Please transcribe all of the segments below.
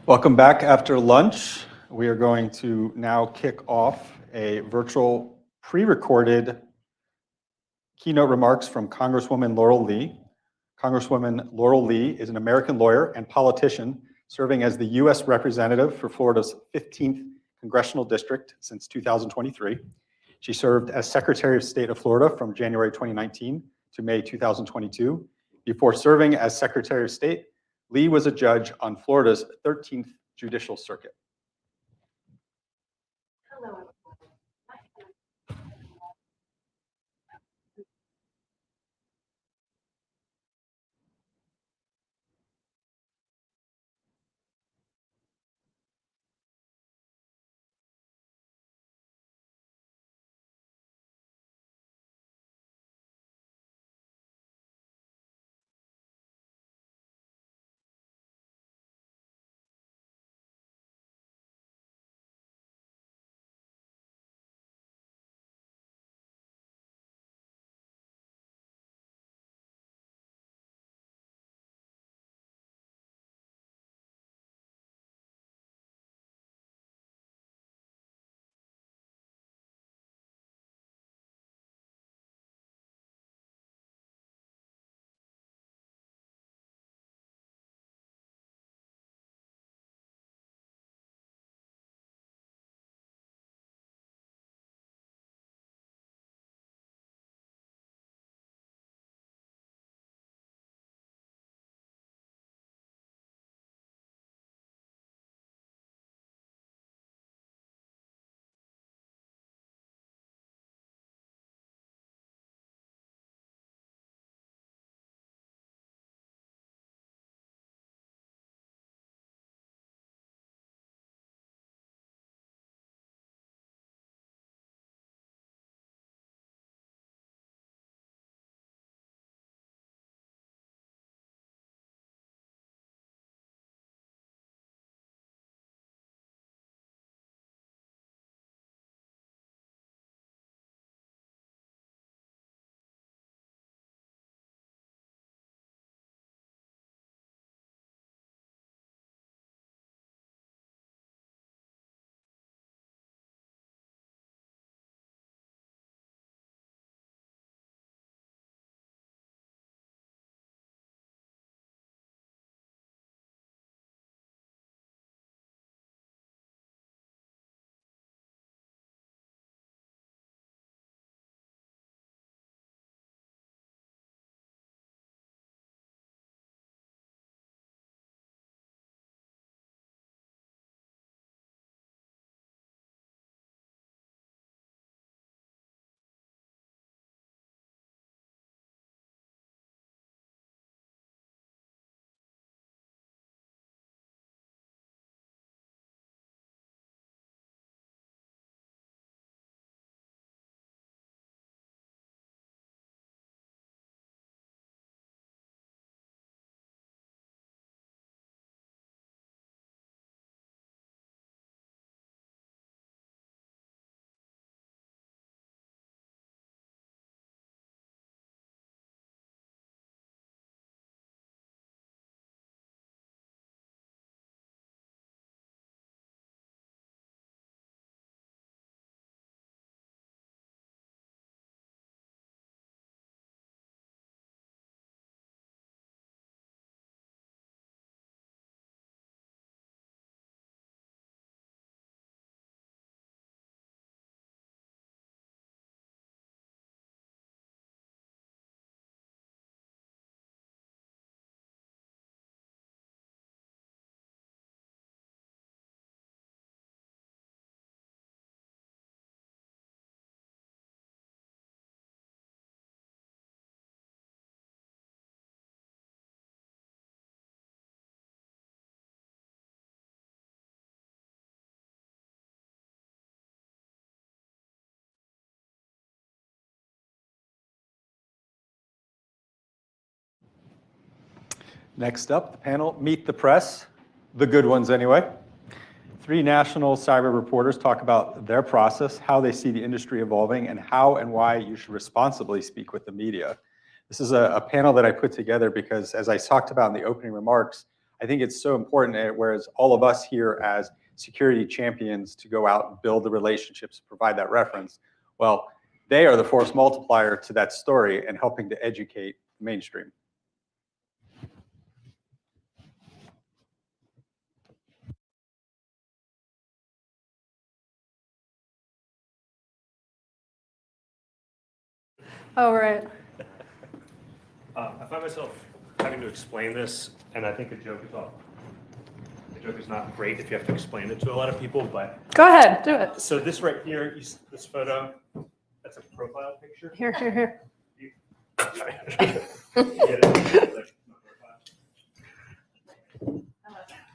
Welcome back after lunch. We are going to now kick off a virtual pre-recorded keynote remarks from Congresswoman Laurel Lee. Congresswoman Laurel Lee is an American lawyer and politician serving as the U.S. representative for Florida's 15th congressional district since 2023. She served as Secretary of State of Florida from January 2019 to May 2022. Before serving as Secretary of State, Lee was a judge on Florida's 13th Judicial Circuit. Hello, everyone. Next up, the panel, Meet the Press, the good ones anyway. 3 national cyber reporters talk about their process, how they see the industry evolving, and how and why you should responsibly speak with the media. This is a panel that I put together because, as I talked about in the opening remarks, I think it's so important, whereas all of us here as security champions to go out and build the relationships, provide that reference, well, they are the force multiplier to that story and helping to educate the mainstream. Oh, right. I find myself having to explain this, and I think a joke is not great if you have to explain it to a lot of people, but. Go ahead, do it. So this right here, this photo, that's a profile picture. Here.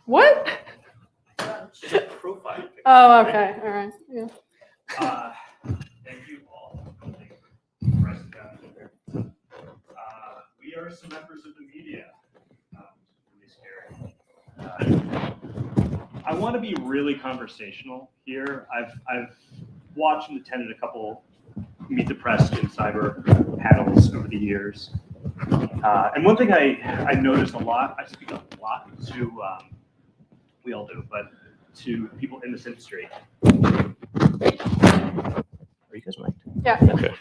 What? It's a profile picture. Oh, okay, all right. Yeah. Thank you all. We are some members of the media. It's really scary. I want to be really conversational here. I've watched and attended a couple Meet the Press and cyber panels over the years. And one thing I noticed a lot, I speak a lot to, we all do, but to people in this industry. Are you guys mic'd? Yeah. Okay.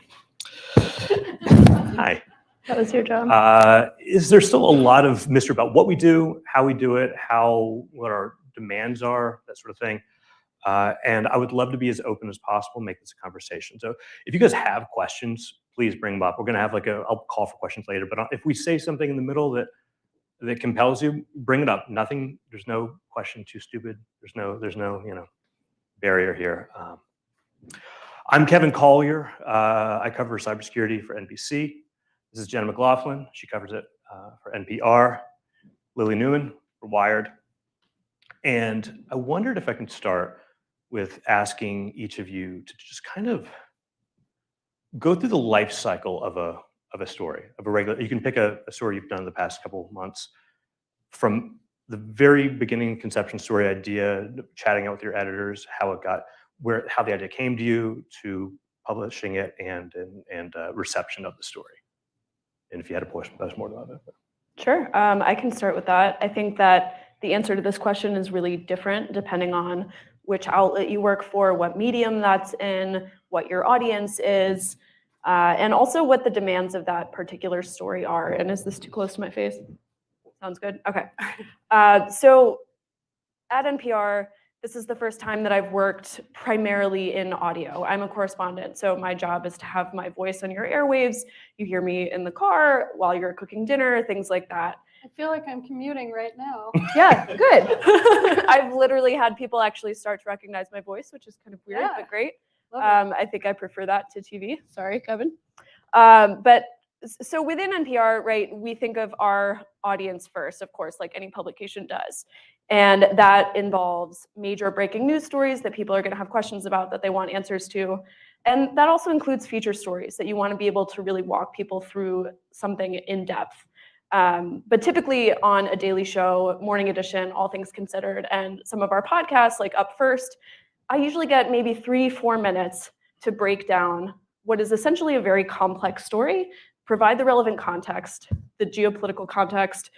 Hi. That was your job. Is there still a lot of mystery about what we do, how we do it, what our demands are, that sort of thing? And I would love to be as open as possible, make this a conversation. So if you guys have questions, please bring them up. We're going to have I'll call for questions later, but if we say something in the middle that compels you, bring it up. There's no question too stupid. There's no barrier here. I'm Kevin Collier. I cover cybersecurity for NBC. This is Jenna McLaughlin. She covers it for NPR. Lily Newman for Wired. And I wondered if I can start with asking each of you to just kind of go through the life cycle of a story, of a regular. You can pick a story you've done in the past couple of months, from the very beginning conception story idea, chatting out with your editors, how the idea came to you, to publishing it and reception of the story. And if you had a post more about it. Sure, I can start with that. I think that the answer to this question is really different depending on which outlet you work for, what medium that's in, what your audience is, and also what the demands of that particular story are. And is this too close to my face? Sounds good. Okay. So at NPR, this is the first time that I've worked primarily in audio. I'm a correspondent, so my job is to have my voice on your airwaves. You hear me in the car while you're cooking dinner, things like that. I feel like I'm commuting right now. Yeah, good. I've literally had people actually start to recognize my voice, which is kind of weird, but great. I think I prefer that to TV. Sorry, Kevin. But so within NPR, right, we think of our audience first, of course, like any publication does. And that involves major breaking news stories that people are going to have questions about, that they want answers to. And that also includes feature stories that you want to be able to really walk people through something in depth. But typically on a daily show, Morning Edition, All Things Considered, and some of our podcasts, like Up First, I usually get maybe 3-4 minutes to break down what is essentially a very complex story, provide the relevant context, the geopolitical context,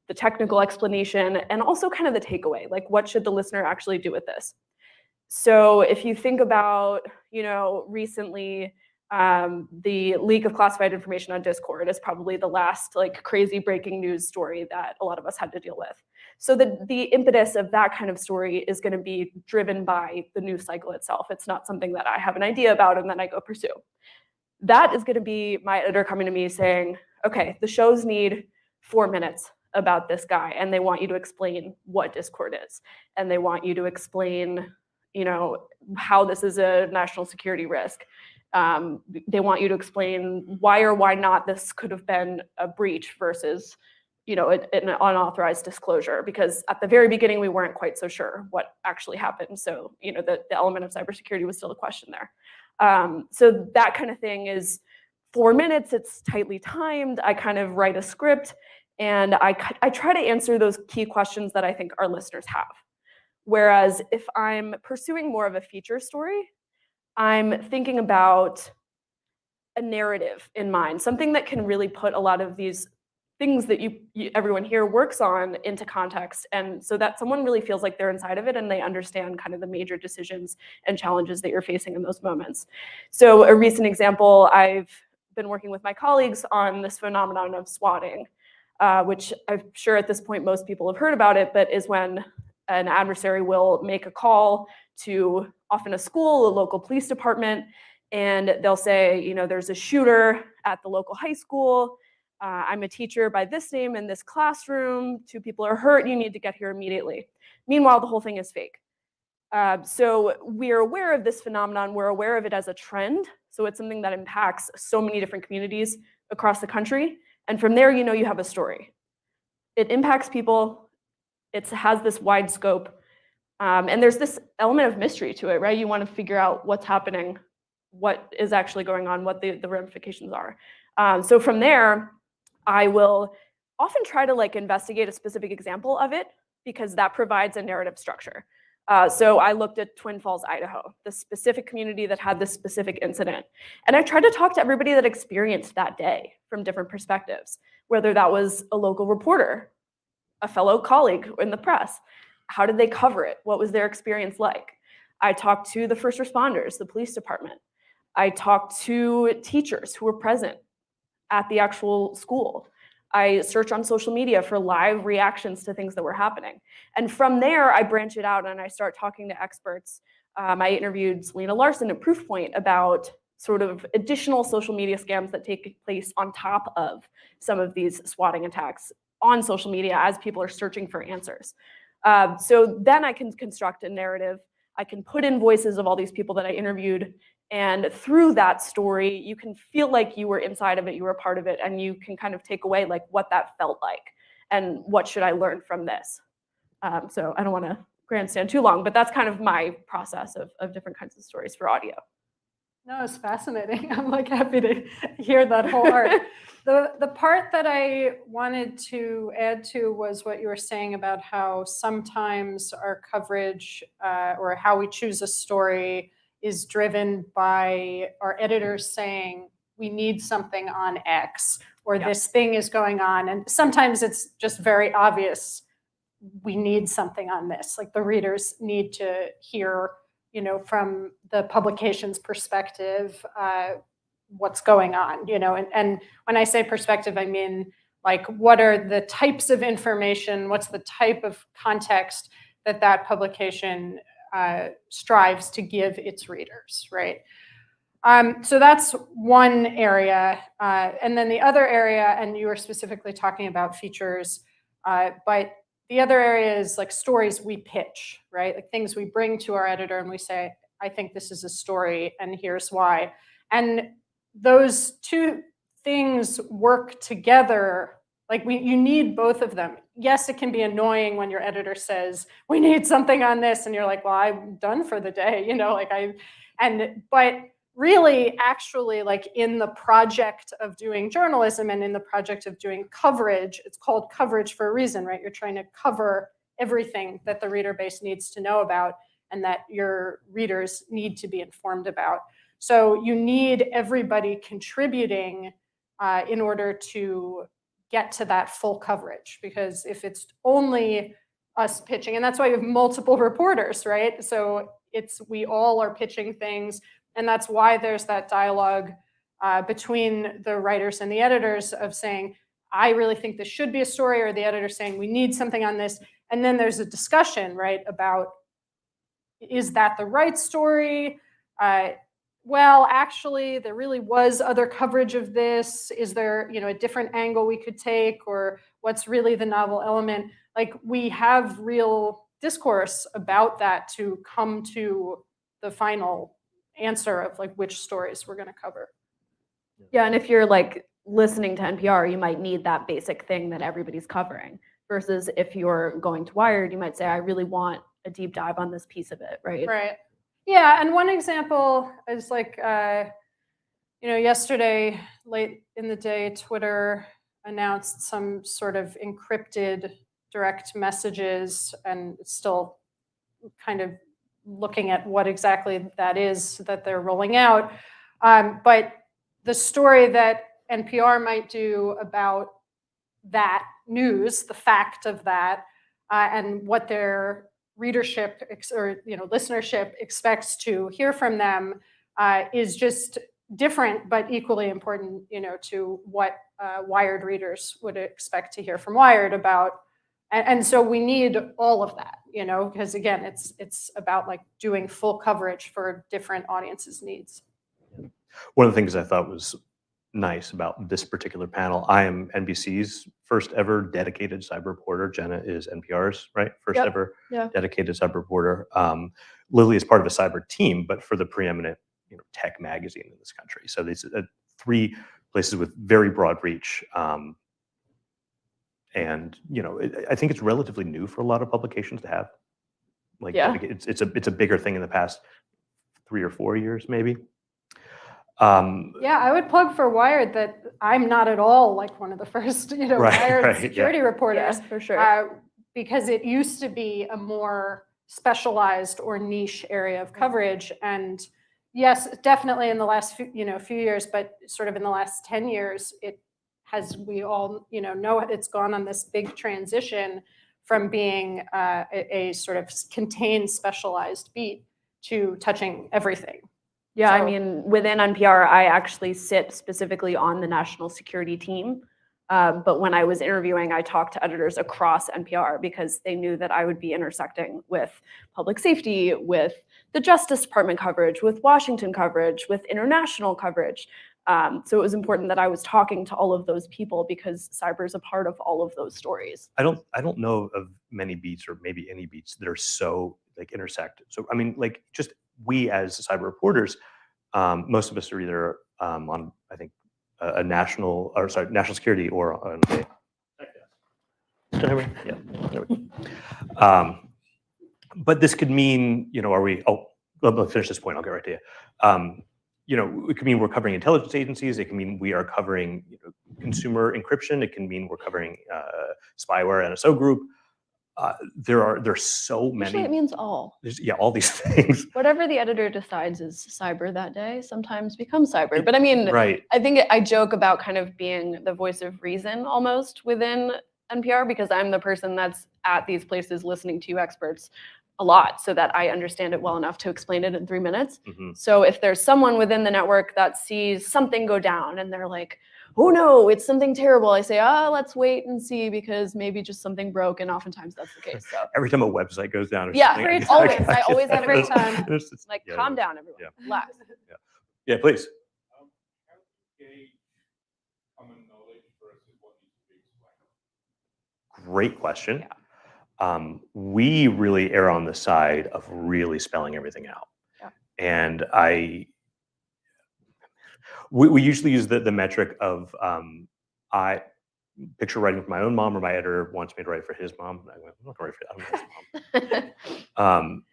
the technical explanation, and also kind of the takeaway, like what should the listener actually do with this? So if you think about, recently, the leak of classified information on Discord is probably the last like crazy breaking news story that a lot of us had to deal with. So the impetus of that kind of story is going to be driven by the news cycle itself. It's not something that I have an idea about and then I go pursue. That is going to be my editor coming to me saying, okay, the shows need 4 minutes about this guy, and they want you to explain what Discord is, and they want you to explain, how this is a national security risk. They want you to explain why or why not this could have been a breach versus, an unauthorized disclosure, because at the very beginning we weren't quite so sure what actually happened. So, the element of cybersecurity was still a question there. So that kind of thing is 4 minutes. It's tightly timed. I kind of write a script, and I try to answer those key questions that I think our listeners have. Whereas if I'm pursuing more of a feature story, I'm thinking about a narrative in mind, something that can really put a lot of these things that everyone here works on into context, and so that someone really feels like they're inside of it and they understand kind of the major decisions and challenges that you're facing in those moments. So a recent example, I've been working with my colleagues on this phenomenon of swatting, which I'm sure at this point most people have heard about it, but is when an adversary will make a call to often a school, a local police department, and they'll say, you know, there's a shooter at the local high school. I'm a teacher by this name in this classroom. 2 people are hurt. You need to get here immediately. Meanwhile, the whole thing is fake. So we're aware of this phenomenon. We're aware of it as a trend. So it's something that impacts so many different communities across the country. And from there, you know, you have a story. It impacts people. It has this wide scope. And there's this element of mystery to it, right? You want to figure out what's happening, what is actually going on, what the ramifications are. So from there, I will often try to like investigate a specific example of it because that provides a narrative structure. So I looked at Twin Falls, Idaho, the specific community that had this specific incident. And I tried to talk to everybody that experienced that day from different perspectives, whether that was a local reporter, a fellow colleague in the press. How did they cover it? What was their experience like? I talked to the first responders, the police department. I talked to teachers who were present at the actual school. I search on social media for live reactions to things that were happening. And from there, I branch it out and I start talking to experts. I interviewed Selena Larson at Proofpoint about sort of additional social media scams that take place on top of some of these swatting attacks on social media as people are searching for answers. So then I can construct a narrative. I can put in voices of all these people that I interviewed. And through that story, you can feel like you were inside of it, you were a part of it, and you can kind of take away like what that felt like and what should I learn from this. So I don't want to grandstand too long, but that's kind of my process of different kinds of stories for audio. No, it's fascinating. I'm like happy to hear that whole arc. The part that I wanted to add to was what you were saying about how sometimes our coverage or how we choose a story is driven by our editors saying, we need something on X, or this thing is going on. And sometimes it's just very obvious, we need something on this. Like the readers need to hear, you know, from the publication's perspective, what's going on, you know, and when I say perspective, I mean, like, what are the types of information, what's the type of context that publication strives to give its readers, right? So that's one area. And then the other area, and you were specifically talking about features, but the other area is like stories we pitch, right? Like things we bring to our editor and we say, I think this is a story and here's why. And those two things work together. Like you need both of them. Yes, it can be annoying when your editor says, we need something on this. And you're like, well, I'm done for the day, you know, like but really actually like in the project of doing journalism and in the project of doing coverage, it's called coverage for a reason, right? You're trying to cover everything that the reader base needs to know about and that your readers need to be informed about. So you need everybody contributing in order to get to that full coverage, because if it's only us pitching, and that's why you have multiple reporters, right? So we all are pitching things, and that's why there's that dialogue between the writers and the editors of saying, I really think this should be a story, or the editor saying, we need something on this. And then there's a discussion, right, about, is that the right story? Well, actually, there really was other coverage of this. Is there, you know, a different angle we could take, or what's really the novel element? Like, we have real discourse about that to come to the final answer of like which stories we're going to cover. Yeah, and if you're like listening to NPR, you might need that basic thing that everybody's covering. Versus if you're going to Wired, you might say, I really want a deep dive on this piece of it, right? Right. Yeah, and one example is like, you know, yesterday, late in the day, Twitter announced some sort of encrypted direct messages, and it's still kind of looking at what exactly that is that they're rolling out. But the story that NPR might do about that news, the fact of that, and what their readership or listenership expects to hear from them is just different, but equally important, to what Wired readers would expect to hear from Wired about. And so we need all of that, because again, it's about like doing full coverage for different audiences' needs. One of the things I thought was nice about this particular panel, I am NBC's first ever dedicated cyber reporter. Jenna is NPR's, right? First Yep. ever Yeah. dedicated cyber reporter. Lily is part of a cyber team, but for the preeminent tech magazine in this country. So these are 3 places with very broad reach. And I think it's relatively new for a lot of publications to have. Like, Yeah. it's a bigger thing in the past 3 or 4 years, maybe. Yeah, I would plug for Wired that I'm not at all like one of the first, Wired security reporters, Yeah, for sure. because it used to be a more specialized or niche area of coverage. And yes, definitely in the last few years, but sort of in the last 10 years, it has, we all know it's gone on this big transition from being a sort of contained, specialized beat to touching everything. Yeah, I So- mean, within NPR, I actually sit specifically on the national security team. But when I was interviewing, I talked to editors across NPR because they knew that I would be intersecting with public safety, with the Justice Department coverage, with Washington coverage, with international coverage. So it was important that I was talking to all of those people because cyber is a part of all of those stories. I don't know of many beats or maybe any beats that are so like intersect. So I mean, like just we as cyber reporters, most of us are either on I think a national security or on a but this could mean are we? Oh, let me finish this point. I'll get right to you. It could mean we're covering intelligence agencies. It can mean we are covering consumer encryption. It can mean we're covering spyware, NSO group. There's so many. Usually it means all. All these things. Whatever the editor decides is cyber that day sometimes becomes cyber. But I mean, right. I think I joke about kind of being the voice of reason almost within NPR because I'm the person that's at these places listening to you experts a lot so that I understand it well enough to explain it in 3 minutes. Mm-hmm. So if there's someone within the network that sees something go down and they're like, oh no, it's something terrible, I say, let's wait and see because maybe just something broke, and oftentimes that's the case. So every time a website goes down, or yeah, something, I always have every time. It's like calm down, everyone. Yeah. Relax. Yeah, please. How do you gauge common knowledge versus what needs to be explained? Great question. Yeah. We really err on the side of really spelling everything out. Yeah. And we usually use the metric of I picture writing for my own mom or my editor wants me to write for his mom. I'm not going to write for his mom.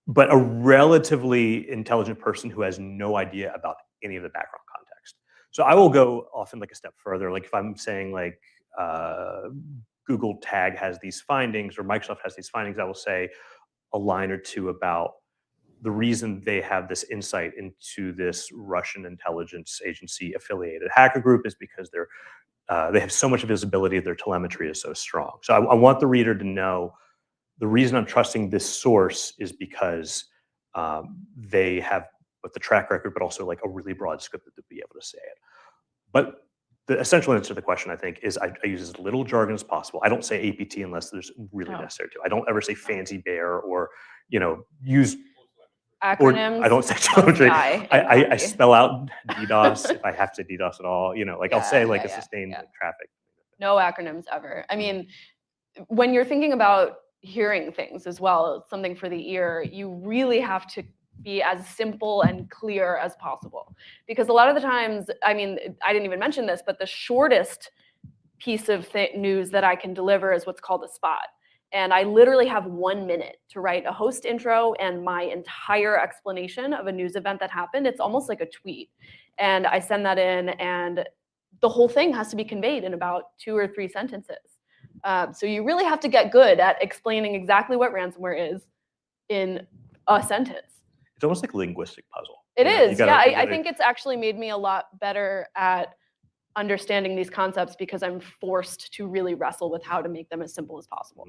But a relatively intelligent person who has no idea about any of the background context. So I will go often like a step further. Like if I'm saying like Google Tag has these findings or Microsoft has these findings, I will say a line or two about the reason they have this insight into this Russian intelligence agency affiliated hacker group is because they have so much visibility, their telemetry is so strong. So I want the reader to know the reason I'm trusting this source is because they have both the track record, but also like a really broad scope to be able to say it. But the essential answer to the question, I think, is I use as little jargon as possible. I don't say APT unless there's really necessary to. I don't ever say fancy bear or use Acronyms. Or I don't say telemetry. I spell out DDoS if I have to DDoS at all. I'll say like a sustained traffic. No acronyms ever. I mean, when you're thinking about hearing things as well, something for the ear, you really have to be as simple and clear as possible. Because a lot of the times, I mean, I didn't even mention this, but the shortest piece of news that I can deliver is what's called a spot. And I literally have 1 minute to write a host intro and my entire explanation of a news event that happened. It's almost like a tweet. And I send that in and the whole thing has to be conveyed in about 2 or 3 sentences. So you really have to get good at explaining exactly what ransomware is in a sentence. It's almost like a linguistic puzzle. It is. Yeah, I think it's actually made me a lot better at understanding these concepts because I'm forced to really wrestle with how to make them as simple as possible.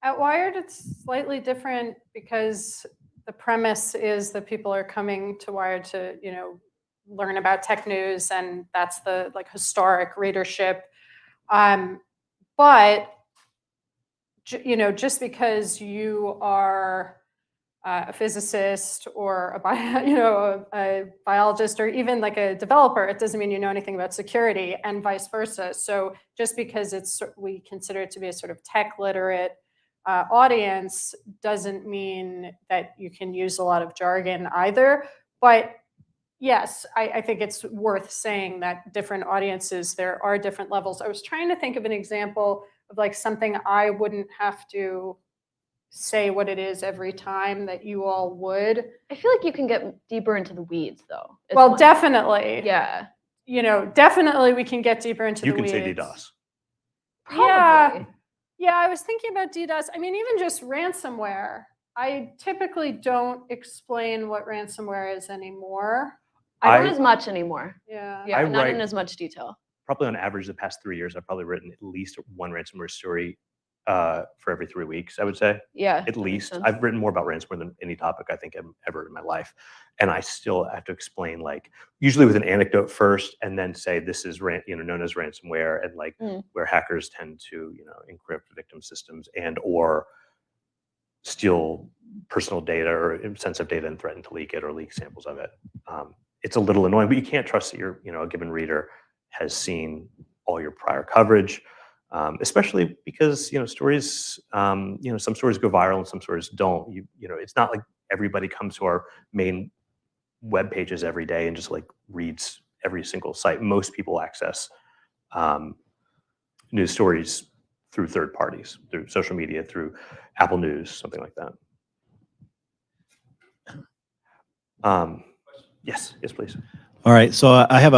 At Wired, it's slightly different because the premise is that people are coming to Wired to, learn about tech news, and that's the historic readership. But just because you are a physicist or a biologist or even like a developer, it doesn't mean you know anything about security, and vice versa. So just because we consider it to be a sort of tech literate audience doesn't mean that you can use a lot of jargon either. But yes, I think it's worth saying that different audiences, there are different levels. I was trying to think of an example of like something I wouldn't have to say what it is every time that you all would. I feel like you can get deeper into the weeds, though. is Well, one. definitely. Yeah. Definitely we can get deeper into You the can weeds. say DDoS. Probably. Yeah, I was thinking about DDoS. I mean, even just ransomware. I typically don't explain what ransomware is anymore. I don't I- as much anymore. Yeah. Yeah, I not in write- as much detail. Probably on average, the past 3 years, I've probably written at least one ransomware story for every 3 weeks, I would say. Yeah. At that makes least. sense. I've written more about ransomware than any topic I think ever in my life. And I still have to explain, like, usually with an anecdote first, and then say this is known as ransomware, and like where hackers tend to encrypt victim systems and or steal personal data or sensitive data and threaten to leak it or leak samples of it. It's a little annoying, but you can't trust that a given reader has seen all your prior coverage. Especially because stories, some stories go viral and some stories don't. It's not like everybody comes to our main web pages every day and just like reads every single site. Most people access news stories through third parties, through social media, through Apple News, something like that. Yes, please. All right, so I have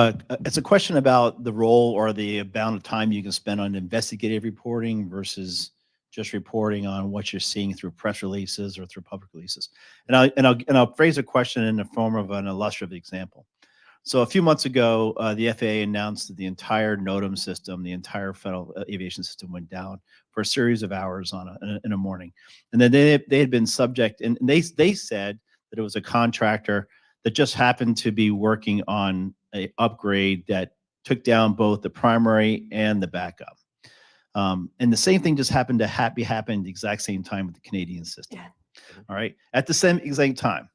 it's a question about the role or the amount of time you can spend on investigative reporting versus just reporting on what you're seeing through press releases or through public releases. And I'll phrase a question in the form of an illustrative example. So a few months ago, the FAA announced that the entire NOTAM system, the entire federal aviation system, went down for a series of hours in a morning, and then they had been subject, and they said that it was a contractor that just happened to be working on an upgrade that took down both the primary and the backup. And the same thing just happened to be happening at the exact same time with the Canadian system. Yeah. All right, at the same exact time.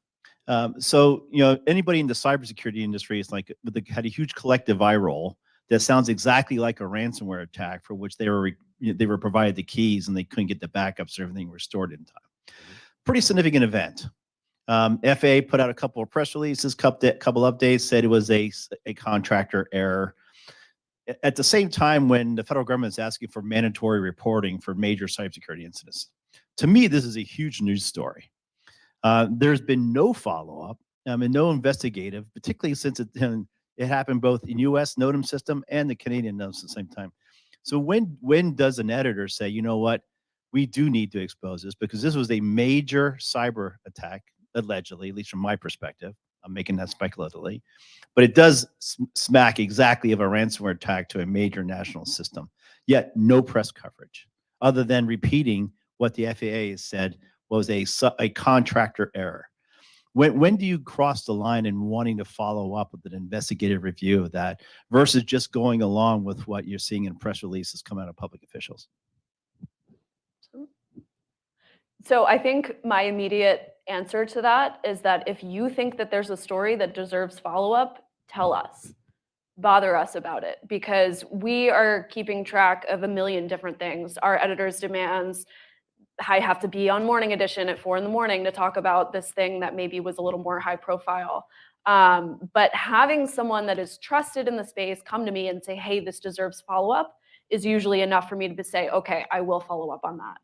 So anybody in the cybersecurity industry is like had a huge collective eye roll that sounds exactly like a ransomware attack for which they were provided the keys and they couldn't get the backups or everything restored in time. Pretty significant event. FAA put out a couple of press releases, couple updates, said it was a contractor error. At the same time, when the federal government is asking for mandatory reporting for major cybersecurity incidents, to me, this is a huge news story. There's been no follow-up and no investigative, particularly since it happened both in U.S. NOTAM system and the Canadian NOTAM at the same time. So when does an editor say, you know what, we do need to expose this because this was a major cyber attack, allegedly, at least from my perspective. I'm making that speculatively, but it does smack exactly of a ransomware attack to a major national system. Yet no press coverage, other than repeating what the FAA has said was a contractor error. When do you cross the line in wanting to follow up with an investigative review of that versus just going along with what you're seeing in press releases come out of public officials? So I think my immediate answer to that is that if you think that there's a story that deserves follow-up, tell us. Bother us about it, because we are keeping track of a million different things. Our editor's demands, I have to be on Morning Edition at 4 a.m. to talk about this thing that maybe was a little more high profile. But having someone that is trusted in the space come to me and say, hey, this deserves follow-up is usually enough for me to say, okay, I will follow up on that.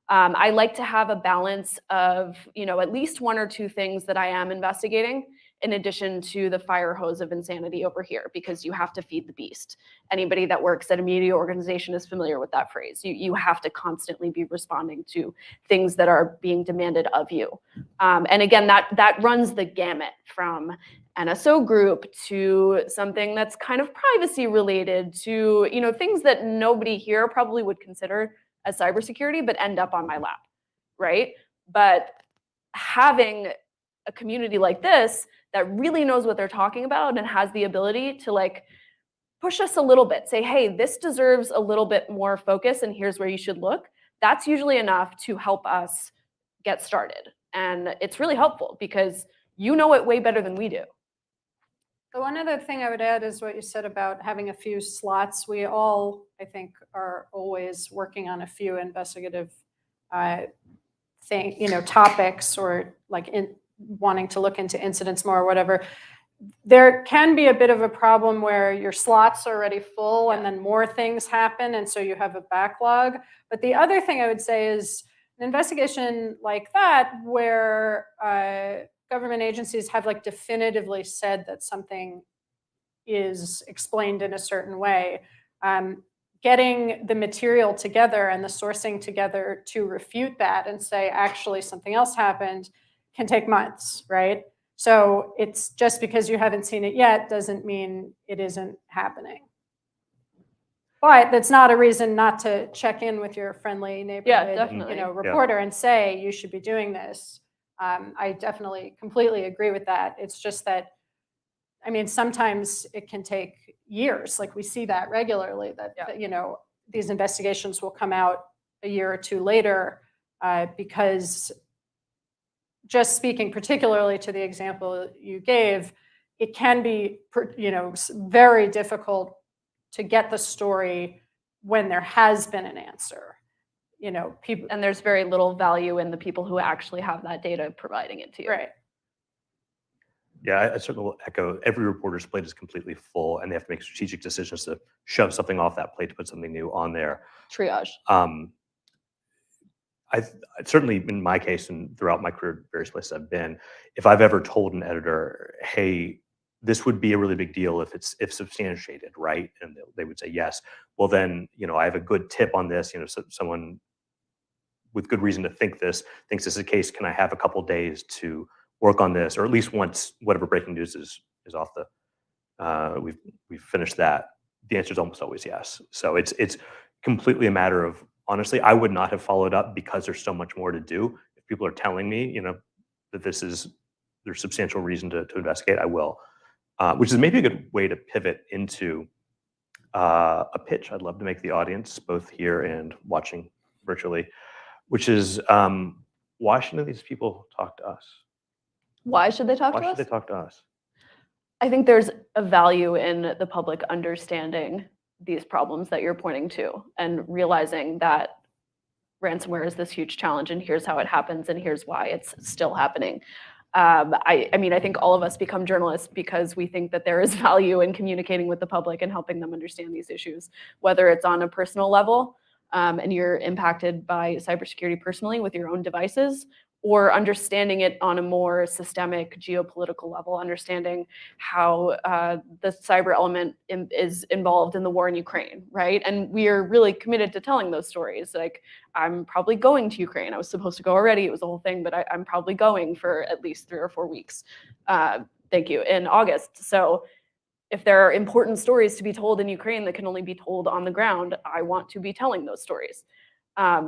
I like to have a balance of, at least 1 or 2 things that I am investigating in addition to the fire hose of insanity over here, because you have to feed the beast. Anybody that works at a media organization is familiar with that phrase. You have to constantly be responding to things that are being demanded of you. And again, that runs the gamut from NSO Group to something that's kind of privacy related to, you know, things that nobody here probably would consider as cybersecurity, but end up on my lap, right? But having a community like this that really knows what they're talking about and has the ability to like push us a little bit, say, hey, this deserves a little bit more focus and here's where you should look. That's usually enough to help us get started. And it's really helpful because you know it way better than we do. The one other thing I would add is what you said about having a few slots. We all, I think, are always working on a few investigative topics, or like wanting to look into incidents more or whatever. There can be a bit of a problem where your slots are already full and then more things happen, and so you have a backlog. But the other thing I would say is an investigation like that, where government agencies have like definitively said that something is explained in a certain way, getting the material together and the sourcing together to refute that and say, actually, something else happened, can take months, right? So it's just because you haven't seen it yet doesn't mean it isn't happening. But that's not a reason not to check in with your friendly neighborhood, definitely. reporter and say, you should be doing this. I definitely completely agree with that. It's just that, I mean, sometimes it can take years. Like we see that regularly, that these investigations will come out a year or two later, because just speaking particularly to the example you gave, it can be, very difficult to get the story when there has been an answer. People, and there's very little value in the people who actually have that data providing it to you. right. Yeah, I certainly will echo. Every reporter's plate is completely full, and they have to make strategic decisions to shove something off that plate to put something new on there. Triage. I certainly, in my case and throughout my career, various places I've been, if I've ever told an editor, "Hey, this would be a really big deal if substantiated, right?" and they would say yes. Well, then I have a good tip on this. So someone with good reason to think this thinks this is a case. Can I have a couple days to work on this, or at least once whatever breaking news is off the we've finished that? The answer is almost always yes. So it's completely a matter of, honestly, I would not have followed up because there's so much more to do. If people are telling me that there's substantial reason to investigate, I will. Which is maybe a good way to pivot into a pitch I'd love to make the audience, both here and watching virtually, which is, why shouldn't these people talk to us? Why should they talk to us? Why should they talk to us? I think there's a value in the public understanding these problems that you're pointing to and realizing that ransomware is this huge challenge, and here's how it happens, and here's why it's still happening. I mean, I think all of us become journalists because we think that there is value in communicating with the public and helping them understand these issues, whether it's on a personal level, and you're impacted by cybersecurity personally with your own devices, or understanding it on a more systemic geopolitical level, understanding how the cyber element is involved in the war in Ukraine, right? And we are really committed to telling those stories. Like, I'm probably going to Ukraine. I was supposed to go already. It was the whole thing, but I'm probably going for at least 3 or 4 weeks. Thank you, in August. So if there are important stories to be told in Ukraine that can only be told on the ground, I want to be telling those stories.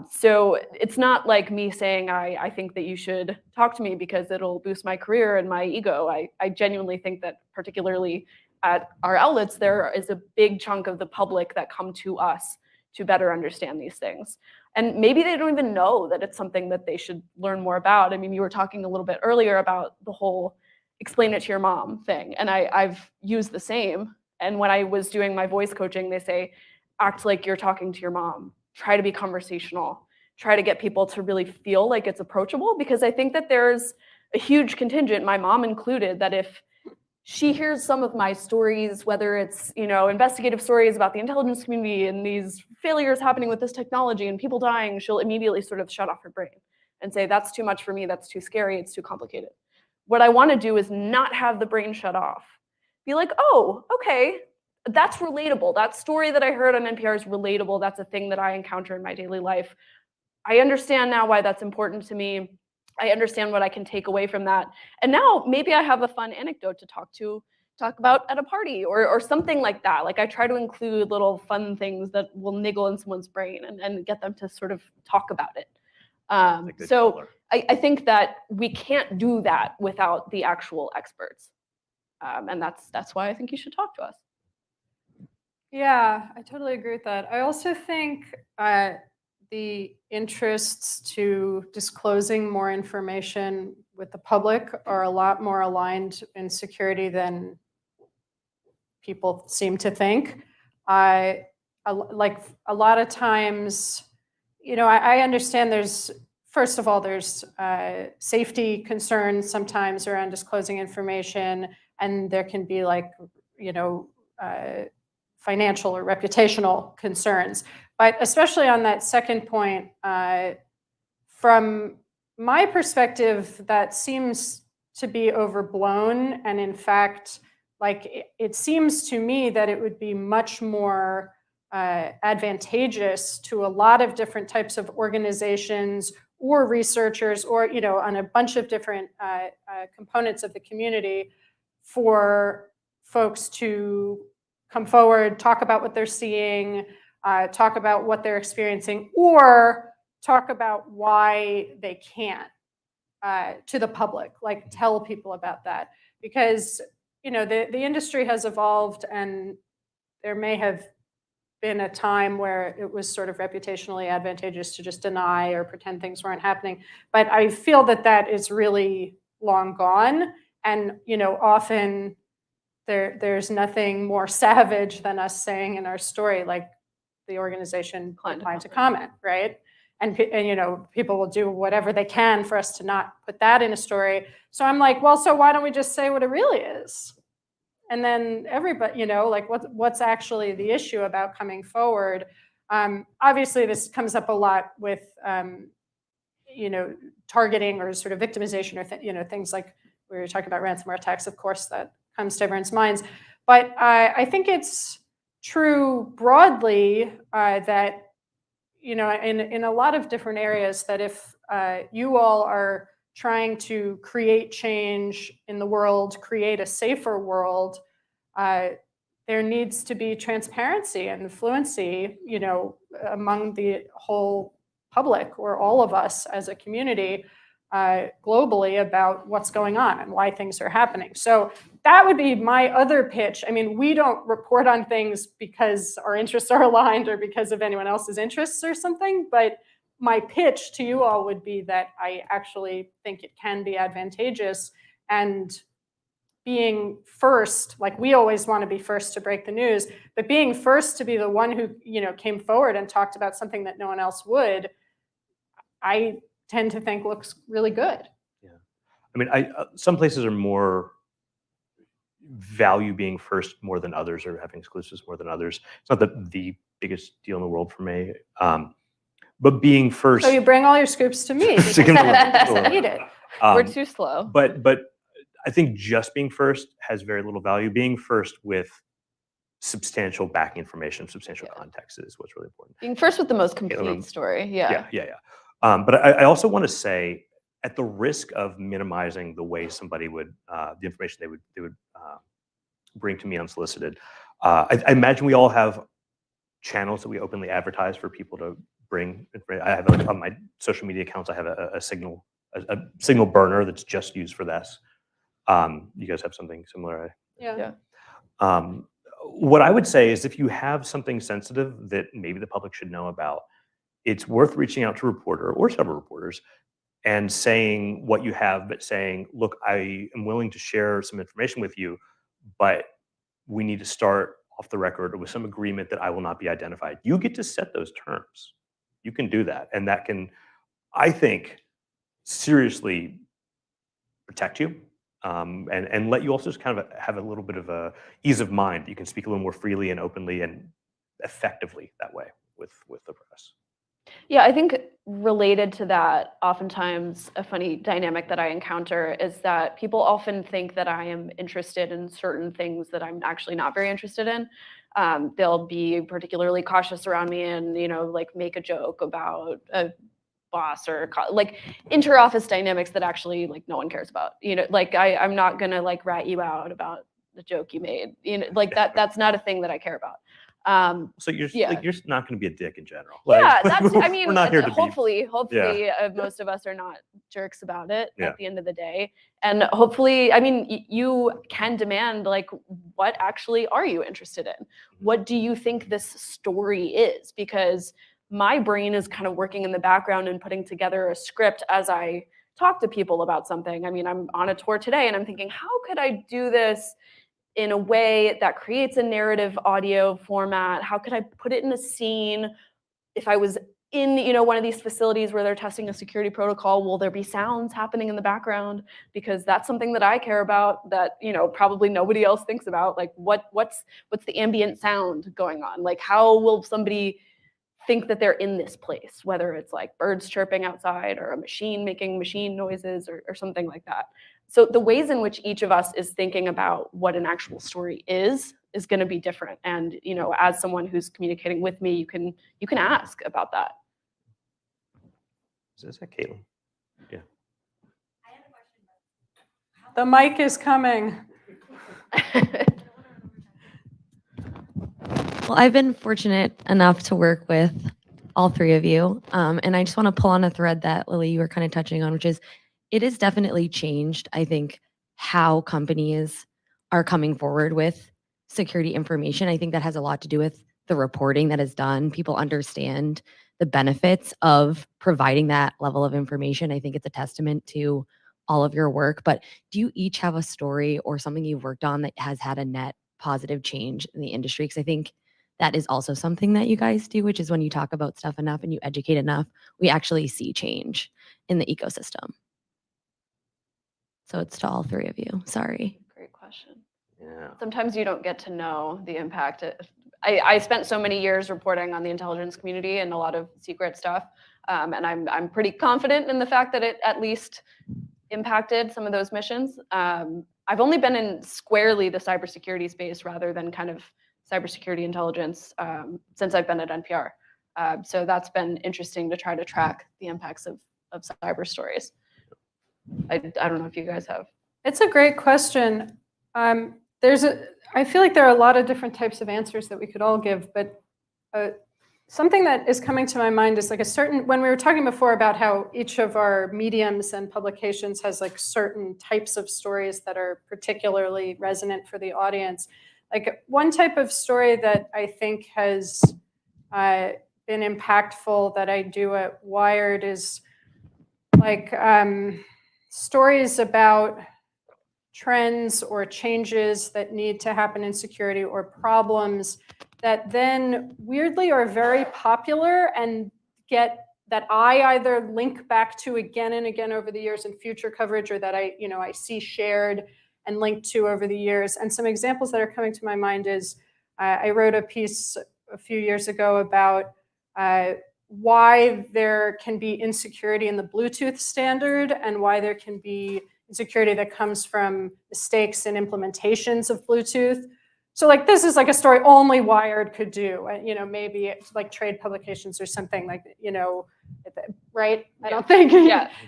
So it's not like me saying I think that you should talk to me because it'll boost my career and my ego. I genuinely think that particularly at our outlets, there is a big chunk of the public that come to us to better understand these things. And maybe they don't even know that it's something that they should learn more about. I mean, you were talking a little bit earlier about the whole explain it to your mom thing. And I've used the same. And when I was doing my voice coaching, they say, act like you're talking to your mom. Try to be conversational, try to get people to really feel like it's approachable, because I think that there's a huge contingent, my mom included, that if she hears some of my stories, whether it's, investigative stories about the intelligence community and these failures happening with this technology and people dying, she'll immediately sort of shut off her brain and say, that's too much for me, that's too scary, it's too complicated. what I want to do is not have the brain shut off. Be like, oh, okay, that's relatable. That story that I heard on NPR is relatable. That's a thing that I encounter in my daily life. I understand now why that's important to me. I understand what I can take away from that. And now maybe I have a fun anecdote to talk about at a party or something like that. Like I try to include little fun things that will niggle in someone's brain and get them to sort of talk about it. A good So color. I think that we can't do that without the actual experts. And that's why I think you should talk to us. Yeah, I totally agree with that. I also think the interests to disclosing more information with the public are a lot more aligned in security than people seem to think. Like a lot of times, I understand first of all, there's safety concerns sometimes around disclosing information, and there can be like, financial or reputational concerns. But especially on that second point, from my perspective, that seems to be overblown. And in fact, like it seems to me that it would be much more advantageous to a lot of different types of organizations or researchers or, on a bunch of different components of the community for folks to come forward, talk about what they're seeing, talk about what they're experiencing, or talk about why they can't to the public, like tell people about that. Because, the industry has evolved, and there may have been a time where it was sort of reputationally advantageous to just deny or pretend things weren't happening. But I feel that that is really long gone. And, often there's nothing more savage than us saying in our story, like the organization declined to comment, right? And people will do whatever they can for us to not put that in a story. So I'm like, well, so why don't we just say what it really is? And then everybody, like what's actually the issue about coming forward? Obviously, this comes up a lot with, targeting or sort of victimization or things like we were talking about ransomware attacks, of course, that comes to everyone's minds. But I think it's true broadly that, in a lot of different areas, that if you all are trying to create change in the world, create a safer world, there needs to be transparency and fluency, among the whole public or all of us as a community globally about what's going on and why things are happening. So that would be my other pitch. I mean, we don't report on things because our interests are aligned or because of anyone else's interests or something, but my pitch to you all would be that I actually think it can be advantageous, and being first, like we always want to be first to break the news, but being first to be the one who, came forward and talked about something that no one else would, I tend to think looks really good. Yeah. I mean, some places are more value being first more than others, or having exclusives more than others. It's not the biggest deal in the world for me. But being first. So you bring all your scoops to me because I need it. We're too slow. But I think just being first has very little value. Being first with substantial backing information, substantial context is what's really important. Being first with the most complete story. Yeah. But I also want to say, at the risk of minimizing the way somebody would, the information they would bring to me unsolicited, I imagine we all have channels that we openly advertise for people to bring. I have on my social media accounts, I have a signal burner that's just used for this. You guys have something similar? Yeah. What I would say is, if you have something sensitive that maybe the public should know about, it's worth reaching out to a reporter or several reporters and saying what you have, but saying, look, I am willing to share some information with you, but we need to start off the record with some agreement that I will not be identified. You get to set those terms. You can do that. And that can, I think, seriously protect you. And let you also just kind of have a little bit of a ease of mind. You can speak a little more freely and openly and effectively that way with the press. Yeah, I think related to that, oftentimes a funny dynamic that I encounter is that people often think that I am interested in certain things that I'm actually not very interested in. They'll be particularly cautious around me and, like make a joke about a boss or like inter-office dynamics that actually like no one cares about. Like I'm not gonna like rat you out about the joke you made. Like that's not a thing that I care about. So you're Yeah. like, you're not going to be a dick in general. Yeah, Like, that's. I mean, we're not here to be. hopefully, most of us are not jerks about it Yeah. at the end of the day, and hopefully, I mean, you can demand like, what actually are you interested in? What do you think this story is? Because my brain is kind of working in the background and putting together a script as I talk to people about something. I mean, I'm on a tour today, and I'm thinking, how could I do this in a way that creates a narrative audio format? How could I put it in a scene? If I was in, one of these facilities where they're testing a security protocol, will there be sounds happening in the background? Because that's something that I care about that, probably nobody else thinks about. Like what's the ambient sound going on? Like how will somebody think that they're in this place, whether it's like birds chirping outside or a machine making machine noises or something like that. So the ways in which each of us is thinking about what an actual story is going to be different. And as someone who's communicating with me, you can ask about that. Is that Caitlin? Yeah. The mic is coming. Well, I've been fortunate enough to work with all three of you. And I just want to pull on a thread that, Lily, you were kind of touching on, which is it has definitely changed, I think, how companies are coming forward with security information. I think that has a lot to do with the reporting that is done. People understand the benefits of providing that level of information. I think it's a testament to all of your work. But do you each have a story or something you've worked on that has had a net positive change in the industry? Because I think that is also something that you guys do, which is when you talk about stuff enough and you educate enough, we actually see change in the ecosystem. So it's to all three of you. Sorry. Great question. Yeah. Sometimes you don't get to know the impact. I spent so many years reporting on the intelligence community and a lot of secret stuff. And I'm pretty confident in the fact that it at least impacted some of those missions. I've only been in squarely the cybersecurity space rather than kind of cybersecurity intelligence since I've been at NPR. So that's been interesting to try to track the impacts of cyber stories. I don't know if you guys have. It's a great question. I feel like there are a lot of different types of answers that we could all give, but something that is coming to my mind is like when we were talking before about how each of our mediums and publications has like certain types of stories that are particularly resonant for the audience. Like one type of story that I think has been impactful that I do at Wired is like stories about trends or changes that need to happen in security or problems that then weirdly are very popular and get that I either link back to again and again over the years in future coverage, or that I see shared and linked to over the years. And some examples that are coming to my mind is I wrote a piece a few years ago about why there can be insecurity in the Bluetooth standard and why there can be insecurity that comes from mistakes in implementations of Bluetooth. So like this is like a story only Wired could do, maybe it's like trade publications or something like, right? I don't think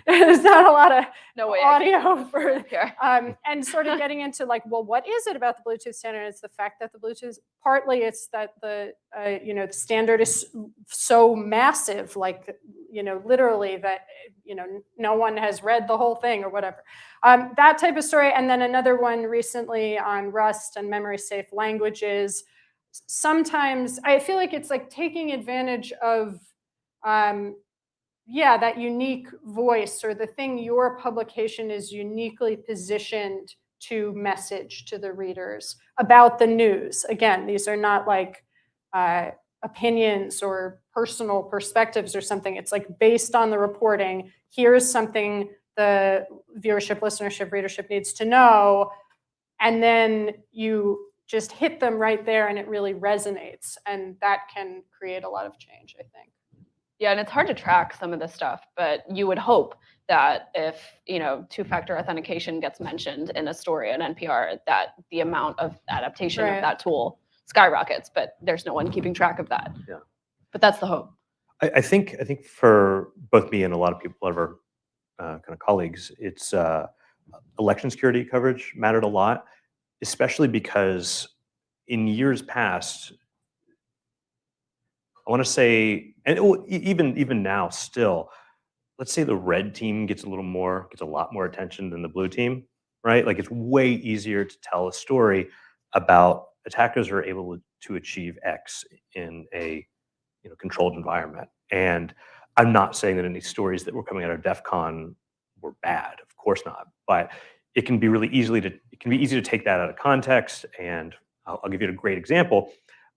there's not a lot of audio for and sort of getting into like, well, what is it about the Bluetooth standard? It's the fact that the Bluetooth, partly it's that the standard is so massive, like, literally that, no one has read the whole thing or whatever. That type of story. And then another one recently on Rust and memory safe languages. Sometimes I feel like it's like taking advantage of, that unique voice or the thing your publication is uniquely positioned to message to the readers about the news. Again, these are not like opinions or personal perspectives or something. It's like based on the reporting, here's something the viewership, listenership, readership needs to know. And then you just hit them right there and it really resonates. And that can create a lot of change, I think. Yeah, and it's hard to track some of this stuff, but you would hope that if, two-factor authentication gets mentioned in a story on NPR, that the amount of adaptation Right. of that tool skyrockets, but there's no one keeping track of that. Yeah. But that's the hope. I think for both me and a lot of people, a lot of our kind of colleagues, it's election security coverage mattered a lot, especially because in years past, I want to say, and even now still, let's say the red team gets a lot more attention than the blue team, right? Like it's way easier to tell a story about attackers are able to achieve X in a controlled environment. And I'm not saying that any stories that were coming out of DEF CON were bad, of course not. But it can be easy to take that out of context. And I'll give you a great example.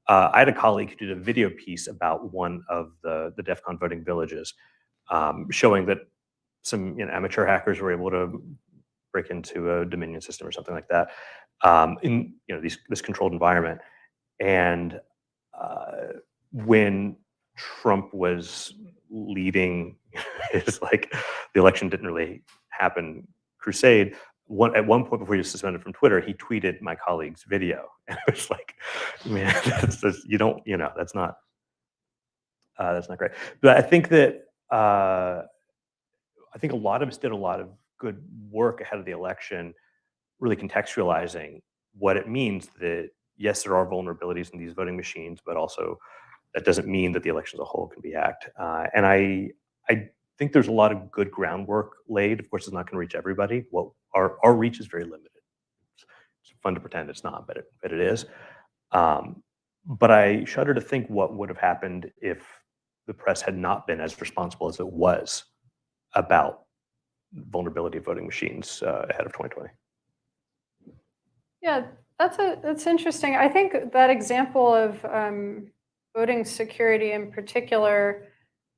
I had a colleague who did a video piece about one of the DEF CON voting villages, showing that some amateur hackers were able to break into a Dominion system or something like that in this controlled environment. And when Trump was leading his the election didn't really happen crusade, at one point before he was suspended from Twitter, he tweeted my colleague's video, and it was like, man, that's not great. But I think that I think a lot of us did a lot of good work ahead of the election, really contextualizing what it means that yes, there are vulnerabilities in these voting machines, but also that doesn't mean that the election as a whole can be hacked. And I think there's a lot of good groundwork laid. Of course, it's not going to reach everybody. Well, our reach is very limited. It's fun to pretend it's not, but it is. But I shudder to think what would have happened if the press had not been as responsible as it was about vulnerability of voting machines ahead of 2020. Yeah, that's interesting. I think that example of voting security in particular,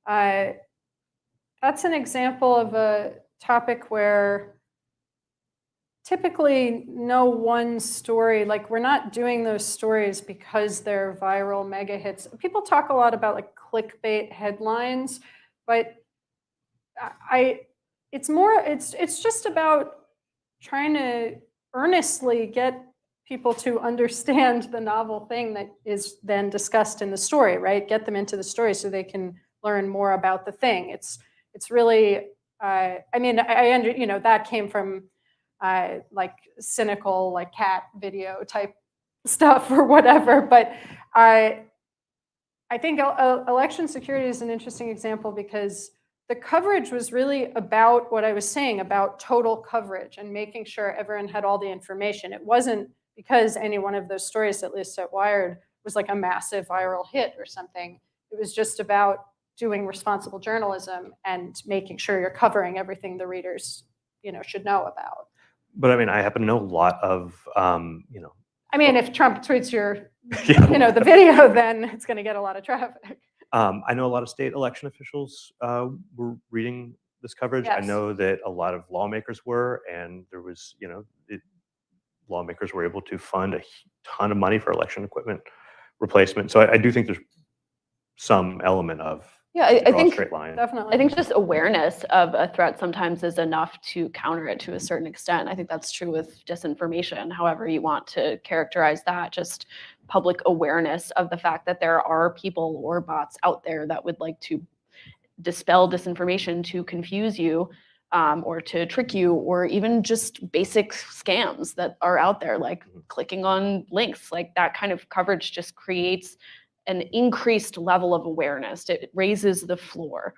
that's an example of a topic where typically no one story, like we're not doing those stories because they're viral mega hits. People talk a lot about like clickbait headlines, but it's just about trying to earnestly get people to understand the novel thing that is then discussed in the story, right? Get them into the story so they can learn more about the thing. It's really, I mean, that came from like cynical, like cat video type stuff or whatever. But I think election security is an interesting example because the coverage was really about what I was saying about total coverage and making sure everyone had all the information. It wasn't because any one of those stories, at least at Wired, was like a massive viral hit or something. It was just about doing responsible journalism and making sure you're covering everything the readers, should know about. But I mean, I happen to know a lot of, I mean, if Trump tweets your, the video, then it's going to get a lot of traffic. I know a lot of state election officials were reading this coverage. I Yes. know that a lot of lawmakers were, and there was, lawmakers were able to fund a ton of money for election equipment replacement. So I do think there's some element of I draw a think straight line. Definitely. I think just awareness of a threat sometimes is enough to counter it to a certain extent. I think that's true with disinformation, however you want to characterize that, just public awareness of the fact that there are people or bots out there that would like to dispel disinformation, to confuse you, or to trick you, or even just basic scams that are out there, like clicking on links. Like that kind of coverage just creates an increased level of awareness. It raises the floor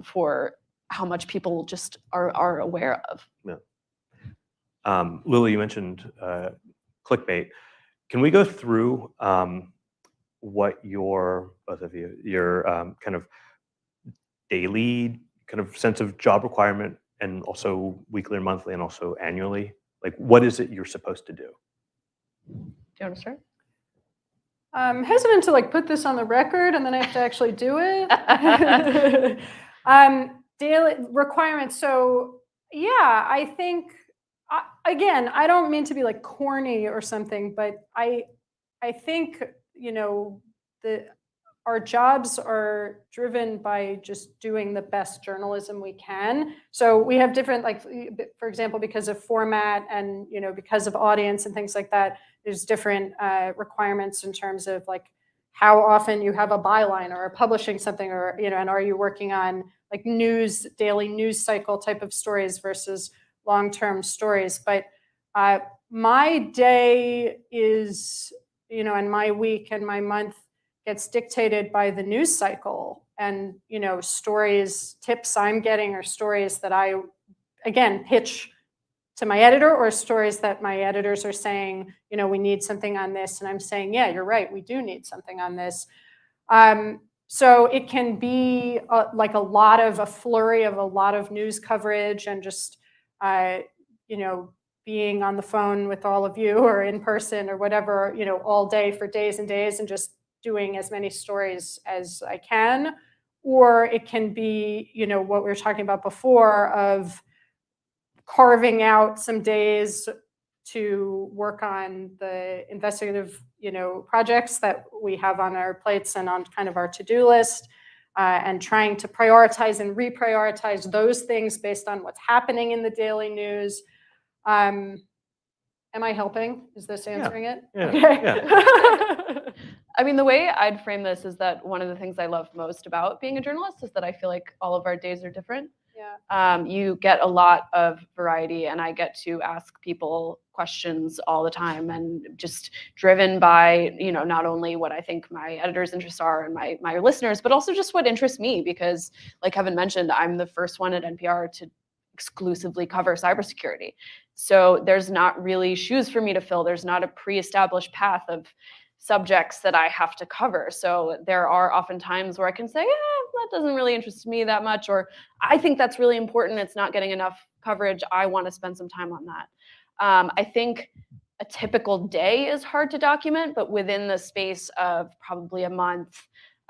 for how much people just are aware of. Yeah. Lily, you mentioned clickbait. Can we go through what both of you, your kind of daily kind of sense of job requirement, and also weekly or monthly and also annually? Like, what is it you're supposed to do? Do you want to start? I'm hesitant to put this on the record and then I have to actually do it. Daily requirements. So yeah, I think, again, I don't mean to be corny or something, but I think, our jobs are driven by just doing the best journalism we can. So we have different, like, for example, because of format and, because of audience and things like that, there's different requirements in terms of like how often you have a byline or publishing something, or, and are you working on like daily news cycle type of stories versus long-term stories. But my day is, and my week and my month gets dictated by the news cycle and, stories, tips I'm getting, or stories that I, again, pitch to my editor, or stories that my editors are saying, we need something on this. And I'm saying, yeah, you're right, we do need something on this. So it can be like a flurry of a lot of news coverage, and just, being on the phone with all of you or in person or whatever, all day for days and days, and just doing as many stories as I can. Or it can be, what we were talking about before, of carving out some days to work on the investigative, projects that we have on our plates and on kind of our to-do list, and trying to prioritize and reprioritize those things based on what's happening in the daily news. Am I helping? Is this answering it? Yeah, Okay. I mean, the way I'd frame this is that one of the things I love most about being a journalist is that I feel like all of our days are different. Yeah. You get a lot of variety, and I get to ask people questions all the time, and just driven by, not only what I think my editors' interests are and my listeners, but also just what interests me, because like Kevin mentioned, I'm the first one at NPR to exclusively cover cybersecurity. So there's not really shoes for me to fill. There's not a pre-established path of subjects that I have to cover. So there are often times where I can say, that doesn't really interest me that much, or I think that's really important, it's not getting enough coverage, I want to spend some time on that. I think a typical day is hard to document, but within the space of probably a month,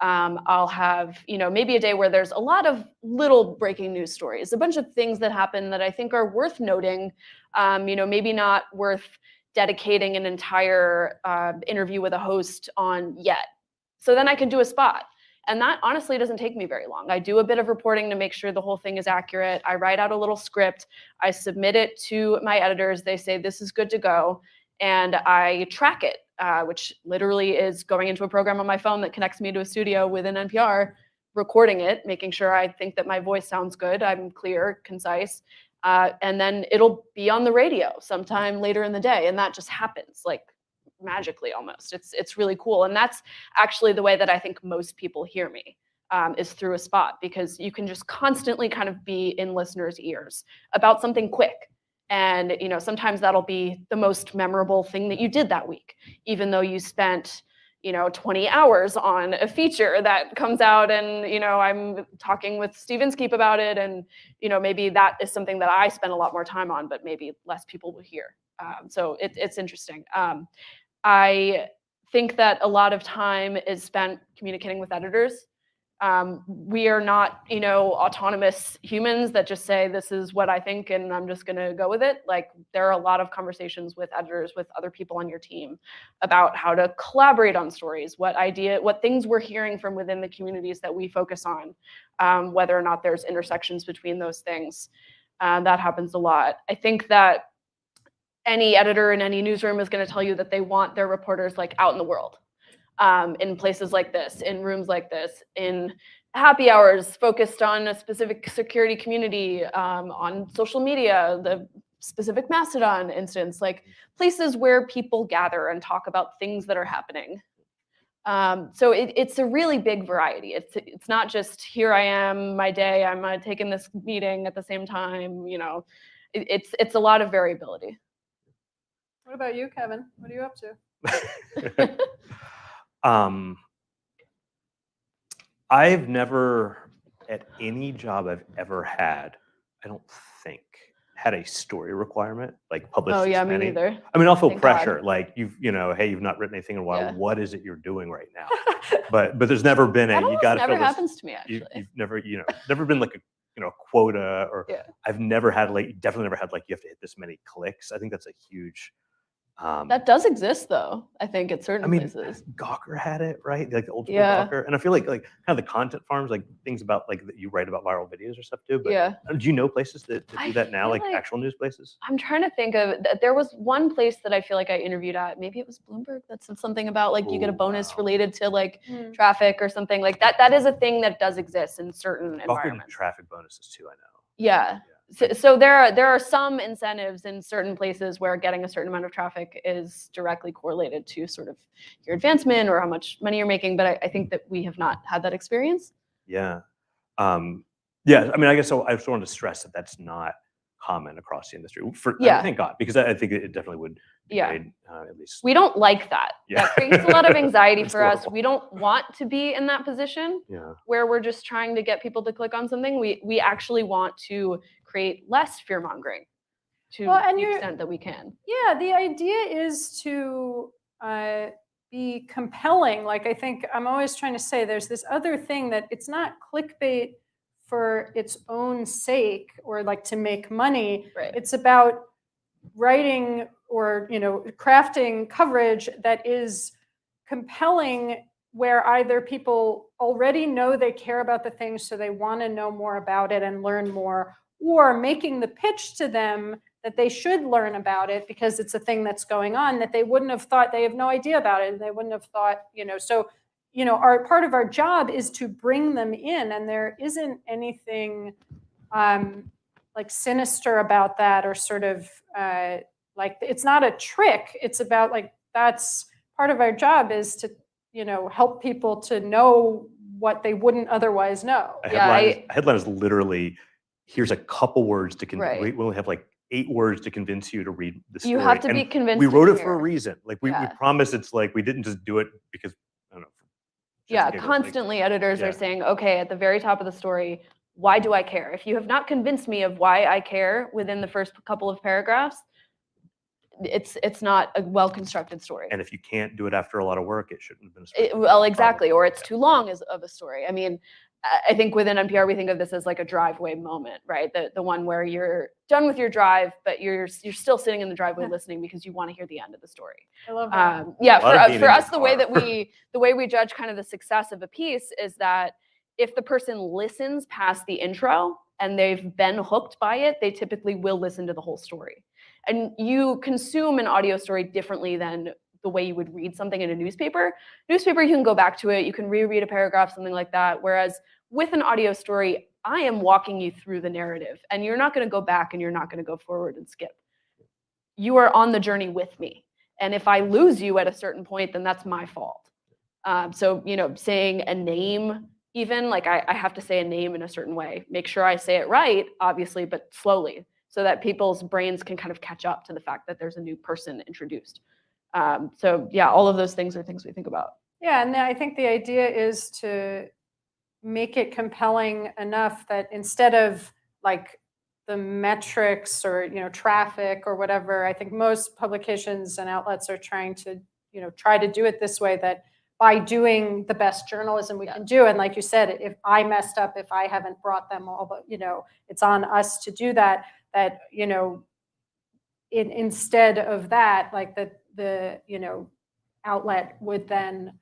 I'll have, maybe a day where there's a lot of little breaking news stories, a bunch of things that happen that I think are worth noting, maybe not worth dedicating an entire interview with a host on yet. So then I can do a spot. And that honestly doesn't take me very long. I do a bit of reporting to make sure the whole thing is accurate. I write out a little script. I submit it to my editors. They say, this is good to go. And I track it, which literally is going into a program on my phone that connects me to a studio within NPR, recording it, making sure I think that my voice sounds good, I'm clear, concise. And then it'll be on the radio sometime later in the day. And that just happens like magically almost. It's really cool. And that's actually the way that I think most people hear me, is through a spot, because you can just constantly kind of be in listeners' ears about something quick. And sometimes that'll be the most memorable thing that you did that week, even though you spent 20 hours on a feature that comes out, and I'm talking with Steve Inskeep about it, and maybe that is something that I spend a lot more time on, but maybe less people will hear. So it's interesting. I think that a lot of time is spent communicating with editors. We are not, autonomous humans that just say, this is what I think and I'm just going to go with it. Like, there are a lot of conversations with editors, with other people on your team, about how to collaborate on stories, what things we're hearing from within the communities that we focus on, whether or not there's intersections between those things. That happens a lot. I think that any editor in any newsroom is going to tell you that they want their reporters like out in the world. In places like this, in rooms like this, in happy hours focused on a specific security community, on social media, the specific Mastodon instance, like places where people gather and talk about things that are happening. So it's a really big variety. It's not just, here I am, my day, I'm taking this meeting at the same time. It's a lot of variability. What about you, Kevin? What are you up to? I've never, at any job I've ever had, I don't think, had a story requirement, like publish Oh this yeah, many. me neither. I mean, I'll feel Thank God. pressure, like hey, you've not written anything in a while. Yeah. What is it you're doing right now? But there's never been That you almost got to never fill this. happens to me, actually. You've never, never been like a quota, or Yeah. I've never had definitely never had like you have to hit this many clicks. I think that's a huge That does exist though, I think, at certain I mean, places. Gawker had it, right? Like the old school Yeah. Gawker. And I feel like kind of the content farms, like things about like that you write about viral videos or stuff too. But Yeah. do you know places that I do that now, feel like like- actual news places? I'm trying to think of, there was one place that I feel like I interviewed at, maybe it was Bloomberg, that said something about like you get a Ooh, bonus wow. related to like Mm. traffic or something like that. That is a thing that does exist in certain Gawker did environments. traffic bonuses too, I know. Yeah. So there are some incentives in certain places where getting a certain amount of traffic is directly correlated to sort of your advancement or how much money you're making. But I think that we have not had that experience. Yeah. Yeah, I mean, I guess so I just wanted to stress that that's not common across the industry. Yeah. Thank God, because I think it definitely would be Yeah. made, at least. We don't like that. Yeah. That creates a lot of anxiety It's for us. horrible. We don't want to be in that position Yeah. where we're just trying to get people to click on something. We actually want to create less fear mongering to Well, and the you're- extent that we can. Yeah, the idea is to be compelling. Like, I think I'm always trying to say there's this other thing that it's not clickbait for its own sake or like to make money. Right. It's about writing or, crafting coverage that is compelling, where either people already know they care about the thing, so they want to know more about it and learn more, or making the pitch to them that they should learn about it because it's a thing that's going on that they wouldn't have thought, they have no idea about it, and they wouldn't have thought, so, our part of our job is to bring them in, and there isn't anything like sinister about that, or sort of like, it's not a trick. It's about like, that's part of our job, is to help people to know what they wouldn't otherwise know. A Yeah, headline is literally, here's a couple words to Right. we only have like 8 words to convince you to read the story. You have to and be convinced. we to wrote it for care. a reason. Like we Yeah. promise it's like we didn't just do it because I don't know. for shits Yeah, and giggles, like- constantly editors yeah. are saying, okay, at the very top of the story, why do I care? If you have not convinced me of why I care within the first couple of paragraphs, it's not a well-constructed story. And if you can't do it after a lot of work, it shouldn't have been a story. Well, exactly, or it's Yeah. too long of a story. I mean, I think within NPR we think of this as like a driveway moment, right? The one where you're done with your drive, but you're still sitting in the driveway listening because you want to hear the end of the story. I love that. Yeah, A lot of being for in us, the the way car. that the way we judge kind of the success of a piece is that if the person listens past the intro and they've been hooked by it, they typically will listen to the whole story. And you consume an audio story differently than the way you would read something in a newspaper. Newspaper, you can go back to it, you can reread a paragraph, something like that. Whereas with an audio story, I am walking you through the narrative, and you're not going to go back and you're not going to go forward and skip. You are on the journey with me. And if I lose you at a certain point, then that's my fault. So, saying a name, even like I have to say a name in a certain way, make sure I say it right, obviously, but slowly, so that people's brains can kind of catch up to the fact that there's a new person introduced. So yeah, all of those things are things we think about. Yeah, and I think the idea is to make it compelling enough that instead of like the metrics or traffic or whatever, I think most publications and outlets are trying to try to do it this way, that by doing the best journalism we can do, and like you said, if I messed up, if I haven't brought them all, but it's on us to do that. That instead of that, like the outlet would then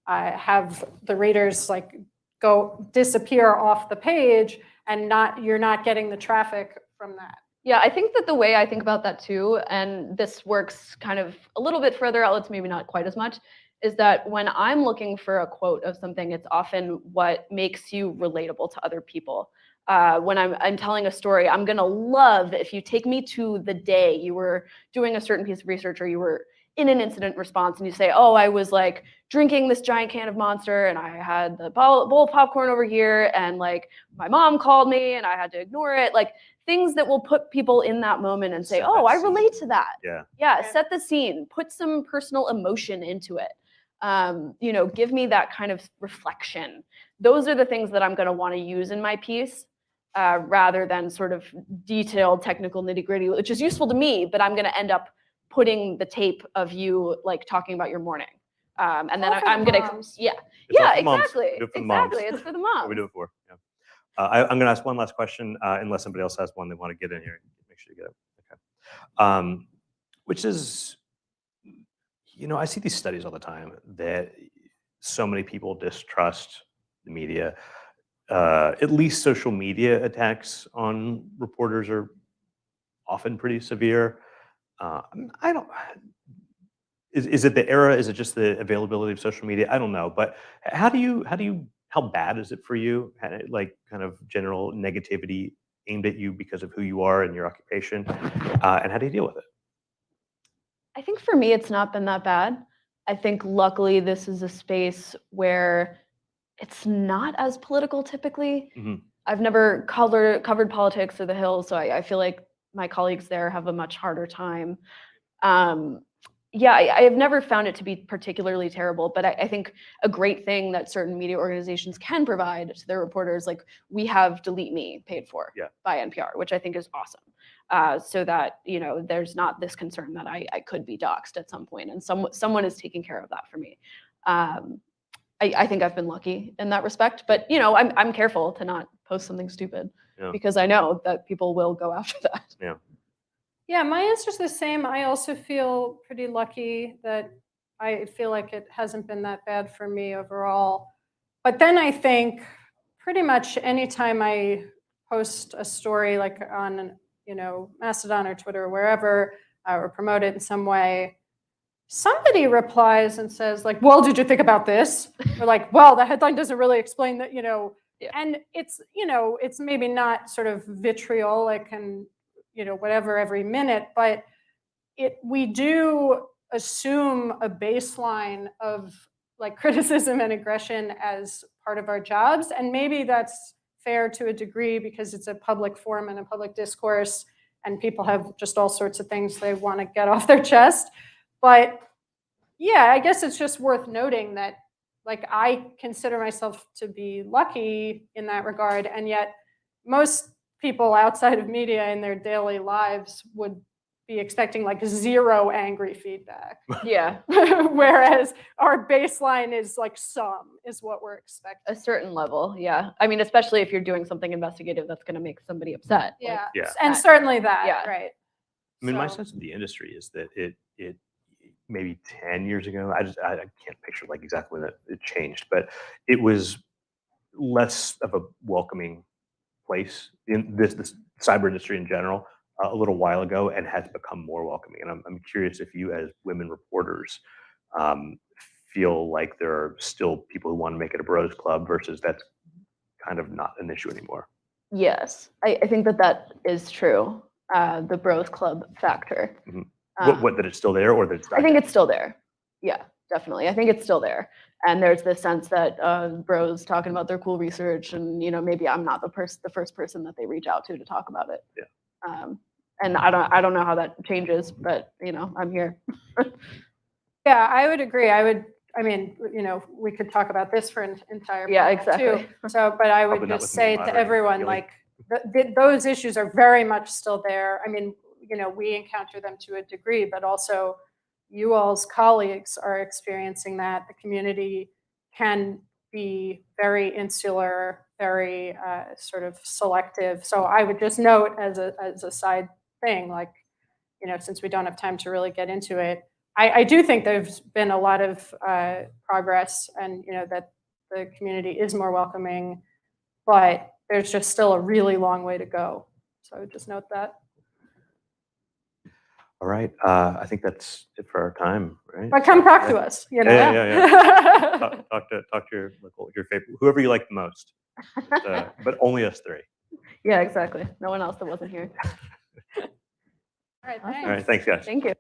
have the readers like go disappear off the page, and you're not getting the traffic from that. Yeah, I think that the way I think about that too, and this works kind of a little bit further outlets, maybe not quite as much, is that when I'm looking for a quote of something, it's often what makes you relatable to other people. When I'm telling a story, I'm gonna love if you take me to the day you were doing a certain piece of research, or you were in an incident response, and you say, oh, I was like drinking this giant can of Monster, and I had the bowl of popcorn over here, and like my mom called me and I had to ignore it. Like things that will put people in that moment and say, Set oh, that I relate scene. to that. Yeah. Yeah, Okay. set the scene, put some personal emotion into it. Give me that kind of reflection. Those are the things that I'm going to want to use in my piece, rather than sort of detailed technical nitty-gritty, which is useful to me, but I'm going to end up putting the tape of you like talking about your morning. And then All for I'm the going to, moms. yeah, It's all yeah, for moms. exactly. We do it for the moms. Exactly. It's for the What mom. we do it for. Yeah. I'm going to ask one last question, unless somebody else has one they want to get in here. Make sure you get it. Okay. Which is I see these studies all the time that so many people distrust the media. At least social media attacks on reporters are often pretty severe. I don't. Is it the era? Is it just the availability of social media? I don't know. But how bad is it for you? Like kind of general negativity aimed at you because of who you are and your occupation, and how do you deal with it? I think for me, it's not been that bad. I think luckily this is a space where it's not as political typically. Mhm. I've never covered politics or the Hill, so I feel like my colleagues there have a much harder time. Um, yeah, I have never found it to be particularly terrible, but I think a great thing that certain media organizations can provide to their reporters, like we have Delete Me paid for Yeah. by NPR, which I think is awesome. So that there's not this concern that I could be doxxed at some point, and someone is taking care of that for me. Um, I think I've been lucky in that respect, but I'm careful to not post something stupid Yeah. because I know that people will go after that. Yeah. Yeah, my answer's the same. I also feel pretty lucky that I feel like it hasn't been that bad for me overall. But then I think pretty much anytime I post a story like on, Mastodon or Twitter or wherever, or promote it in some way, somebody replies and says like, "Well, did you think about this?" Or like, "Well, the headline doesn't really explain that." Yeah. And it's maybe not sort of vitriolic and whatever every minute, but we do assume a baseline of like criticism and aggression as part of our jobs, and maybe that's fair to a degree because it's a public forum and a public discourse, and people have just all sorts of things they want to get off their chest. But yeah, I guess it's just worth noting that like I consider myself to be lucky in that regard, and yet most people outside of media in their daily lives would be expecting like zero angry feedback. Yeah, Whereas our baseline is like is what we're expecting. a certain level. Yeah, I mean, especially if you're doing something investigative that's going to make somebody upset. Yeah. Yeah. And certainly that, Yeah. right. I mean, my So- sense of the industry is that it maybe 10 years ago, I can't picture like exactly when it changed, but it was less of a welcoming place in this cyber industry in general a little while ago, and has become more welcoming. And I'm curious if you, as women reporters, um, feel like there are still people who want to make it a bros club versus that's kind of not an issue anymore. Yes, I think that is true. The Bros Club factor. Mhm. Um, What that it's still there, or that it's I think it's still there. Yeah, definitely. I think it's still there. And there's this sense that bros talking about their cool research, and maybe I'm not the first person that they reach out to talk about it. Yeah. And I don't know how that changes, but I'm here. Yeah, I would agree. I mean, we could talk about this for an entire Yeah, panel, exactly. too. So, but I would Probably not just with me say to moderating, everyone, really. like, those issues are very much still there. I mean, we encounter them to a degree, but also you all's colleagues are experiencing that. The community can be very insular, very sort of selective. So I would just note as a side thing, like, since we don't have time to really get into it, I do think there's been a lot of progress, and that the community is more welcoming, but there's just still a really long way to go. So I would just note that. All right. I think that's it for our time, right? But come So, talk yeah. to us. Yeah. Talk to your favorite, whoever you like the most, but only us three. Yeah, exactly. No one else that wasn't here. All right, Awesome. thanks. All right. Thanks, guys. Thank you.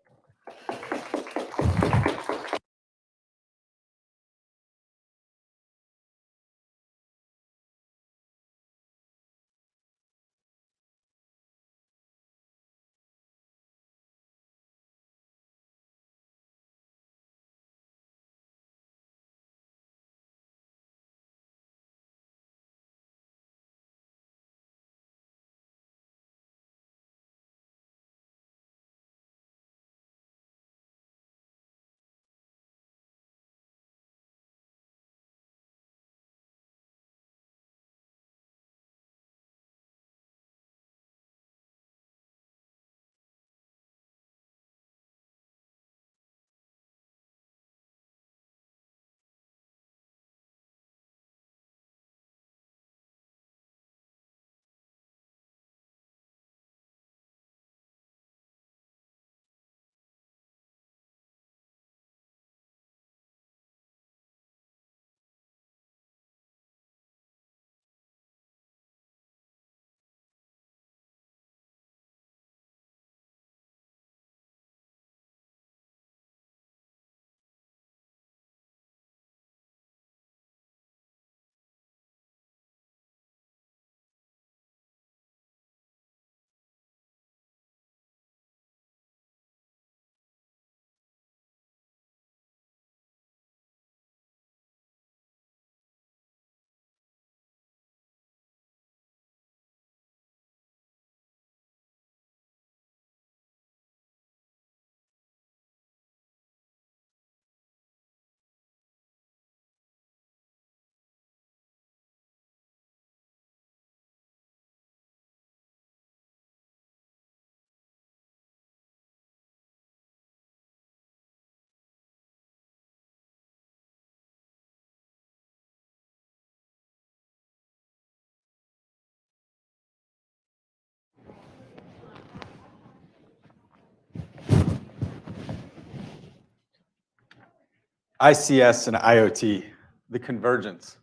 ICS and IoT, the convergence.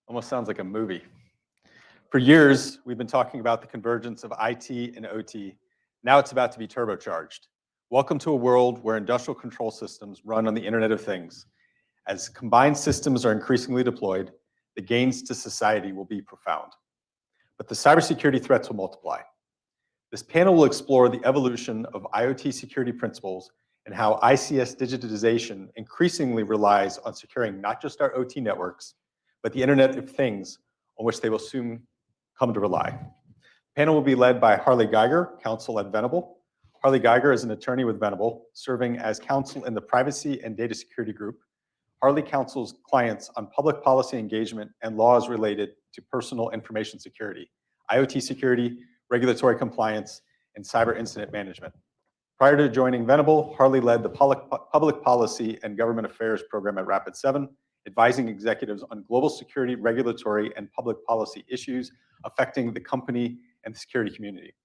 Almost sounds like a movie. For years, we've been talking about the convergence of IT and OT. Now it's about to be turbocharged. Welcome to a world where industrial control systems run on the Internet of Things. As combined systems are increasingly deployed, the gains to society will be profound. But the cybersecurity threats will multiply. This panel will explore the evolution of IoT security principles and how ICS digitization increasingly relies on securing not just our OT networks, but the Internet of Things on which they will soon come to rely. The panel will be led by Harley Geiger, counsel at Venable. Harley Geiger is an attorney with Venable, serving as counsel in the Privacy and Data Security Group. Harley counsels clients on public policy engagement and laws related to personal information security, IoT security, regulatory compliance, and cyber incident management. Prior to joining Venable, Harley led the public policy and government affairs program at Rapid7, advising executives on global security, regulatory, and public policy issues affecting the company and the security community.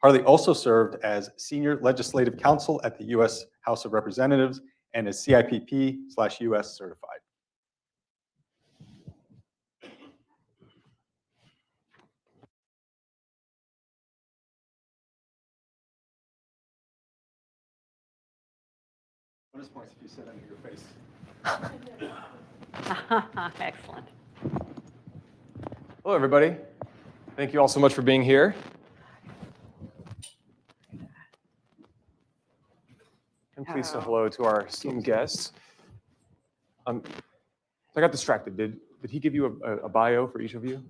Harley also served as senior legislative counsel at the U.S. House of Representatives and is CIPP/US certified. Bonus points if you said under your face. Excellent. Hello, everybody. Thank you all so much for being here. And please say hello to our esteemed guests. So I got distracted. Did he give you a bio for each of you?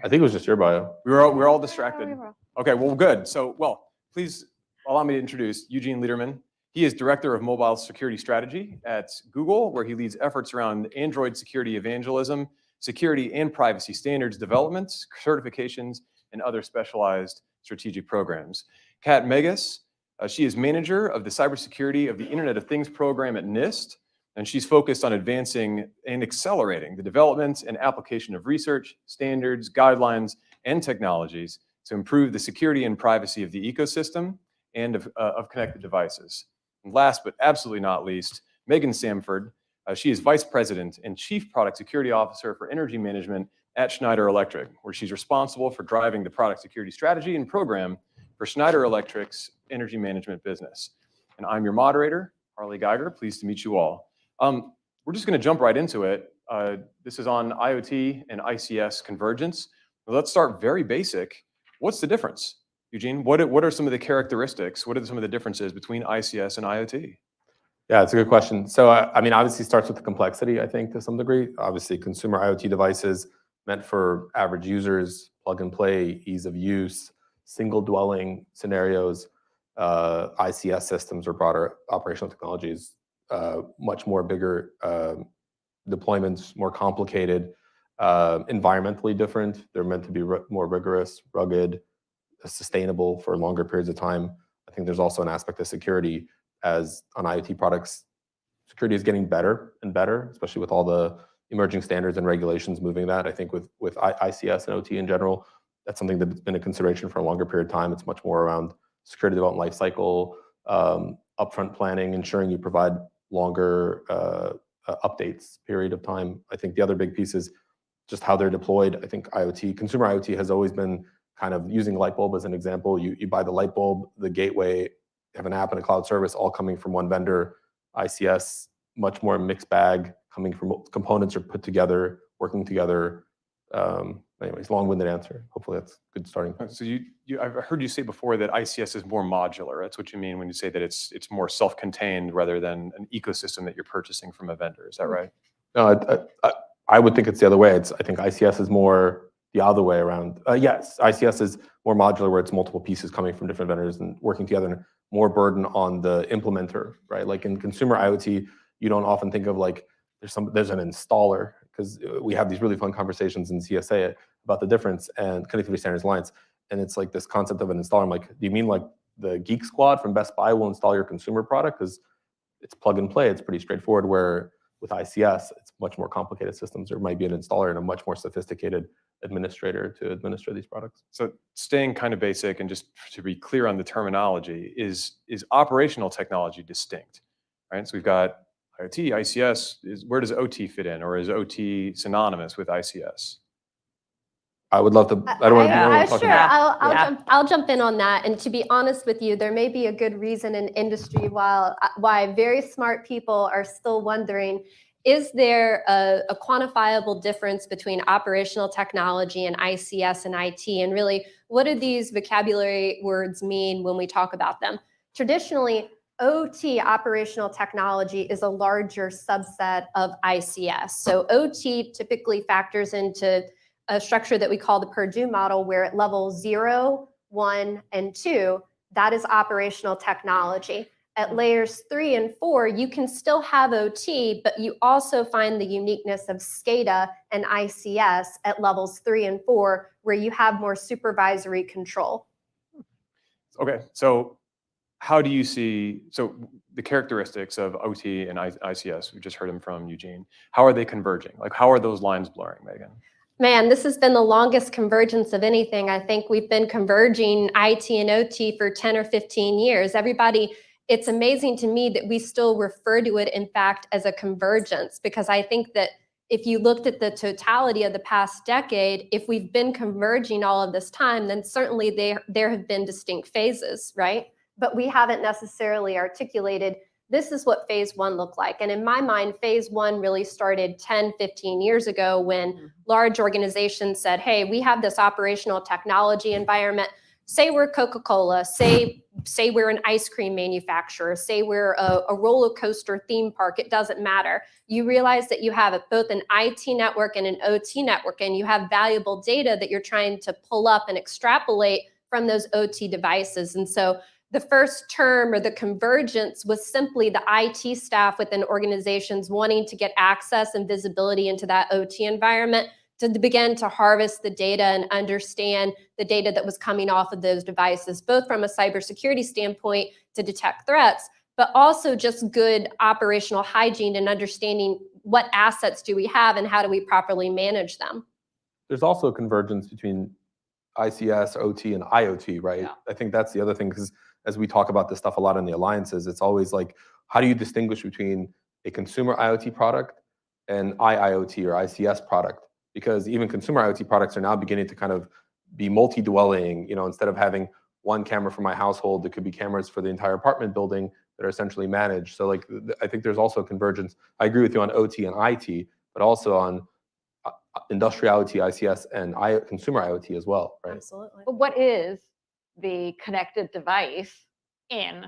I think it was just your bio. We were all distracted. Okay, well, good. So, please allow me to introduce Eugene Lederman. He is Director of Mobile Security Strategy at Google, where he leads efforts around Android security evangelism, security and privacy standards developments, certifications, and other specialized strategic programs. Kat Megas, she is manager of the cybersecurity of the Internet of Things program at NIST, and she's focused on advancing and accelerating the development and application of research, standards, guidelines, and technologies to improve the security and privacy of the ecosystem and of connected devices. And last but absolutely not least, Megan Samford. She is Vice President and Chief Product Security Officer for Energy Management at Schneider Electric, where she's responsible for driving the product security strategy and program for Schneider Electric's energy management business. And I'm your moderator, Harley Geiger. Pleased to meet you all. We're just going to jump right into it. This is on IoT and ICS convergence. Well, let's start very basic. What's the difference? Eugene, what are some of the characteristics? What are some of the differences between ICS and IoT? Yeah, it's a good question. So, I mean, obviously starts with the complexity, I think, to some degree. Obviously, consumer IoT devices meant for average users, plug and play, ease of use, single dwelling scenarios. ICS systems or broader operational technologies, much more bigger deployments, more complicated, environmentally different. They're meant to be more rigorous, rugged, sustainable for longer periods of time. I think there's also an aspect of security as on IoT products. Security is getting better and better, especially with all the emerging standards and regulations moving that. I think with ICS and OT in general, that's something that's been a consideration for a longer period of time. It's much more around security development lifecycle, upfront planning, ensuring you provide longer updates period of time. I think the other big piece is just how they're deployed. I think IoT, consumer IoT has always been kind of using light bulb as an example. You buy the light bulb, the gateway, have an app and a cloud service all coming from one vendor. ICS, much more mixed bag, coming from components are put together, working together. Anyways, long-winded answer. Hopefully that's a good starting point. So I've heard you say before that ICS is more modular. That's what you mean when you say that it's more self-contained rather than an ecosystem that you're purchasing from a vendor. Is that right? No, I would think it's the other way. I think ICS is more the other way around. Yes, ICS is more modular where it's multiple pieces coming from different vendors and working together, and more burden on the implementer, right? Like in consumer IoT, you don't often think of like there's an installer, because we have these really fun conversations in CSA about the difference and Connectivity Standards Alliance, and it's like this concept of an installer. I'm like, do you mean like the Geek Squad from Best Buy will install your consumer product? Because it's plug and play, it's pretty straightforward, where with ICS, it's much more complicated systems. There might be an installer and a much more sophisticated administrator to administer these products. So staying kind of basic and just to be clear on the terminology, is operational technology distinct, right? So we've got IoT, ICS, where does OT fit in, or is OT synonymous with ICS? I would love to, I don't want to be the only one talking Sure, about. I'll jump in on that. And to be honest with you, there may be a good reason in industry why very smart people are still wondering, is there a quantifiable difference between operational technology and ICS and IT? And really, what do these vocabulary words mean when we talk about them? Traditionally, OT, operational technology, is a larger subset of ICS. So OT typically factors into a structure that we call the Purdue model, where at level 0, 1, and 2, that is operational technology. At layers 3 and 4, you can still have OT, but you also find the uniqueness of SCADA and ICS at levels 3 and 4, where you have more supervisory control. Okay, so how do you see, so the characteristics of OT and ICS, we just heard them from Eugene, how are they converging? Like, how are those lines blurring, Megan? Man, this has been the longest convergence of anything. I think we've been converging IT and OT for 10 or 15 years. Everybody, it's amazing to me that we still refer to it, in fact, as a convergence, because I think that if you looked at the totality of the past decade, if we've been converging all of this time, then certainly there have been distinct phases, right? But we haven't necessarily articulated, this is what phase 1 looked like. And in my mind, phase 1 really started 10, 15 years ago when large organizations said, hey, we have this operational technology environment. Say we're Coca-Cola, say we're an ice cream manufacturer, say we're a roller coaster theme park, it doesn't matter. You realize that you have both an IT network and an OT network, and you have valuable data that you're trying to pull up and extrapolate from those OT devices. And so the first term, or the convergence, was simply the IT staff within organizations wanting to get access and visibility into that OT environment to begin to harvest the data and understand the data that was coming off of those devices, both from a cybersecurity standpoint to detect threats, but also just good operational hygiene and understanding what assets do we have and how do we properly manage them. There's also a convergence between ICS, OT, and IoT, right? Yeah. I think that's the other thing, because as we talk about this stuff a lot in the alliances, it's always like, how do you distinguish between a consumer IoT product and IIoT or ICS product? Because even consumer IoT products are now beginning to kind of be multi-dwelling, you know, instead of having one camera for my household, there could be cameras for the entire apartment building that are essentially managed. So like, I think there's also a convergence. I agree with you on OT and IT, but also on industrial IoT, ICS, and consumer IoT as well, right? Absolutely. But what is the connected device in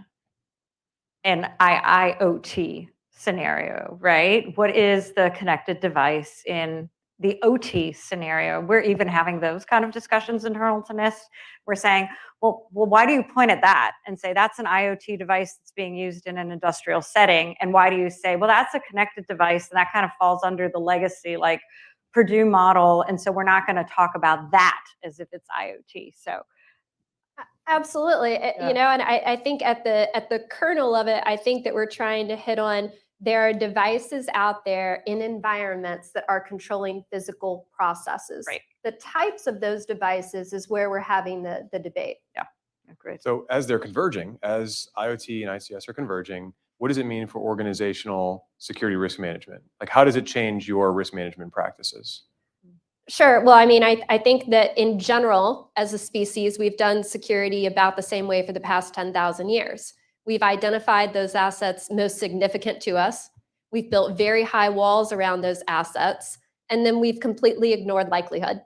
an IIoT scenario, right? What is the connected device in the OT scenario? We're even having those kind of discussions internal to NIST. We're saying, well, why do you point at that and say that's an IoT device that's being used in an industrial setting? And why do you say, well, that's a connected device, and that kind of falls under the legacy, like Purdue model, and so we're not going to talk about that as if it's IoT. So absolutely. You know, and I think at the kernel of it, I think that we're trying to hit on, there are devices out there in environments that are controlling physical processes. Right. The types of those devices is where we're having the debate. yeah, great. So as they're converging, as IoT and ICS are converging, what does it mean for organizational security risk management? Like, how does it change your risk management practices? Sure. Well, I mean, I think that in general, as a species, we've done security about the same way for the past 10,000 years. We've identified those assets most significant to us. We've built very high walls around those assets, and then we've completely ignored likelihood.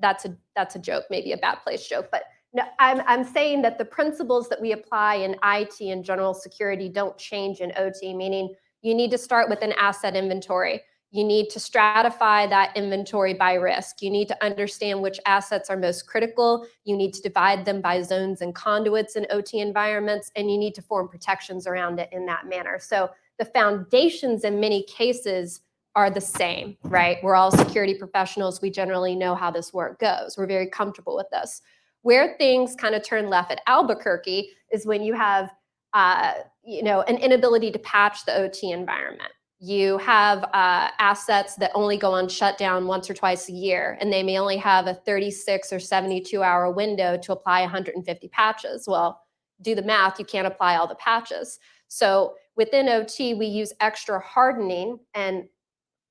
That's a joke, maybe a bad place joke, but no, I'm saying that the principles that we apply in IT and general security don't change in OT, meaning you need to start with an asset inventory. You need to stratify that inventory by risk. You need to understand which assets are most critical. You need to divide them by zones and conduits in OT environments, and you need to form protections around it in that manner. So the foundations in many cases are the same, right? We're all security professionals. We generally know how this work goes. We're very comfortable with this. Where things kind of turn left at Albuquerque is when you have you know, an inability to patch the OT environment. You have assets that only go on shutdown once or twice a year, and they may only have a 36 or 72-hour window to apply 150 patches. Well, do the math, you can't apply all the patches. So within OT, we use extra hardening and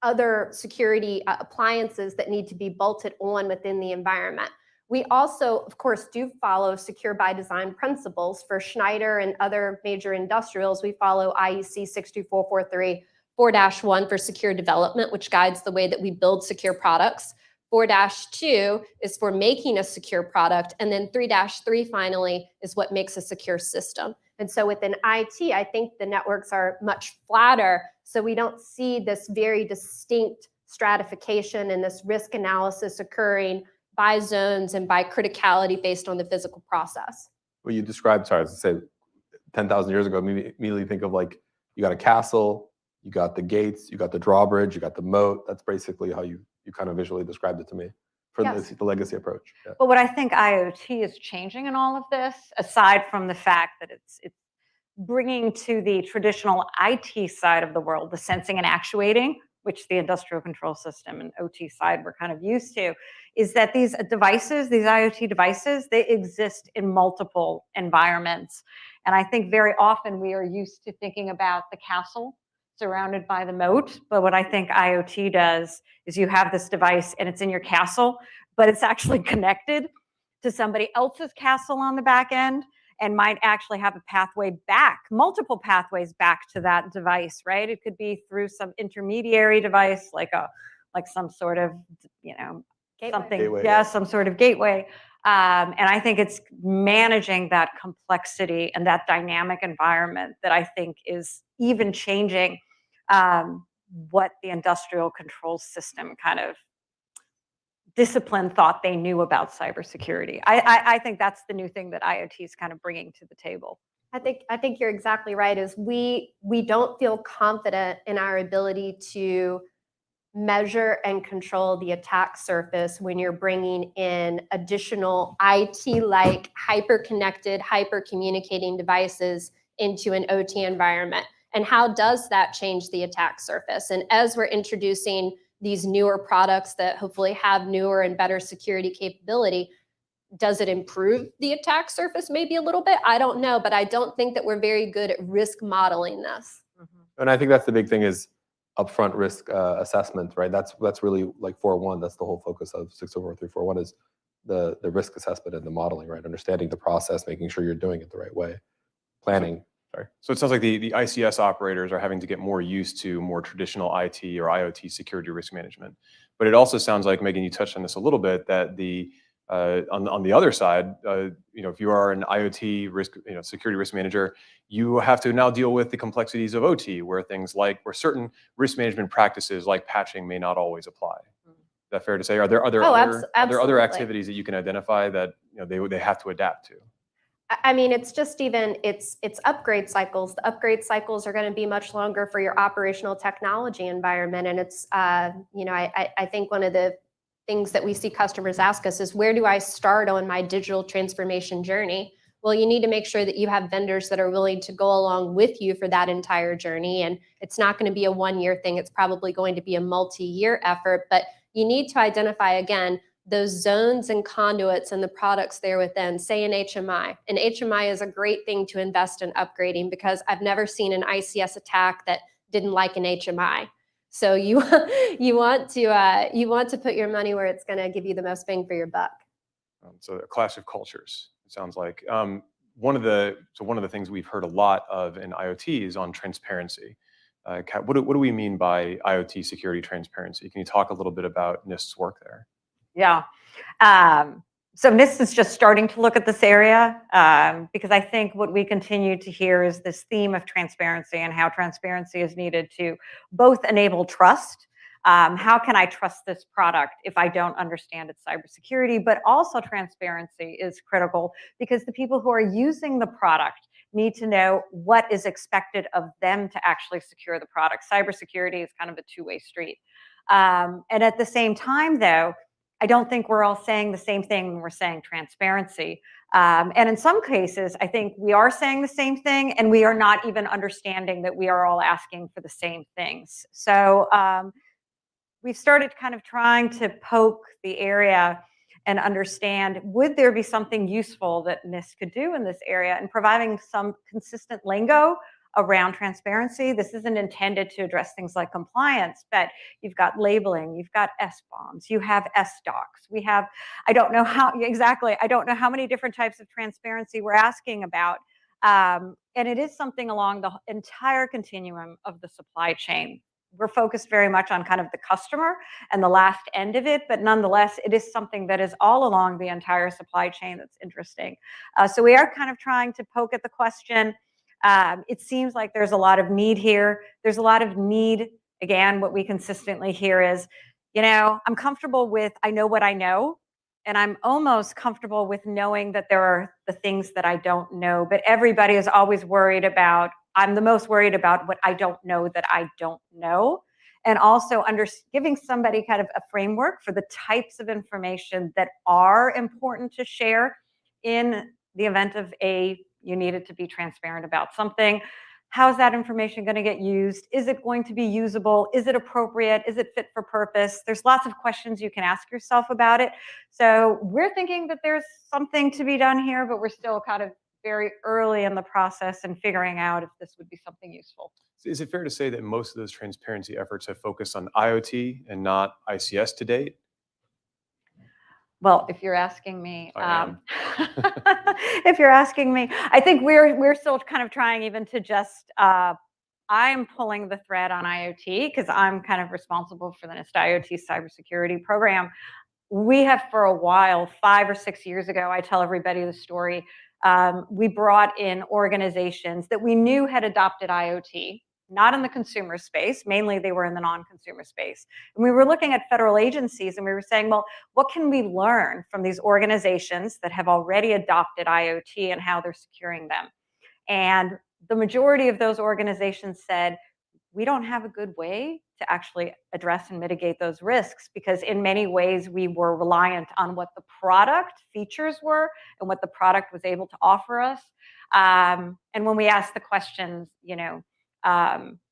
other security appliances that need to be bolted on within the environment. We also, of course, do follow secure by design principles. For Schneider and other major industrials, we follow IEC 62443 4-1 for secure development, which guides the way that we build secure products. 4-2 is for making a secure product. And then 3-3 finally is what makes a secure system. And so within IT, I think the networks are much flatter. So we don't see this very distinct stratification and this risk analysis occurring by zones and by criticality based on the physical process. Well, you described, sorry, I was going to say 10,000 years ago, immediately think of like, you got a castle, you got the gates, you got the drawbridge, you got the moat. That's basically how you kind of visually described it to me for Yes. the legacy approach. Yeah. But what I think IoT is changing in all of this, aside from the fact that it's bringing to the traditional IT side of the world, the sensing and actuating, which the industrial control system and OT side we're kind of used to, is that these devices, these IoT devices, they exist in multiple environments. And I think very often we are used to thinking about the castle surrounded by the moat. But what I think IoT does is you have this device and it's in your castle, but it's actually connected to somebody else's castle on the back end and might actually have a pathway back, multiple pathways back to that device, right? It could be through some intermediary device, like some sort of, something, Gateway, yeah, yeah. some sort of gateway. And I think it's managing that complexity and that dynamic environment that I think is even changing what the industrial control system kind of discipline thought they knew about cybersecurity. I think that's the new thing that IoT is kind of bringing to the table. I think you're exactly right. Is we don't feel confident in our ability to measure and control the attack surface when you're bringing in additional IT-like hyper-connected, hyper-communicating devices into an OT environment. And how does that change the attack surface? And as we're introducing these newer products that hopefully have newer and better security capability, does it improve the attack surface maybe a little bit? I don't know, but I don't think that we're very good at risk modeling this. And I think that's the big thing is upfront risk assessment, right? That's really like 4.1. That's the whole focus of 604.3.4.1 is the risk assessment and the modeling, right? Understanding the process, making sure you're doing it the right way, planning. Sorry. So it sounds like the ICS operators are having to get more used to more traditional IT or IoT security risk management. But it also sounds like, Megan, you touched on this a little bit, that on the other side, if you are an IoT risk, security risk manager, you have to now deal with the complexities of OT, where certain risk management practices like patching may not always apply. Is that fair to say? Are there other absolutely. activities that you can identify that they have to adapt to? I mean, it's just it's upgrade cycles. The upgrade cycles are going to be much longer for your operational technology environment. And it's, I think one of the things that we see customers ask us is, where do I start on my digital transformation journey? Well, you need to make sure that you have vendors that are willing to go along with you for that entire journey. And it's not going to be a one-year thing. It's probably going to be a multi-year effort, but you need to identify, again, those zones and conduits and the products there within, say an HMI. An HMI is a great thing to invest in upgrading, because I've never seen an ICS attack that didn't like an HMI. So you want to put your money where it's going to give you the most bang for your buck. So a clash of cultures, it sounds like. One of the things we've heard a lot of in IoT is on transparency. Kat, what do we mean by IoT security transparency? Can you talk a little bit about NIST's work there? Yeah. So NIST is just starting to look at this area because I think what we continue to hear is this theme of transparency and how transparency is needed to both enable trust. How can I trust this product if I don't understand its cybersecurity? But also transparency is critical because the people who are using the product need to know what is expected of them to actually secure the product. Cybersecurity is kind of a two-way street. And at the same time, though, I don't think we're all saying the same thing when we're saying transparency. And in some cases, I think we are saying the same thing, and we are not even understanding that we are all asking for the same things. So we've started kind of trying to poke the area and understand, would there be something useful that NIST could do in this area, and providing some consistent lingo around transparency. This isn't intended to address things like compliance, but you've got labeling, you've got SBOMs, you have SDocs. We have, I don't know how many different types of transparency we're asking about. And it is something along the entire continuum of the supply chain. We're focused very much on kind of the customer and the last end of it, but nonetheless, it is something that is all along the entire supply chain that's interesting. So we are kind of trying to poke at the question. It seems like there's a lot of need here. There's a lot of need. Again, what we consistently hear is, I'm comfortable with, I know what I know, and I'm almost comfortable with knowing that there are the things that I don't know, but everybody is always worried about, I'm the most worried about what I don't know that I don't know. And also giving somebody kind of a framework for the types of information that are important to share in the event of you needed to be transparent about something. How's that information going to get used? Is it going to be usable? Is it appropriate? Is it fit for purpose? There's lots of questions you can ask yourself about it. So we're thinking that there's something to be done here, but we're still kind of very early in the process and figuring out if this would be something useful. Is it fair to say that most of those transparency efforts have focused on IoT and not ICS to date? Well, if you're asking me, I am. if you're asking me, I think we're still kind of trying even to just. I'm pulling the thread on IoT because I'm kind of responsible for the NIST IoT cybersecurity program. We have for a while, 5 or 6 years ago, I tell everybody the story. We brought in organizations that we knew had adopted IoT. Not in the consumer space, mainly they were in the non-consumer space. And we were looking at federal agencies and we were saying, well, what can we learn from these organizations that have already adopted IoT and how they're securing them? And the majority of those organizations said, we don't have a good way to actually address and mitigate those risks because in many ways we were reliant on what the product features were and what the product was able to offer us. And when we asked the questions,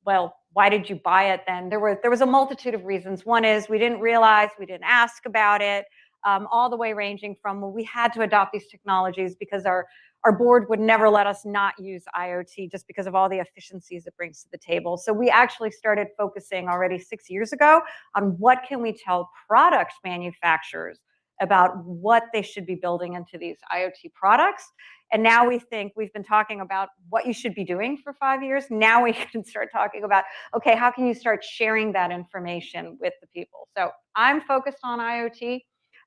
well, why did you buy it then? There was a multitude of reasons. One is we didn't realize, we didn't ask about it, all the way ranging from, well, we had to adopt these technologies because our board would never let us not use IoT just because of all the efficiencies it brings to the table. So we actually started focusing already 6 years ago on what can we tell product manufacturers about what they should be building into these IoT products. And now we think we've been talking about what you should be doing for 5 years. Now we can start talking about, okay, how can you start sharing that information with the people? So I'm focused on IoT.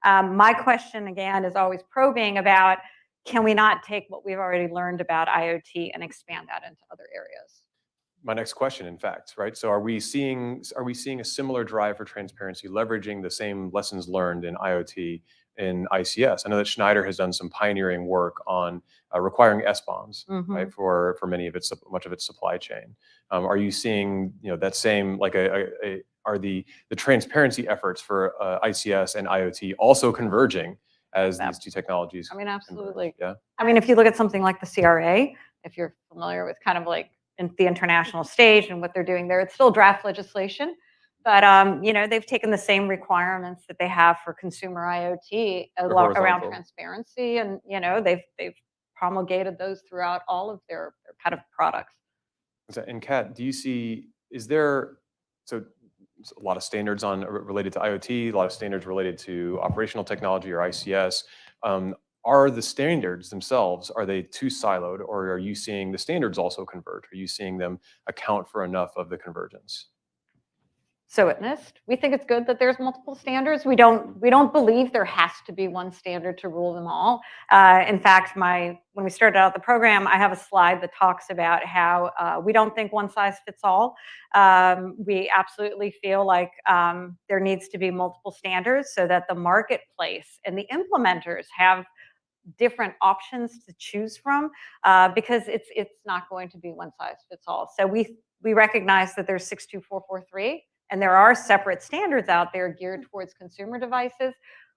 My question, again, is always probing about, can we not take what we've already learned about IoT and expand that into other areas? My next question, in fact, right? So are we seeing a similar drive for transparency, leveraging the same lessons learned in IoT in ICS? I know that Schneider has done some pioneering work on requiring SBOMs, right, for much of its supply chain. Are you seeing that same are the transparency efforts for ICS and IoT also converging as these two technologies? I mean, absolutely. Converge? I mean, if you look at something like the CRA, if you're familiar with kind of like in the international stage and what they're doing there, it's still draft legislation, but they've taken the same requirements that they have for consumer IoT around transparency, and they've promulgated those throughout all of their kind of products. And Kat, do you see, so a lot of standards related to IoT, a lot of standards related to operational technology or ICS. Are the standards themselves, are they too siloed, or are you seeing the standards also converge? Are you seeing them account for enough of the convergence? So at NIST, we think it's good that there's multiple standards. We don't believe there has to be one standard to rule them all. In fact, when we started out the program, I have a slide that talks about how we don't think one size fits all. We absolutely feel like there needs to be multiple standards so that the marketplace and the implementers have different options to choose from, because it's not going to be one size fits all. So we recognize that there's 62443. And there are separate standards out there geared towards consumer devices.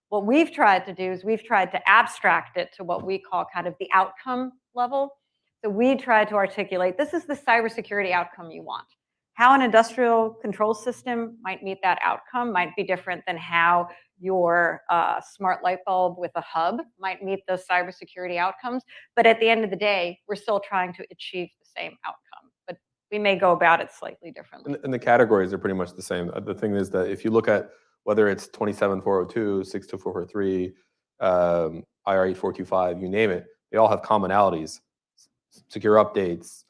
What we've tried to do is we've tried to abstract it to what we call kind of the outcome level. So we tried to articulate, this is the cybersecurity outcome you want. How an industrial control system might meet that outcome might be different than how your smart light bulb with a hub might meet those cybersecurity outcomes. But at the end of the day, we're still trying to achieve the same outcome. But we may go about it slightly differently. And the categories are pretty much the same. The thing is that if you look at whether it's 27402, 62443, IR 8425, you name it, they all have commonalities. Secure updates,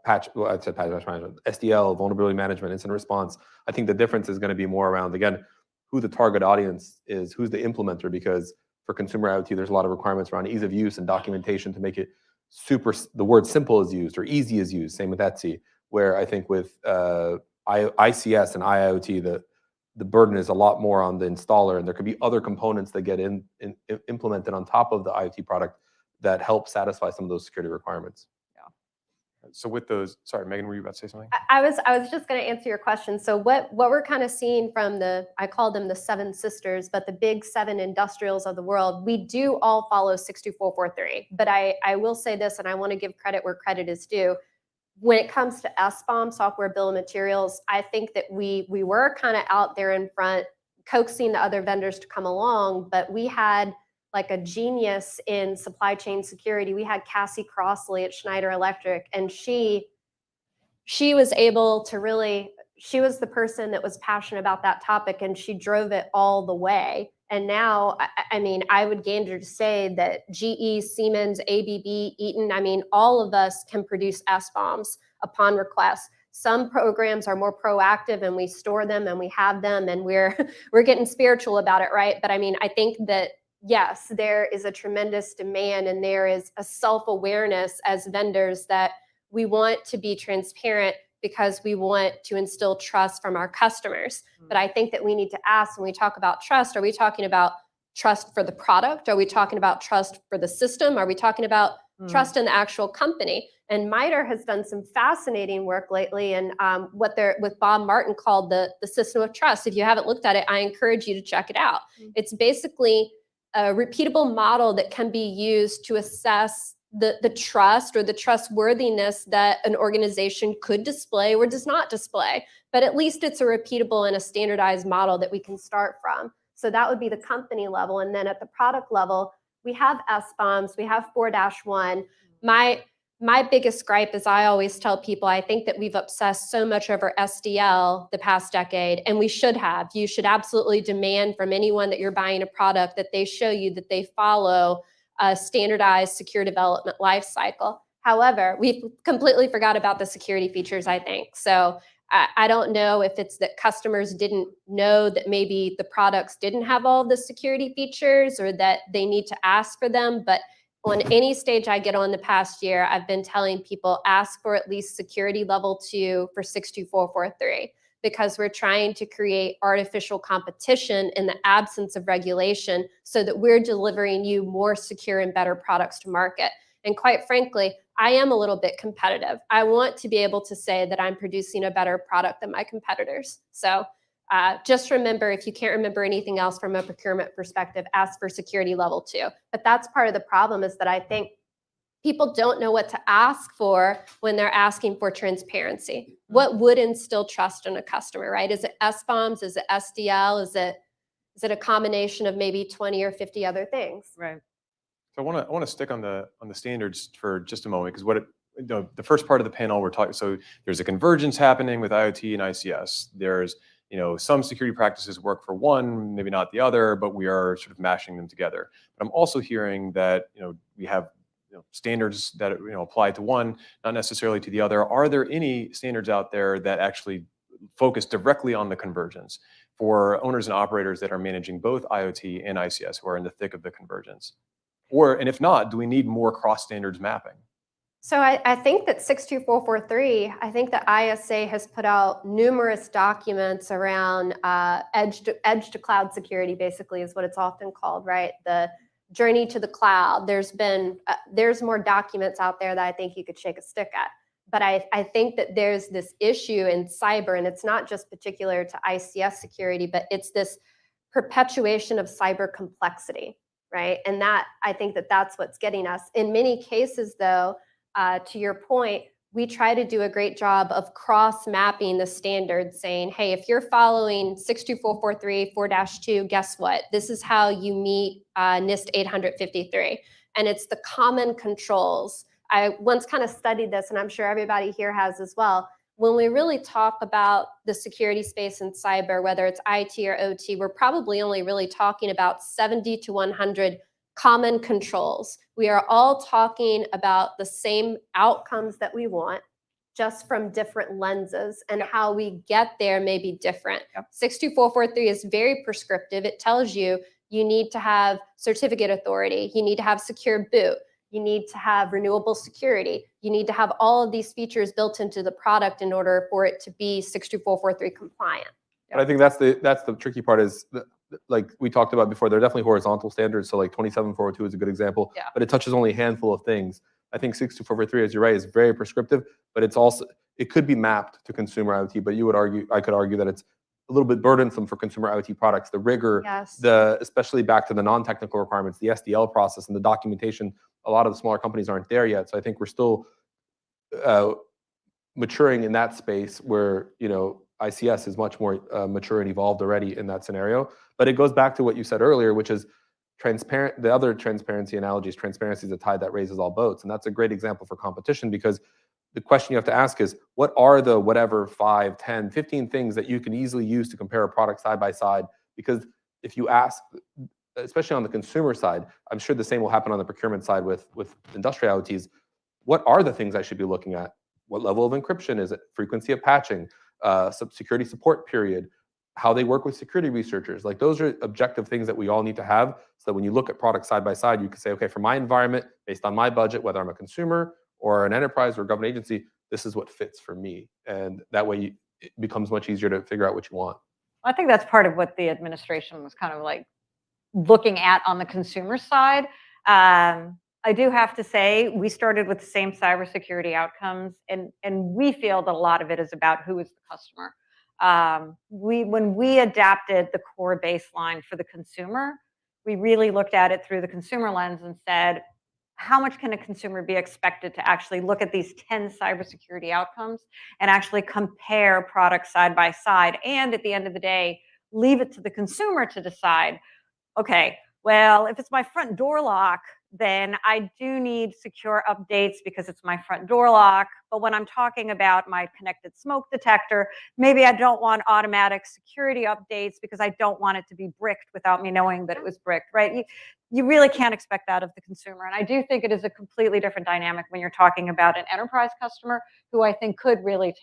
patch management, SDL, vulnerability management, incident response. I think the difference is going to be more around, again, who the target audience is, who's the implementer, because for consumer IoT, there's a lot of requirements around ease of use and documentation to make it the word simple is used or easy is used. Same with Etsy, where I think with ICS and IoT, the burden is a lot more on the installer, and there could be other components that get implemented on top of the IoT product that help satisfy some of those security requirements. So with those, sorry, Megan, were you about to say something? I was just going to answer your question. So what we're kind of seeing from I call them the 7 sisters, but the big 7 industrials of the world, we do all follow 62443. But I will say this, and I want to give credit where credit is due. When it comes to SBOM, software bill of materials, I think that we were kind of out there in front, coaxing the other vendors to come along, but we had like a genius in supply chain security. We had Cassie Crossley at Schneider Electric, and she was able to really, she was the person that was passionate about that topic, and she drove it all the way. And now, I mean, I would gander to say that GE, Siemens, ABB, Eaton, I mean, all of us can produce SBOMs upon request. Some programs are more proactive and we store them and we have them and we're getting spiritual about it, right? But I mean, I think that yes, there is a tremendous demand and there is a self-awareness as vendors that we want to be transparent because we want to instill trust from our customers. But I think that we need to ask, when we talk about trust, are we talking about trust for the product? Are we talking about trust for the system? Are we talking about trust in the actual company? And MITRE has done some fascinating work lately, and what with Bob Martin called the system of trust. If you haven't looked at it, I encourage you to check it out. It's basically a repeatable model that can be used to assess the trust or the trustworthiness that an organization could display or does not display. But at least it's a repeatable and a standardized model that we can start from. So that would be the company level. And then at the product level, we have SBOMs, we have 4-1. My biggest gripe is I always tell people, I think that we've obsessed so much over SDL the past decade, and we should have. You should absolutely demand from anyone that you're buying a product that they show you that they follow a standardized secure development lifecycle. However, we've completely forgot about the security features, I think. So I don't know if it's that customers didn't know that maybe the products didn't have all the security features or that they need to ask for them, but on any stage I get on the past year, I've been telling people ask for at least security level 2 for 62443, because we're trying to create artificial competition in the absence of regulation so that we're delivering you more secure and better products to market. And quite frankly, I am a little bit competitive. I want to be able to say that I'm producing a better product than my competitors. So just remember, if you can't remember anything else from a procurement perspective, ask for security level 2. But that's part of the problem, is that I think people don't know what to ask for when they're asking for transparency. What would instill trust in a customer, right? Is it SBOMs? Is it SDL? Is it a combination of maybe 20 or 50 other things? Right. So I want to stick on the standards for just a moment, because the first part of the panel we're talking, so there's a convergence happening with IoT and ICS. There's some security practices work for one, maybe not the other, but we are sort of mashing them together. But I'm also hearing that we have standards that apply to one, not necessarily to the other. Are there any standards out there that actually focus directly on the convergence for owners and operators that are managing both IoT and ICS, who are in the thick of the convergence? And if not, do we need more cross standards mapping? So I think that 62443, I think the ISA has put out numerous documents around edge to cloud security, basically is what it's often called, right? The journey to the cloud. There's more documents out there that I think you could shake a stick at. But I think that there's this issue in cyber, and it's not just particular to ICS security, but it's this perpetuation of cyber complexity, right? And that, I think that that's what's getting us. In many cases, though, to your point, we try to do a great job of cross-mapping the standards, saying, hey, if you're following 62443 4-2, guess what? This is how you meet NIST 853. And it's the common controls I once kind of studied this, and I'm sure everybody here has as well. When we really talk about the security space in cyber, whether it's IT or OT, we're probably only really talking about 70 to 100 common controls. We are all talking about the same outcomes that we want, just from different lenses, and how we get there may be different. 62443 is very prescriptive. It tells you you need to have certificate authority, you need to have secure boot, you need to have renewable security, you need to have all of these features built into the product in order for it to be 62443 compliant. But I think that's the tricky part is, like we talked about before, there are definitely horizontal standards. So like 27402 is a good example, but it touches only a handful of things. I think 62443, as you're right, is very prescriptive, but it could be mapped to consumer IoT. But I could argue that it's a little bit burdensome for consumer IoT products. The rigor, especially back to the non-technical requirements, the SDL process and the documentation. A lot of the smaller companies aren't there yet. So I think we're still maturing in that space where, ICS is much more mature and evolved already in that scenario. But it goes back to what you said earlier, which is transparent. The other transparency analogy is transparency is a tide that raises all boats. And that's a great example for competition, because the question you have to ask is, what are the whatever 5, 10, 15 things that you can easily use to compare a product side by side? Because if you ask, especially on the consumer side, I'm sure the same will happen on the procurement side with industrial IoTs. What are the things I should be looking at? What level of encryption is it? Frequency of patching, security support period, how they work with security researchers. Like, those are objective things that we all need to have, so that when you look at products side by side, you can say, okay, for my environment, based on my budget, whether I'm a consumer or an enterprise or a government agency, this is what fits for me. And that way it becomes much easier to figure out what you want. I think that's part of what the administration was kind of like looking at on the consumer side. I do have to say, we started with the same cybersecurity outcomes, and we feel that a lot of it is about who is the customer. When we adapted the core baseline for the consumer, we really looked at it through the consumer lens and said, how much can a consumer be expected to actually look at these 10 cybersecurity outcomes and actually compare products side by side? And at the end of the day, leave it to the consumer to decide, okay, well, if it's my front door lock, then I do need secure updates because it's my front door lock. But when I'm talking about my connected smoke detector, maybe I don't want automatic security updates because I don't want it to be bricked without me knowing that it was bricked, right? You really can't expect that of the consumer. And I do think it is a completely different dynamic when you're talking about an enterprise customer who I think could really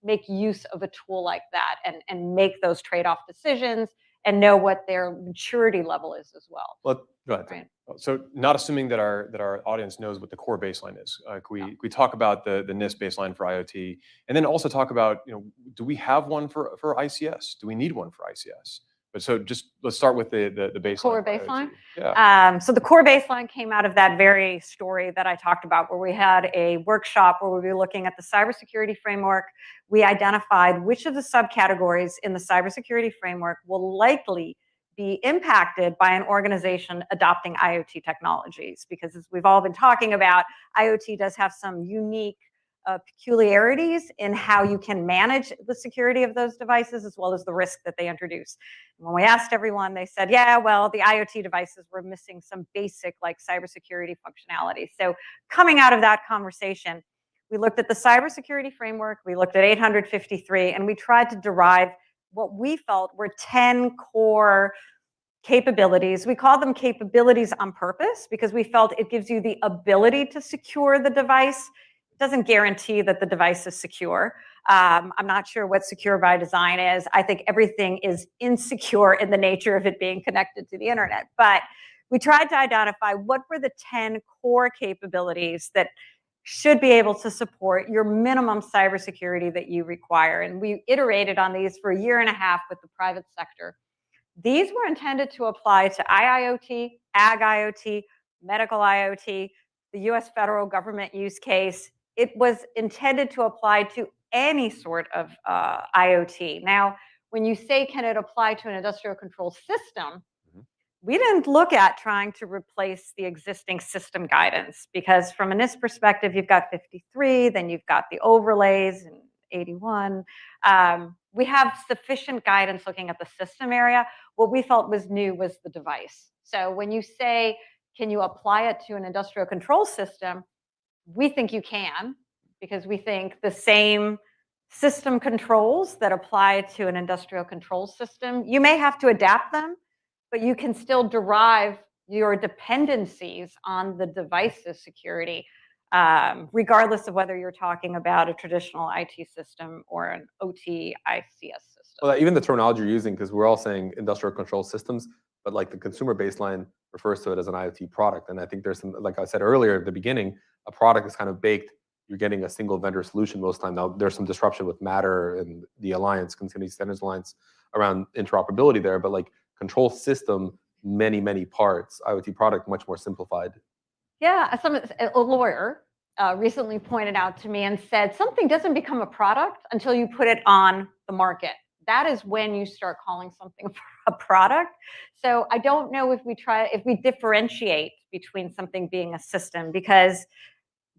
make use of a tool like that and make those trade-off decisions and know what their maturity level is as well. Well, go ahead. Right. So, not assuming that our audience knows what the core baseline is, we talk about the NIST baseline for IoT, and then also talk about, do we have one for ICS? Do we need one for ICS? But so just let's start with the baseline. Core for IoT. baseline? Yeah. So the core baseline came out of that very story that I talked about, where we had a workshop where we were looking at the cybersecurity framework. We identified which of the subcategories in the cybersecurity framework will likely be impacted by an organization adopting IoT technologies. Because as we've all been talking about, IoT does have some unique peculiarities in how you can manage the security of those devices, as well as the risk that they introduce. And when we asked everyone, they said, yeah, well, the IoT devices were missing some basic like cybersecurity functionality. So coming out of that conversation, we looked at the cybersecurity framework, we looked at 853, and we tried to derive what we felt were 10 core capabilities. We call them capabilities on purpose because we felt it gives you the ability to secure the device. It doesn't guarantee that the device is secure. I'm not sure what secure by design is. I think everything is insecure in the nature of it being connected to the internet. But we tried to identify what were the 10 core capabilities that should be able to support your minimum cybersecurity that you require. And we iterated on these for 1.5 years with the private sector. These were intended to apply to IIoT, Ag IoT, medical IoT, the US federal government use case. It was intended to apply to any sort of IoT. Now, when you say, can it apply to an industrial control system? We didn't look at trying to replace the existing system guidance, because from a NIST perspective, you've got 53, then you've got the overlays and 81. We have sufficient guidance looking at the system area. What we felt was new was the device. So when you say, can you apply it to an industrial control system? We think you can, because we think the same system controls that apply to an industrial control system, you may have to adapt them, but you can still derive your dependencies on the device's security, regardless of whether you're talking about a traditional IT system or an OT ICS system. Well, even the terminology you're using, because we're all saying industrial control systems, but like the consumer baseline refers to it as an IoT product. And I think there's some, like I said earlier at the beginning, a product is kind of baked. You're getting a single vendor solution most of the time. Now, there's some disruption with Matter and the Alliance, Continuous Standards Alliance, around interoperability there, but like control system, many parts, IoT product, much more simplified. Yeah, a lawyer recently pointed out to me and said, something doesn't become a product until you put it on the market. That is when you start calling something a product. So I don't know if we differentiate between something being a system, because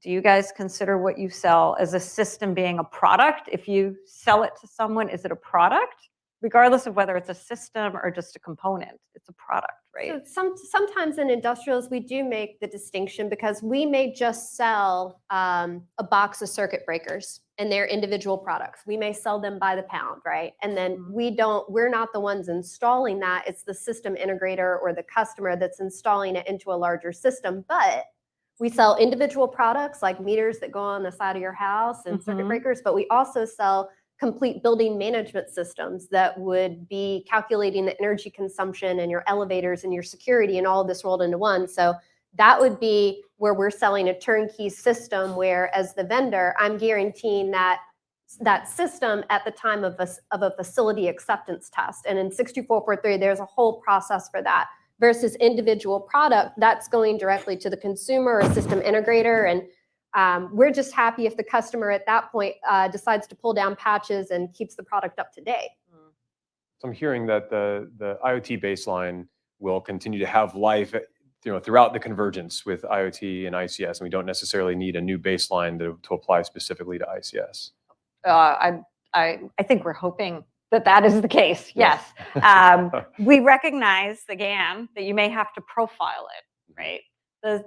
do you guys consider what you sell as a system being a product? If you sell it to someone, is it a product? Regardless of whether it's a system or just a component, it's a product, right? So sometimes in industrials, we do make the distinction, because we may just sell a box of circuit breakers and they're individual products. We may sell them by the pound, right? And then we're not the ones installing that. It's the system integrator or the customer that's installing it into a larger system. But we sell individual products like meters that go on the side of your house and circuit breakers, but we also sell complete building management systems that would be calculating the energy consumption and your elevators and your security and all of this rolled into one. So that would be where we're selling a turnkey system, where as the vendor, I'm guaranteeing that system at the time of a facility acceptance test. And in 62443, there's a whole process for that, versus individual product that's going directly to the consumer or system integrator. And we're just happy if the customer at that point decides to pull down patches and keeps the product up to date. So I'm hearing that the IoT baseline will continue to have life, throughout the convergence with IoT and ICS, and we don't necessarily need a new baseline to apply specifically to ICS. I think we're hoping that is the case. Yes. We recognize, again, that you may have to profile it, right?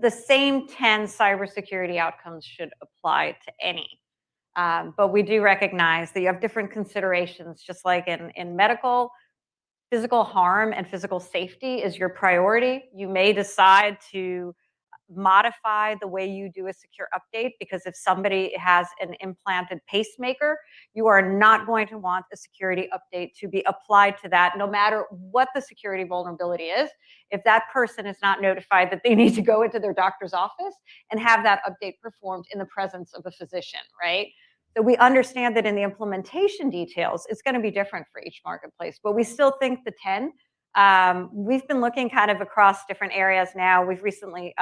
The same 10 cybersecurity outcomes should apply to any. But we do recognize that you have different considerations, just like in medical. Physical harm and physical safety is your priority. You may decide to modify the way you do a secure update, because if somebody has an implanted pacemaker, you are not going to want a security update to be applied to that, no matter what the security vulnerability is, if that person is not notified that they need to go into their doctor's office and have that update performed in the presence of a physician, right? So we understand that in the implementation details, it's going to be different for each marketplace, but we still think the 10. We've been looking kind of across different areas now. We've recently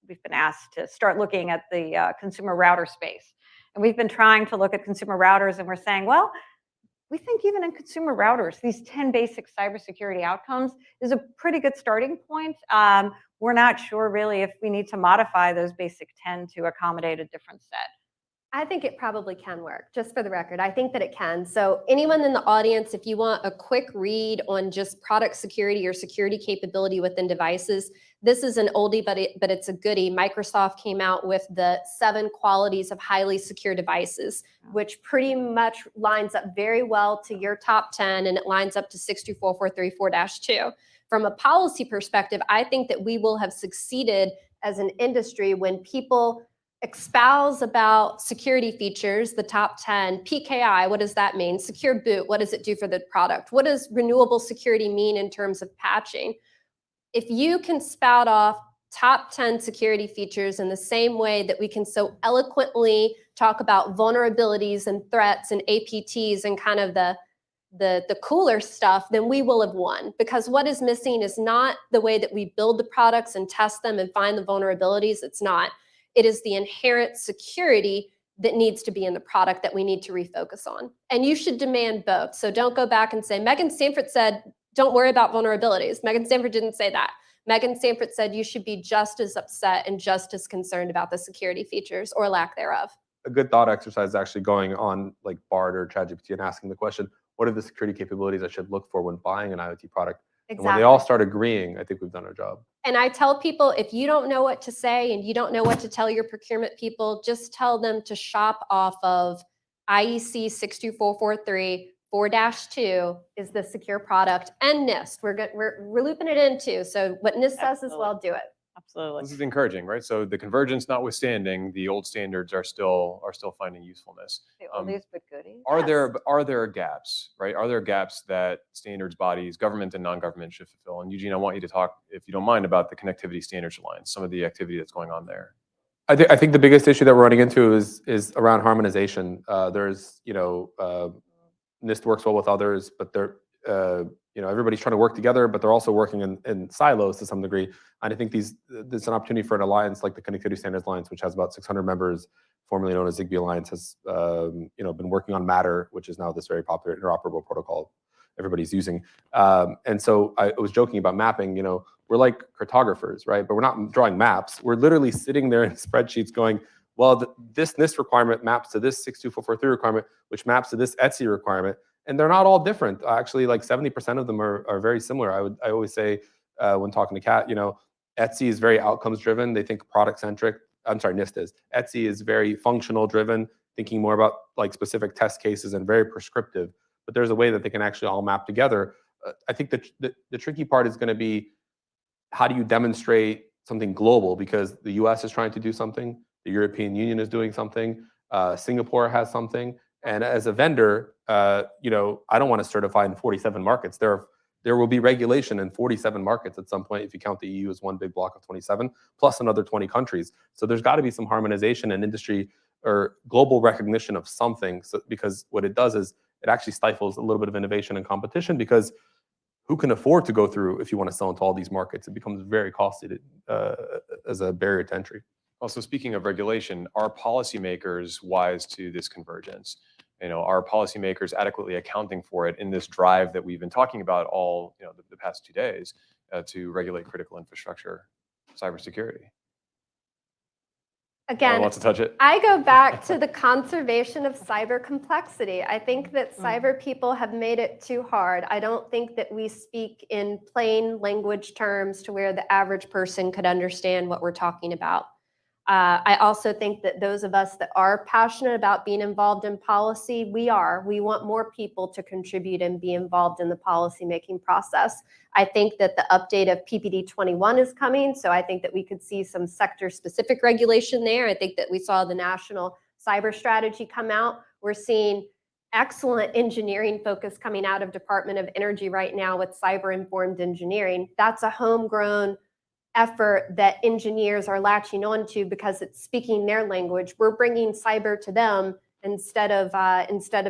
we've been asked to start looking at the consumer router space. And we've been trying to look at consumer routers, and we're saying, well, we think even in consumer routers, these 10 basic cybersecurity outcomes is a pretty good starting point. We're not sure really if we need to modify those basic 10 to accommodate a different set. I think it probably can work, just for the record. I think that it can. So anyone in the audience, if you want a quick read on just product security or security capability within devices, this is an oldie, but it's a goodie. Microsoft came out with the 7 qualities of highly secure devices, which pretty much lines up very well to your top 10, and it lines up to 62443-4-2. From a policy perspective, I think that we will have succeeded as an industry when people espouse about security features, the top 10, PKI, what does that mean? Secure boot, what does it do for the product? What does renewable security mean in terms of patching? If you can spout off top 10 security features in the same way that we can so eloquently talk about vulnerabilities and threats and APTs and kind of the cooler stuff, then we will have won. Because what is missing is not the way that we build the products and test them and find the vulnerabilities. It's not. It is the inherent security that needs to be in the product that we need to refocus on. And you should demand both. So don't go back and say, Megan Stanford said, don't worry about vulnerabilities. Megan Stanford didn't say that. Megan Stanford said you should be just as upset and just as concerned about the security features or lack thereof. A good thought exercise is actually going on like Bard or ChatGPT and asking the question, what are the security capabilities I should look for when buying an IoT product? And when they all Exactly. start agreeing, I think we've done our job. And I tell people, if you don't know what to say and you don't know what to tell your procurement people, just tell them to shop off of IEC 62443 4-2 is the secure product, and NIST. We're looping it in too. So what NIST says as well, do it. Absolutely. This is encouraging, right? So the convergence notwithstanding, the old standards are still finding usefulness. The oldies but goodies. Are there gaps, right? Are there gaps that standards bodies, government and non-government, should fulfill? And Eugene, I want you to talk, if you don't mind, about the Connectivity Standards Alliance, some of the activity that's going on there. I think the biggest issue that we're running into is around harmonization. There's, NIST works well with others, but they're, everybody's trying to work together, but they're also working in silos to some degree. And I think there's an opportunity for an alliance like the Connectivity Standards Alliance, which has about 600 members, formerly known as Zigbee Alliance, has been working on Matter, which is now this very popular interoperable protocol everybody's using. And so I was joking about mapping. We're like cartographers, right? But we're not drawing maps. We're literally sitting there in spreadsheets going, well, this NIST requirement maps to this 62443 requirement, which maps to this ETSI requirement. And they're not all different. Actually, like 70% of them are very similar. I always say when talking to Kat, ETSI is very outcomes driven. They think product centric. I'm sorry, NIST is. ETSI is very functional driven, thinking more about like specific test cases and very prescriptive. But there's a way that they can actually all map together. I think the tricky part is going to be, how do you demonstrate something global? Because the US is trying to do something, the European Union is doing something, Singapore has something. And as a vendor, I don't want to certify in 47 markets. There will be regulation in 47 markets at some point, if you count the EU as one big block of 27, plus another 20 countries. So there's got to be some harmonization in industry or global recognition of something. So, because what it does is it actually stifles a little bit of innovation and competition, because who can afford to go through, if you want to sell into all these markets? It becomes very costly as a barrier to entry. Also, speaking of regulation, are policymakers wise to this convergence? Are policymakers adequately accounting for it in this drive that we've been talking about all the past 2 days to regulate critical infrastructure, cybersecurity? Again, wants to touch it? I go back to the conservation of cyber complexity. I think that cyber people have made it too hard. I don't think that we speak in plain language terms to where the average person could understand what we're talking about. I also think that those of us that are passionate about being involved in policy, we want more people to contribute and be involved in the policymaking process. I think that the update of PPD 21 is coming, so I think that we could see some sector-specific regulation there. I think that we saw the national cyber strategy come out. We're seeing excellent engineering focus coming out of Department of Energy right now with cyber-informed engineering. That's a homegrown effort that engineers are latching onto because it's speaking their language. We're bringing cyber to them instead of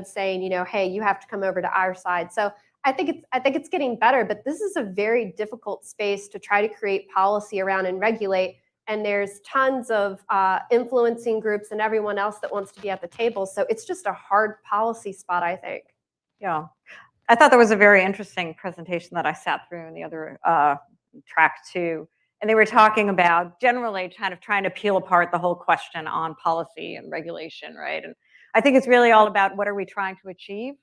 saying, hey, you have to come over to our side. So I think it's getting better, but this is a very difficult space to try to create policy around and regulate. And there's tons of influencing groups and everyone else that wants to be at the table. So it's just a hard policy spot, I think. Yeah. I thought that was a very interesting presentation that I sat through in the other track too. And they were talking about generally kind of trying to peel apart the whole question on policy and regulation, right? And I think it's really all about what are we trying to achieve.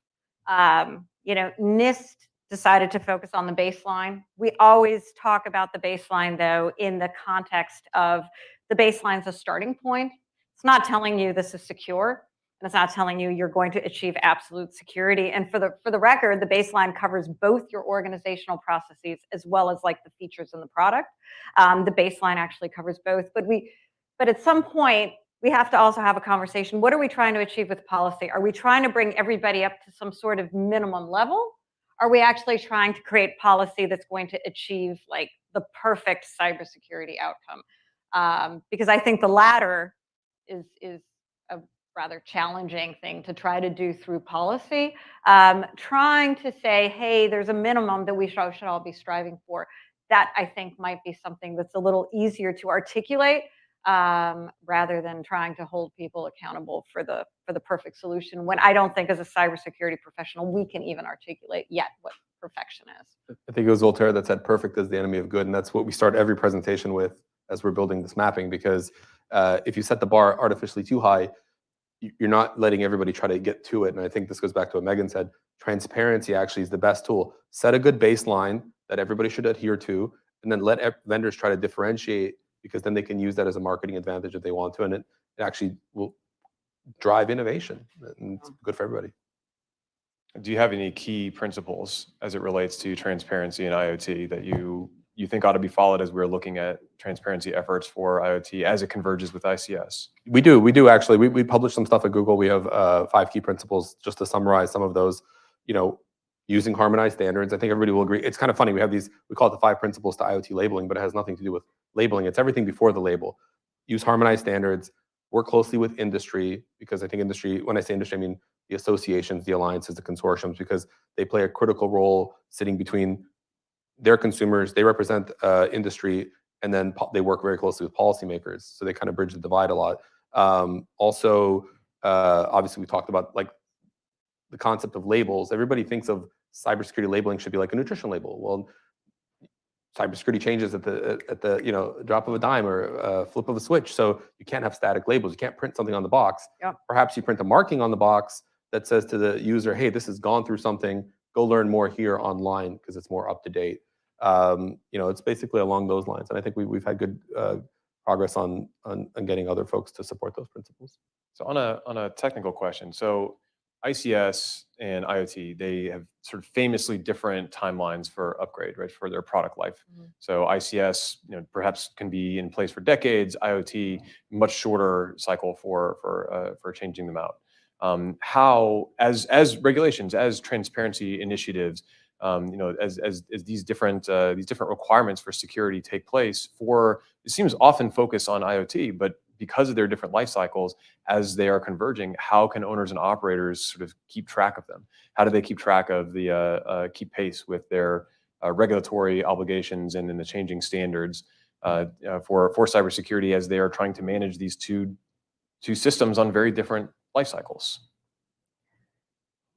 NIST decided to focus on the baseline. We always talk about the baseline, though, in the context of the baseline's a starting point. It's not telling you this is secure. And it's not telling you you're going to achieve absolute security. And for the record, the baseline covers both your organizational processes as well as like the features in the product. The baseline actually covers both. But at some point, we have to also have a conversation. What are we trying to achieve with policy? Are we trying to bring everybody up to some sort of minimum level? Are we actually trying to create policy that's going to achieve like the perfect cybersecurity outcome? Because I think the latter is a rather challenging thing to try to do through policy. Trying to say, hey, there's a minimum that we should all be striving for. That I think might be something that's a little easier to articulate rather than trying to hold people accountable for the perfect solution, when I don't think as a cybersecurity professional we can even articulate yet what perfection is. I think it was Voltaire that said perfect is the enemy of good. And that's what we start every presentation with as we're building this mapping, because if you set the bar artificially too high, you're not letting everybody try to get to it. And I think this goes back to what Megan said. Transparency actually is the best tool. Set a good baseline, that everybody should adhere to, and then let vendors try to differentiate, because then they can use that as a marketing advantage if they want to, and it actually will drive innovation, and it's good for everybody. Do you have any key principles as it relates to transparency and IoT that you think ought to be followed as we're looking at transparency efforts for IoT as it converges with ICS? We do actually. We published some stuff at Google. We have 5 key principles, just to summarize some of those. Using harmonized standards. I think everybody will agree. It's kind of funny. We have these, we call it the 5 principles to IoT labeling, but it has nothing to do with labeling. It's everything before the label. Use harmonized standards, work closely with industry, because I think industry, when I say industry, I mean the associations, the alliances, the consortiums, because they play a critical role sitting between their consumers, they represent industry, and then they work very closely with policymakers. So they kind of bridge the divide a lot. Also, obviously, we talked about like the concept of labels. Everybody thinks of cybersecurity labeling should be like a nutrition label. Well, cybersecurity changes at the drop of a dime or a flip of a switch. So you can't have static labels. You can't print something on the box. Yep. Perhaps you print a marking on the box that says to the user, hey, this has gone through something. Go learn more here online because it's more up to date. It's basically along those lines. And I think we've had good progress on getting other folks to support those principles. So on a technical question, so ICS and IoT, they have sort of famously different timelines for upgrade, right, for their product life. So ICS, perhaps can be in place for decades. IoT, much shorter cycle for changing them out. How, as regulations, as transparency initiatives, as these different requirements for security take place, it seems often focused on IoT, but because of their different life cycles, as they are converging, how can owners and operators sort of keep track of them? How do they keep track of keep pace with their regulatory obligations and in the changing standards for cybersecurity as they are trying to manage these two systems on very different life cycles?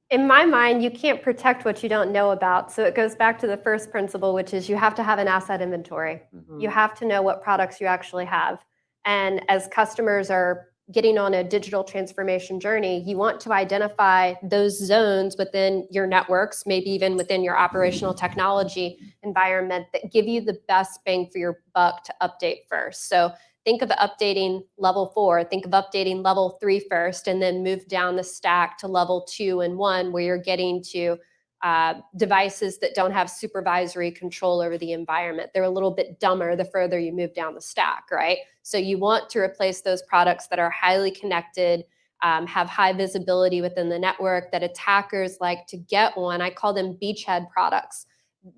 In my mind, you can't protect what you don't know about. So it goes back to the first principle, which is you have to have an asset inventory. You have to know what products you actually have. And as customers are getting on a digital transformation journey, you want to identify those zones within your networks, maybe even within your operational technology environment, that give you the best bang for your buck to update first. So think of updating level 4, think of updating level 3 first, and then move down the stack to level 2 and 1, where you're getting to devices that don't have supervisory control over the environment. They're a little bit dumber the further you move down the stack, right? So you want to replace those products that are highly connected, have high visibility within the network, that attackers like to get on. I call them beachhead products.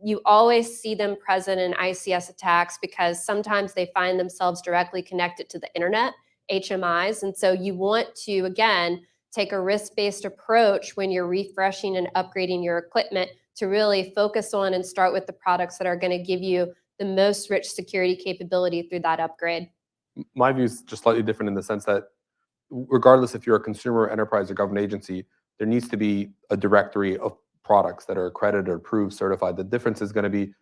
You always see them present in ICS attacks because sometimes they find themselves directly connected to the internet, HMIs. And so you want to, again, take a risk-based approach when you're refreshing and upgrading your equipment to really focus on and start with the products that are going to give you the most rich security capability through that upgrade. My view is just slightly different in the sense that regardless if you're a consumer, enterprise, or government agency, there needs to be a directory of products that are accredited or approved, certified. The difference is going to be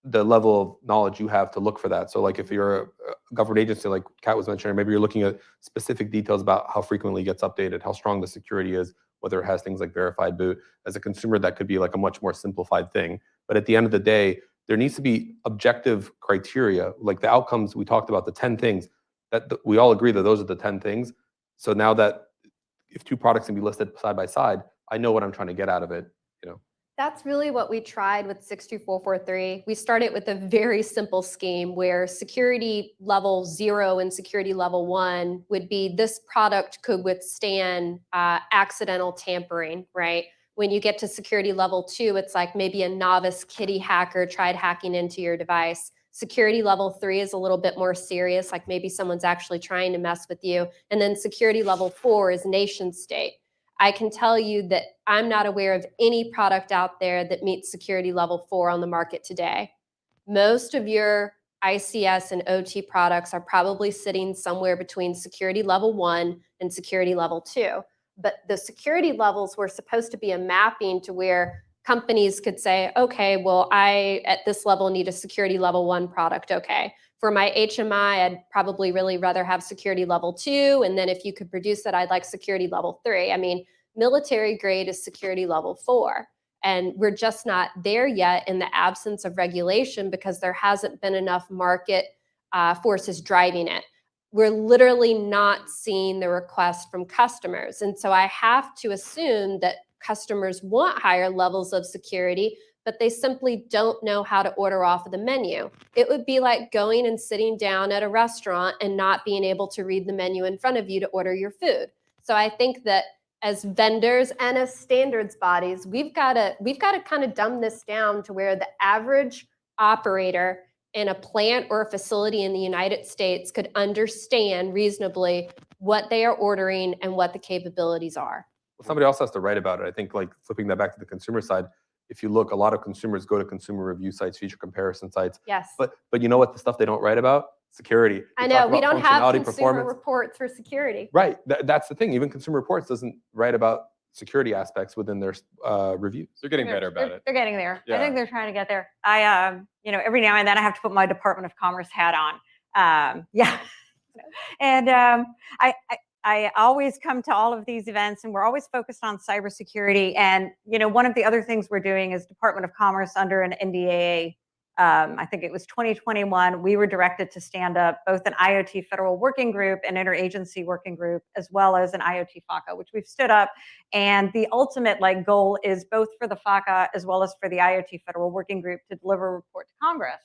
the level of knowledge you have to look for that. So like if you're a government agency, like Kat was mentioning, maybe you're looking at specific details about how frequently it gets updated, how strong the security is, whether it has things like verified boot. As a consumer, that could be like a much more simplified thing. But at the end of the day, there needs to be objective criteria, like the outcomes we talked about, the 10 things that we all agree that those are the 10 things. So now that if 2 products can be listed side by side, I know what I'm trying to get out of it. That's really what we tried with 62443. We started with a very simple scheme where security level 0 and security level 1 would be this product could withstand accidental tampering, right? When you get to security level 2, it's like maybe a novice kitty hacker tried hacking into your device. Security level 3 is a little bit more serious, like maybe someone's actually trying to mess with you. And then security level 4 is nation state. I can tell you that I'm not aware of any product out there that meets security level 4 on the market today. Most of your ICS and OT products are probably sitting somewhere between security level 1 and security level 2. But the security levels were supposed to be a mapping to where companies could say, okay, well, I at this level need a security level 1 product. Okay. For my HMI, I'd probably really rather have security level 2. And then if you could produce it, I'd like security level 3. I mean, military grade is security level 4. And we're just not there yet in the absence of regulation because there hasn't been enough market forces driving it. We're literally not seeing the request from customers. And so I have to assume that customers want higher levels of security, but they simply don't know how to order off of the menu. It would be like going and sitting down at a restaurant and not being able to read the menu in front of you to order your food. So I think that as vendors and as standards bodies, we've got to kind of dumb this down to where the average operator in a plant or a facility in the United States could understand reasonably what they are ordering and what the capabilities are. Well, somebody else has to write about it. I think like flipping that back to the consumer side, if you look, a lot of consumers go to consumer review sites, feature comparison sites. Yes. But you know what? The stuff they don't write about? Security. I They know, talk we about don't have functionality, consumer performance. reports for security. Right. That's the thing. Even Consumer Reports doesn't write about security aspects within their reviews. They're getting better about it. They're getting there. I Yeah. think they're trying to get there. I, every now and then I have to put my Department of Commerce hat on. Yeah. And I always come to all of these events and we're always focused on cybersecurity. And, one of the other things we're doing is Department of Commerce under an NDAA. I think it was 2021, we were directed to stand up both an IoT federal working group, an interagency working group, as well as an IoT FACA, which we've stood up. And the ultimate goal is both for the FACA as well as for the IoT federal working group to deliver a report to Congress,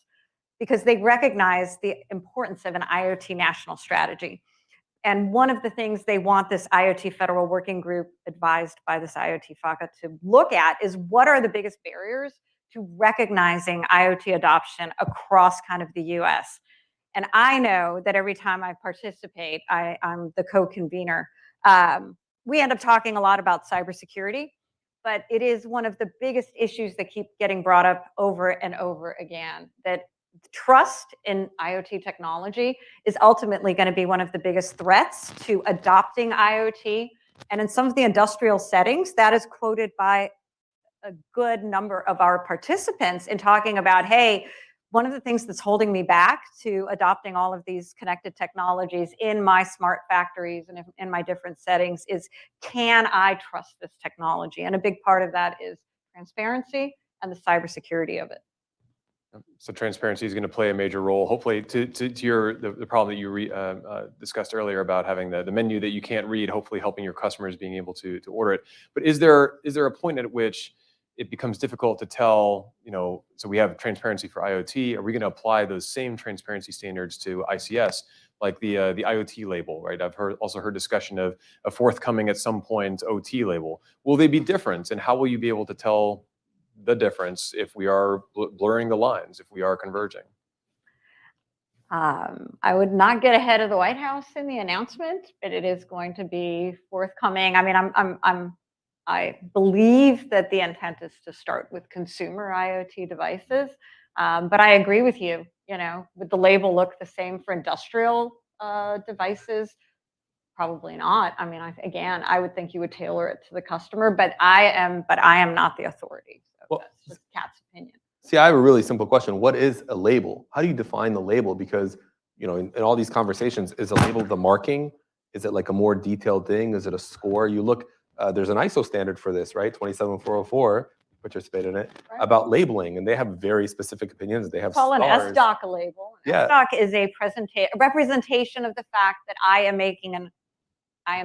because they recognize the importance of an IoT national strategy. And one of the things they want this IoT federal working group, advised by this IoT FACA, to look at is what are the biggest barriers to recognizing IoT adoption across kind of the US. And I know that every time I participate, I'm the co-convener. We end up talking a lot about cybersecurity, but it is one of the biggest issues that keep getting brought up over and over again, that trust in IoT technology is ultimately going to be one of the biggest threats to adopting IoT. And in some of the industrial settings, that is quoted by a good number of our participants in talking about, hey, one of the things that's holding me back to adopting all of these connected technologies in my smart factories and in my different settings is, can I trust this technology? And a big part of that is transparency and the cybersecurity of it. So transparency is going to play a major role, hopefully, to the problem that you discussed earlier about having the menu that you can't read, hopefully helping your customers being able to order it. But is there a point at which it becomes difficult to tell, so we have transparency for IoT, are we going to apply those same transparency standards to ICS, like the IoT label, right? I've also heard discussion of a forthcoming at some point OT label. Will they be different, and how will you be able to tell the difference if we are blurring the lines, if we are converging? I would not get ahead of the White House in the announcement, but it is going to be forthcoming. I mean, I believe that the intent is to start with consumer IoT devices, but I agree with you. Would the label look the same for industrial devices? Probably not. I mean, again, I would think you would tailor it to the customer, but I am not the authority. So Well, that's just Kat's opinion. See, I have a really simple question. What is a label? How do you define the label? Because, in all these conversations, is a label the marking? Is it like a more detailed thing? Is it a score? You look, there's an ISO standard for this, right? 27404, participated in it, Right. about labeling, and they have very specific opinions. They have Call an stars. SDoC a label. An Yeah. SDoC is a representation of the fact that I am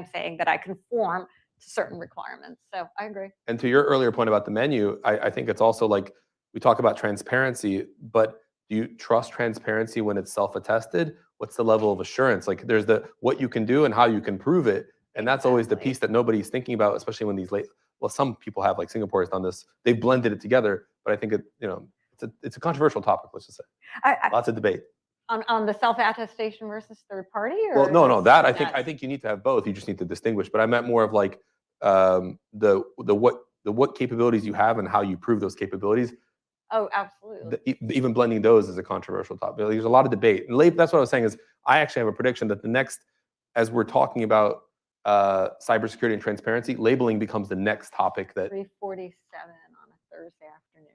saying that I conform to certain requirements. So I agree. And to your earlier point about the menu, I think it's also like, we talk about transparency, but do you trust transparency when it's self-attested? What's the level of assurance? Like, there's what you can do and how you can prove it. And that's always the Exactly. piece that nobody's thinking about, especially when some people have, like Singapore has done this. They've blended it together, but I think it's a controversial topic, let's just say. Lots of debate. On the self-attestation versus third party? Or Well, no, just that yes? I think you need to have both. You just need to distinguish. But I meant more of like what capabilities you have and how you prove those capabilities. Oh, absolutely. Even blending those is a controversial topic. There's a lot of debate. And that's what I was saying is, I actually have a prediction that as we're talking about cybersecurity and transparency, labeling becomes the next topic that 3:47 on a Thursday afternoon.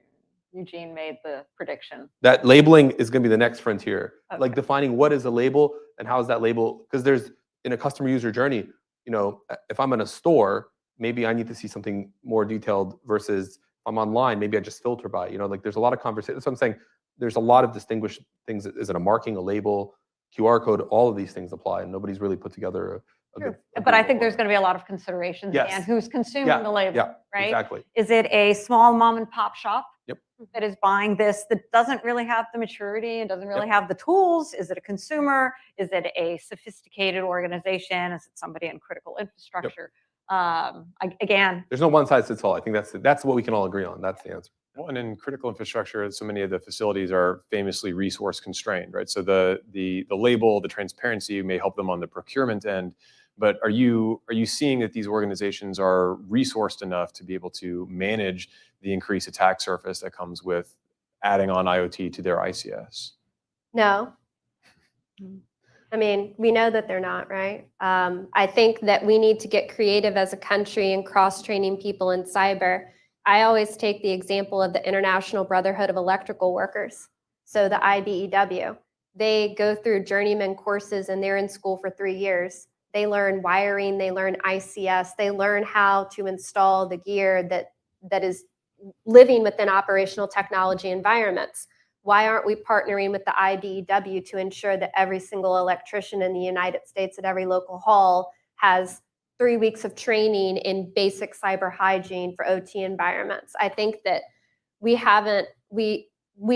Eugene made the prediction. that labeling is going to be the next frontier. Like Okay. defining what is a label and how is that label, because there's in a customer user journey, if I'm in a store, maybe I need to see something more detailed versus I'm online, maybe I just filter by, like there's a lot of conversation. That's what I'm saying. There's a lot of distinguished things. Is it a marking, a label, QR code? All of these things apply, and nobody's really put together a good. But I think there's going to be a lot of considerations Yes. and who's consuming Yeah, the label, yeah, right? exactly. Is it a small mom and pop shop Yep. that is buying this that doesn't really have the maturity and doesn't really have the tools? Is it a consumer? Is it a sophisticated organization? Is it somebody in critical infrastructure? Again, There's no one size fits all. I think that's what we can all agree on. That's the answer. Well, and in critical infrastructure, so many of the facilities are famously resource constrained, right? So the label, the transparency may help them on the procurement end, but are you seeing that these organizations are resourced enough to be able to manage the increased attack surface that comes with adding on IoT to their ICS? No. I mean, we know that they're not, right? I think that we need to get creative as a country in cross-training people in cyber. I always take the example of the International Brotherhood of Electrical Workers, so the IBEW. They go through journeyman courses and they're in school for 3 years. They learn wiring, they learn ICS, they learn how to install the gear that is living within operational technology environments. Why aren't we partnering with the IBEW to ensure that every single electrician in the United States at every local hall has 3 weeks of training in basic cyber hygiene for OT environments? I think that we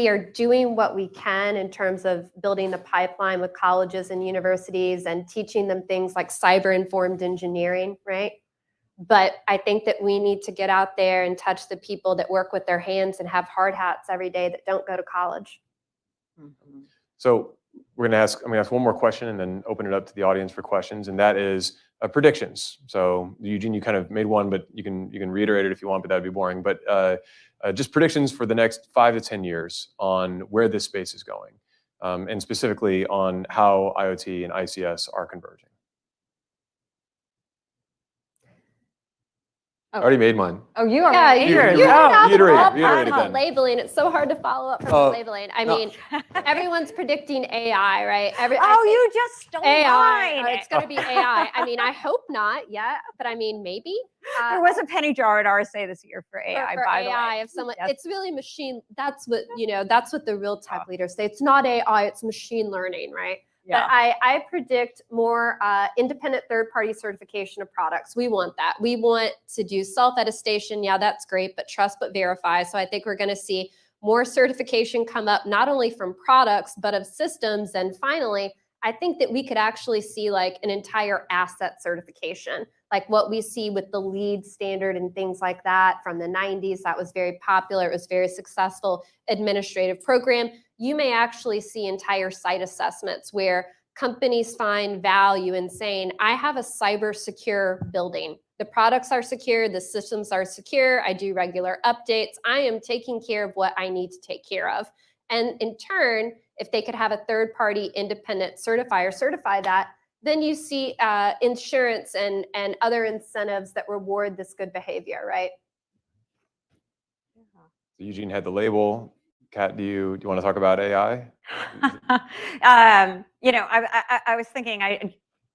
are doing what we can in terms of building the pipeline with colleges and universities and teaching them things like cyber-informed engineering, right? But I think that we need to get out there and touch the people that work with their hands and have hard hats every day that don't go to college. So I'm going to ask one more question and then open it up to the audience for questions, and that is predictions. So Eugene, you kind of made one, but you can reiterate it if you want, but that'd be boring. But just predictions for the next 5 to 10 years on where this space is going, and specifically on how IoT and ICS are converging. I already made mine. oh, you are Yeah, making you yours. went off the Reiterate, top reiterate it about then. labeling. It's so hard to follow up from Oh, the labeling. I no. mean, everyone's predicting AI, right? I Oh, think you just stole AI. mine. It's going to be AI. I mean, I hope not yet, but I mean, maybe. There was a penny jar at RSA this year for AI, for by the AI, way. if someone, Yes. it's really machine. That's what the real tech leaders say. It's not AI, it's machine learning, right? Yeah. But I predict more independent third-party certification of products. We want that. We want to do self-attestation. Yeah, that's great, but trust but verify. So I think we're going to see more certification come up, not only from products, but of systems. And finally, I think that we could actually see like an entire asset certification, like what we see with the LEED standard and things like that from the 90s. That was very popular. It was very successful administrative program. You may actually see entire site assessments where companies find value in saying, I have a cyber secure building. The products are secure, the systems are secure, I do regular updates, I am taking care of what I need to take care of. And in turn, if they could have a third-party independent certifier certify that, then you see insurance and other incentives that reward this good behavior, right? So Eugene had the label. Kat, do you want to talk about AI? I was thinking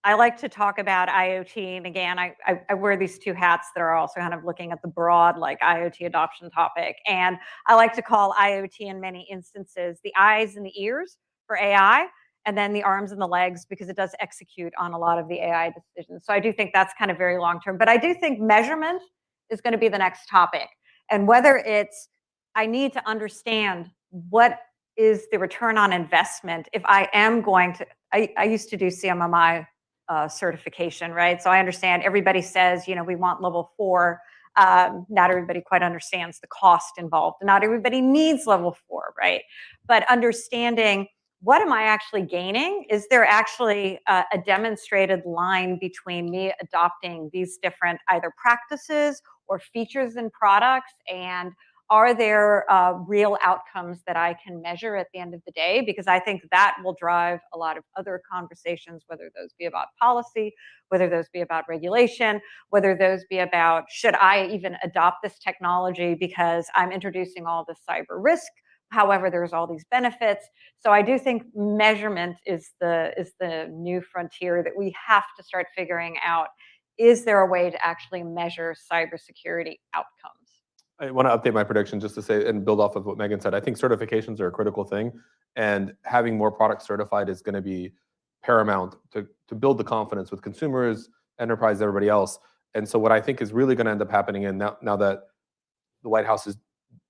I like to talk about IoT, and again, I wear these two hats that are also kind of looking at the broad like IoT adoption topic, and I like to call IoT in many instances the eyes and the ears for AI, and then the arms and the legs because it does execute on a lot of the AI decisions. So I do think that's kind of very long term, but I do think measurement is going to be the next topic, and whether it's I need to understand what is the return on investment if I am going to, I used to do CMMI certification, right? So I understand everybody says, we want level 4. Not everybody quite understands the cost involved. Not everybody needs level 4, right? But understanding what am I actually gaining? Is there actually a demonstrated line between me adopting these different either practices or features in products, and are there real outcomes that I can measure at the end of the day? Because I think that will drive a lot of other conversations, whether those be about policy, whether those be about regulation, whether those be about should I even adopt this technology because I'm introducing all this cyber risk. However, there's all these benefits. So I do think measurement is the new frontier that we have to start figuring out. Is there a way to actually measure cybersecurity outcomes? I want to update my prediction just to say and build off of what Megan said. I think certifications are a critical thing, and having more products certified is going to be paramount to build the confidence with consumers, enterprise, everybody else. And so what I think is really going to end up happening, and now that the White House is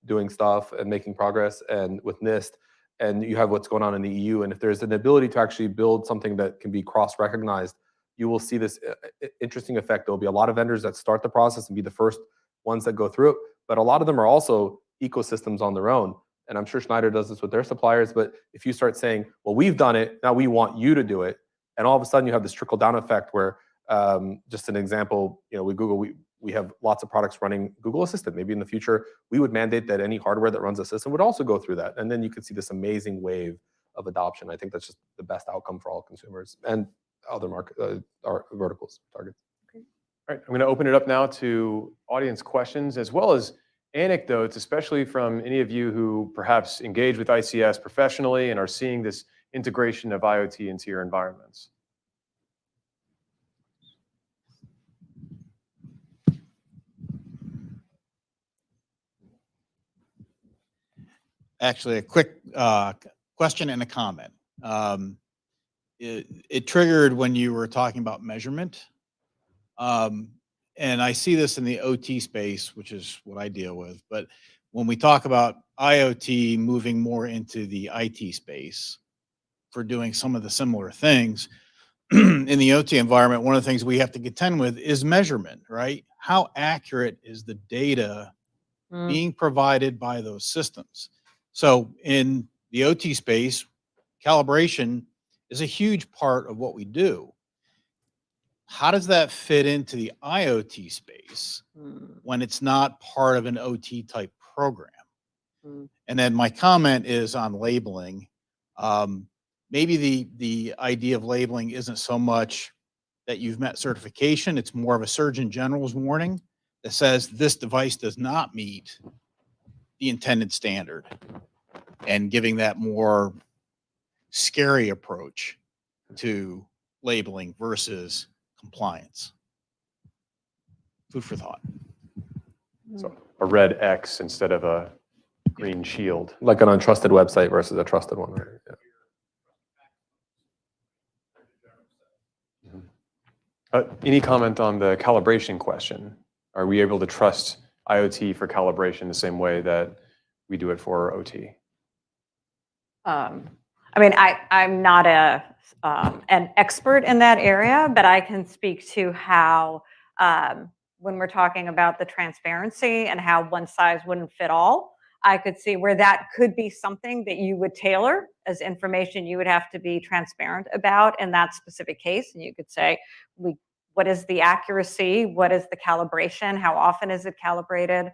doing stuff and making progress, and with NIST, and you have what's going on in the EU, and if there's an ability to actually build something that can be cross-recognized, you will see this interesting effect. There'll be a lot of vendors that start the process and be the first ones that go through it, but a lot of them are also ecosystems on their own. And I'm sure Schneider does this with their suppliers, but if you start saying, well, we've done it, now we want you to do it, and all of a sudden you have this trickle-down effect where, just an example, with Google, we have lots of products running Google Assistant. Maybe in the future, we would mandate that any hardware that runs a system would also go through that. And then you could see this amazing wave of adoption. I think that's just the best outcome for all consumers and other market, our verticals, targets. All right, I'm going to open it up now to audience questions as well as anecdotes, especially from any of you who perhaps engage with ICS professionally and are seeing this integration of IoT into your environments. Actually, a quick question and a comment. It triggered when you were talking about measurement. And I see this in the OT space, which is what I deal with. But when we talk about IoT moving more into the IT space for doing some of the similar things, in the OT environment, one of the things we have to contend with is measurement, right? How accurate is the data being provided by those systems? So in the OT space, calibration is a huge part of what we do. How does that fit into the IoT space when it's not part of an OT type program? And then my comment is on labeling. Maybe the idea of labeling isn't so much that you've met certification. It's more of a Surgeon General's warning that says this device does not meet the intended standard, and giving that more scary approach to labeling versus compliance. Food for thought. So a red X instead of a green shield. Like an untrusted website versus a trusted one. Right? Yeah. Any comment on the calibration question? Are we able to trust IoT for calibration the same way that we do it for OT? I mean, I'm not an expert in that area, but I can speak to how when we're talking about the transparency and how one size wouldn't fit all, I could see where that could be something that you would tailor as information you would have to be transparent about in that specific case. And you could say, what is the accuracy? What is the calibration? How often is it calibrated?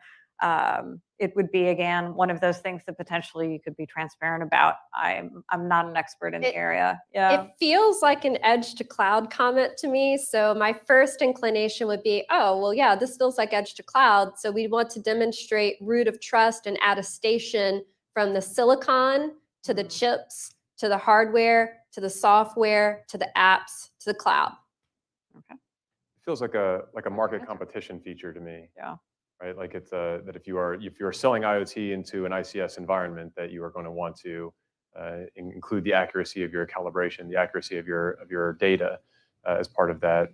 It would be, again, one of those things that potentially you could be transparent about. I'm not an expert in the area. Yeah. It feels like an edge to cloud comment to me. So my first inclination would be, oh, well, yeah, this feels like edge to cloud. So we want to demonstrate root of trust and attestation from the silicon to the chips, to the hardware, to the software, to the apps, to the cloud. Okay. It feels like a market competition feature to me. Yeah. Right, like it's that if you are selling IoT into an ICS environment, that you are going to want to include the accuracy of your calibration, the accuracy of your data as part of that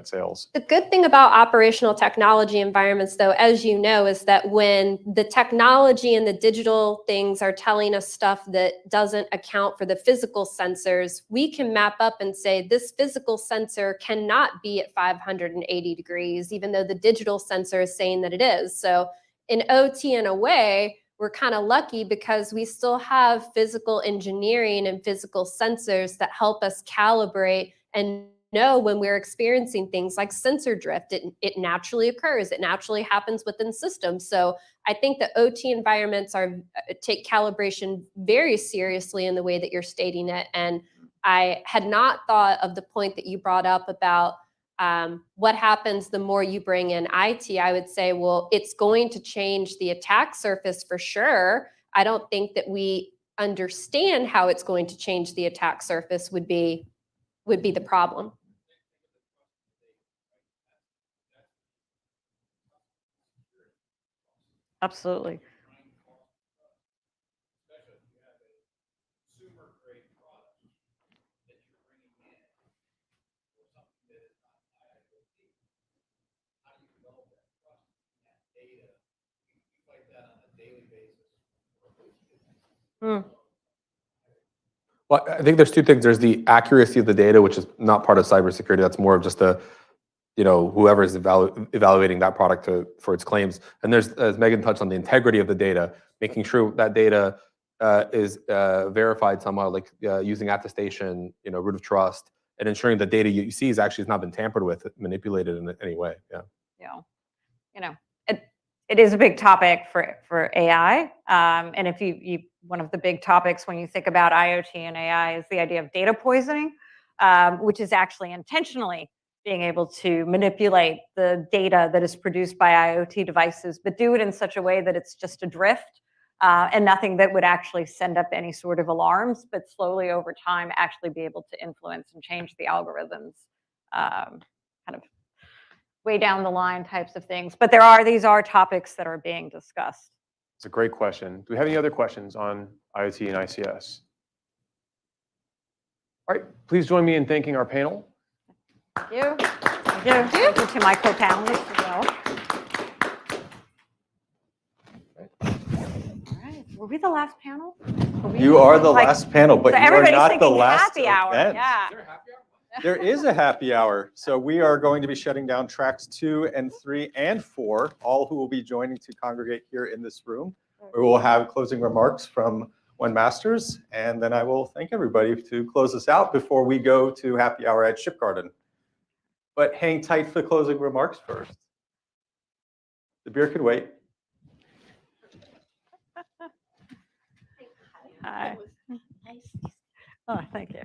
sales. The good thing about operational technology environments, though, as you know, is that when the technology and the digital things are telling us stuff that doesn't account for the physical sensors, we can map up and say this physical sensor cannot be at 580 degrees, even though the digital sensor is saying that it is. So in OT, in a way, we're kind of lucky because we still have physical engineering and physical sensors that help us calibrate and know when we're experiencing things like sensor drift. It naturally occurs. It naturally happens within systems. So I think that OT environments take calibration very seriously in the way that you're stating it. And I had not thought of the point that you brought up about what happens the more you bring in IT. I would say, well, it's going to change the attack surface for sure. I don't think that we understand how it's going to change the attack surface would be the problem. Absolutely. Mm. Well, I think there's two things. There's the accuracy of the data, which is not part of cybersecurity. That's more of just whoever is evaluating that product for its claims. And there's, as Megan touched on, the integrity of the data, making sure that data is verified somehow, like using attestation, root of trust, and ensuring the data you see has not been tampered with, manipulated in any way. Yeah. Yeah. It is a big topic for AI. And if one of the big topics when you think about IoT and AI is the idea of data poisoning, which is actually intentionally being able to manipulate the data that is produced by IoT devices, but do it in such a way that it's just adrift and nothing that would actually send up any sort of alarms, but slowly over time actually be able to influence and change the algorithms kind of way down the line types of things. But these are topics that are being discussed. It's a great question. Do we have any other questions on IoT and ICS? All right, please join me in thanking our panel. Thank you. Thank you. Thank you to my co-panelists as well. All right. Were we the last panel? You are the last panel, but so you are everybody's not the thinking last happy hour. event. Yeah. There is a happy hour. So we are going to be shutting down tracks 2 and 3 and 4, all who will be joining to congregate here in this room. We will have closing remarks from One Masters, and then I will thank everybody to close us out before we go to happy hour at Ship Garden. But hang tight for the closing remarks first. The beer could wait. Hi. Oh, thank you.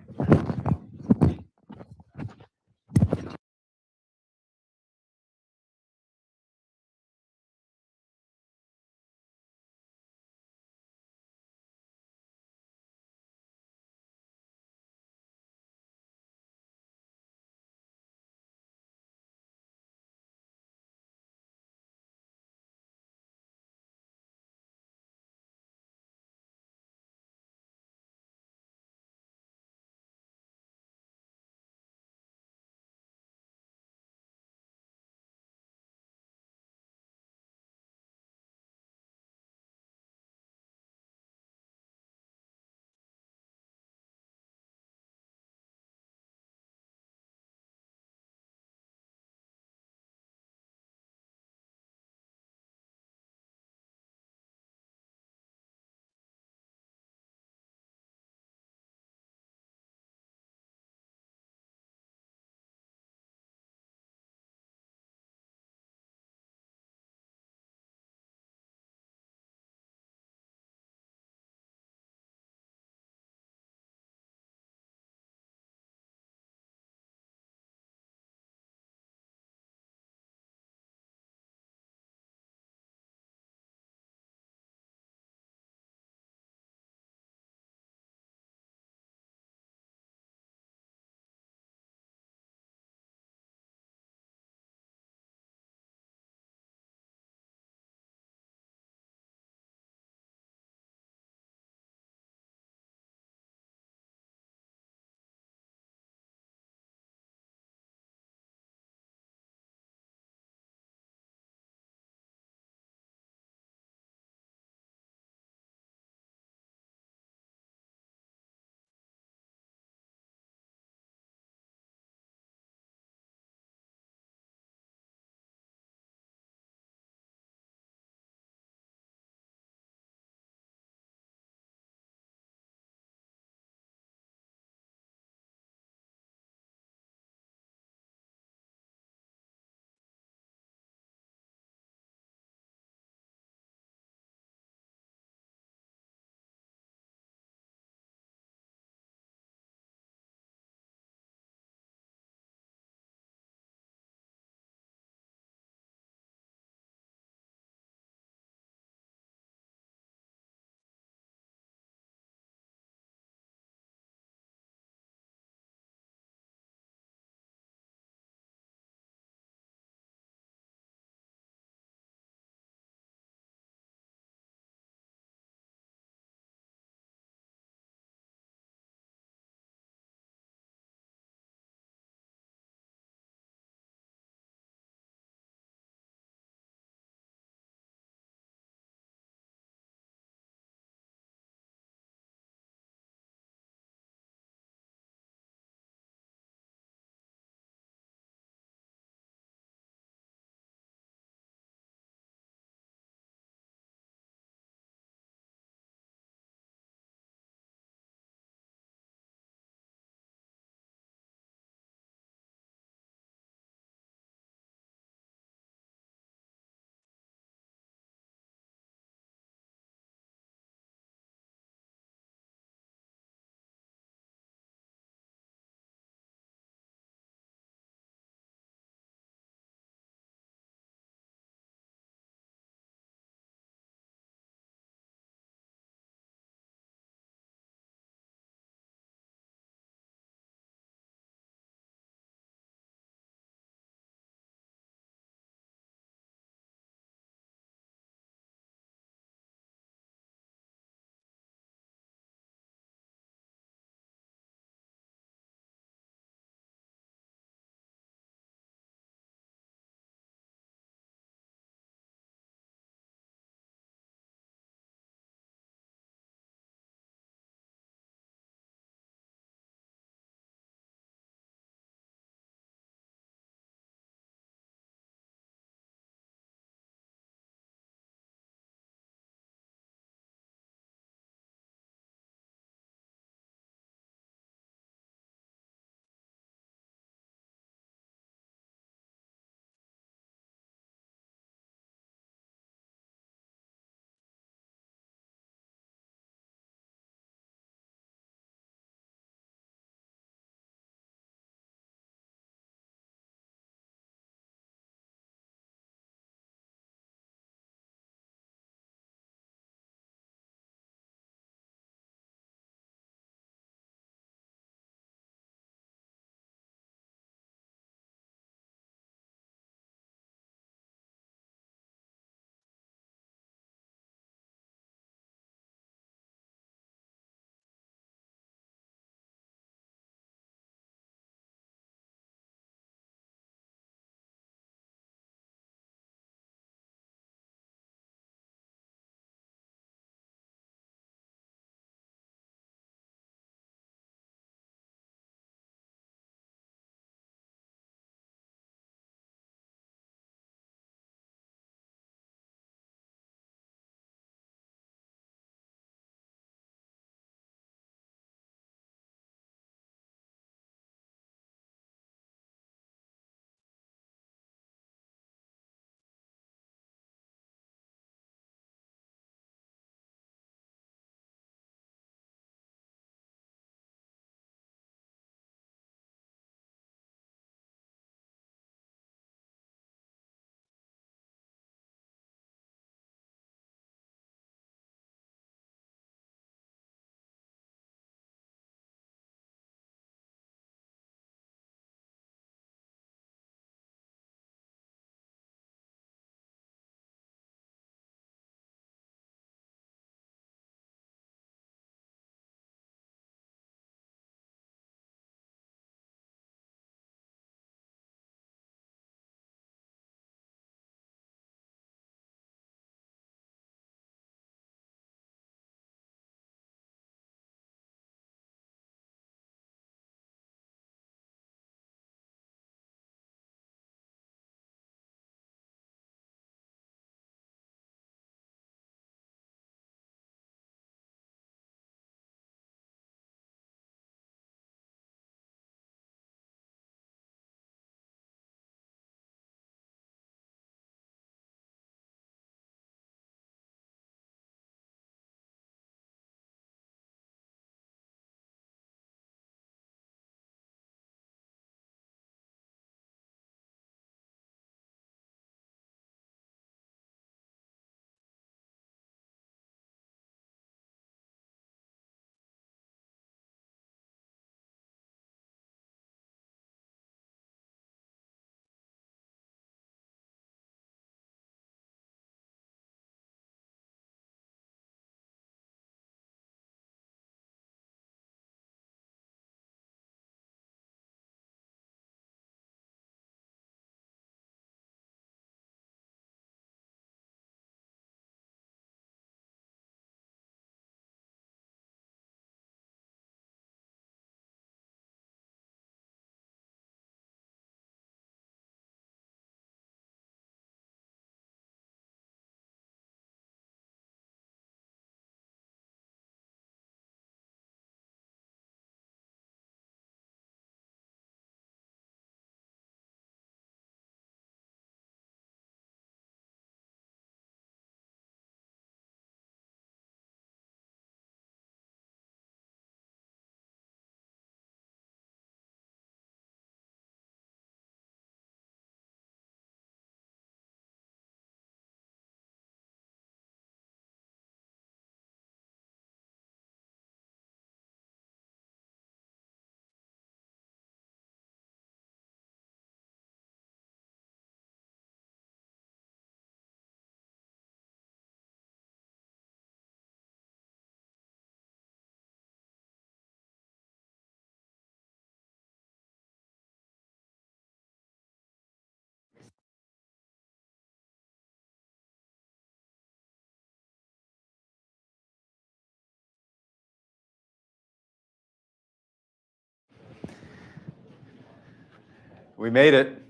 We made it.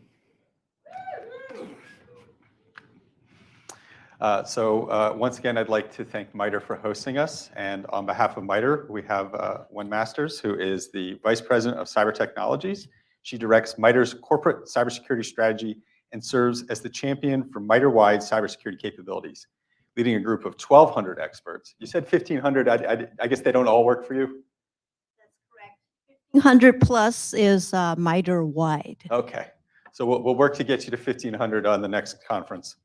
Once again, I'd like to thank MITRE for hosting us. And on behalf of MITRE, we have Wen Masters, who is the Vice President of Cyber Technologies. She directs MITRE's corporate cybersecurity strategy and serves as the champion for MITRE-wide cybersecurity capabilities, leading a group of 1,200 experts. You said 1,500. I guess they don't all work for you? 100 plus is MITRE wide. Okay. So we'll work to get you to 1,500 on the next conference.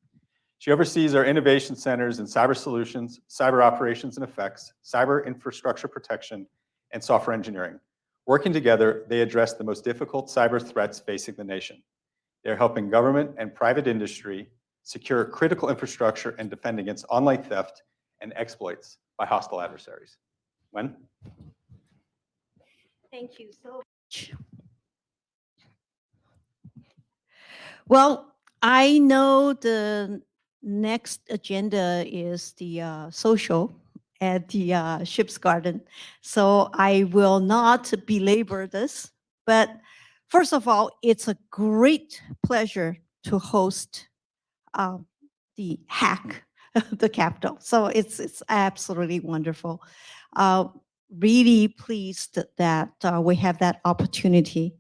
She oversees our innovation centers in cyber solutions, cyber operations and effects, cyber infrastructure protection, and software engineering. Working together, they address the most difficult cyber threats facing the nation. They're helping government and private industry secure critical infrastructure and defend against online theft and exploits by hostile adversaries. Wen? Thank you so much. Well, I know the next agenda is the social at the Ship's Garden, so I will not belabor this. But first of all, it's a great pleasure to host the hack the Capitol. So it's absolutely wonderful. Really pleased that we have that opportunity.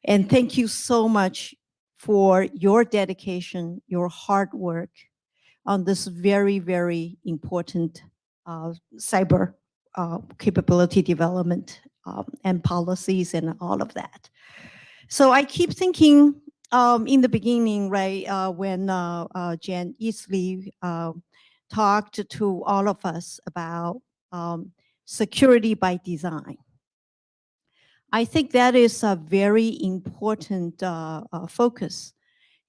And thank you so much for your dedication, your hard work on this very, very important cyber capability development and policies and all of that. So I keep thinking in the beginning, right, when Jen Easley talked to all of us about security by design. I think that is a very important focus.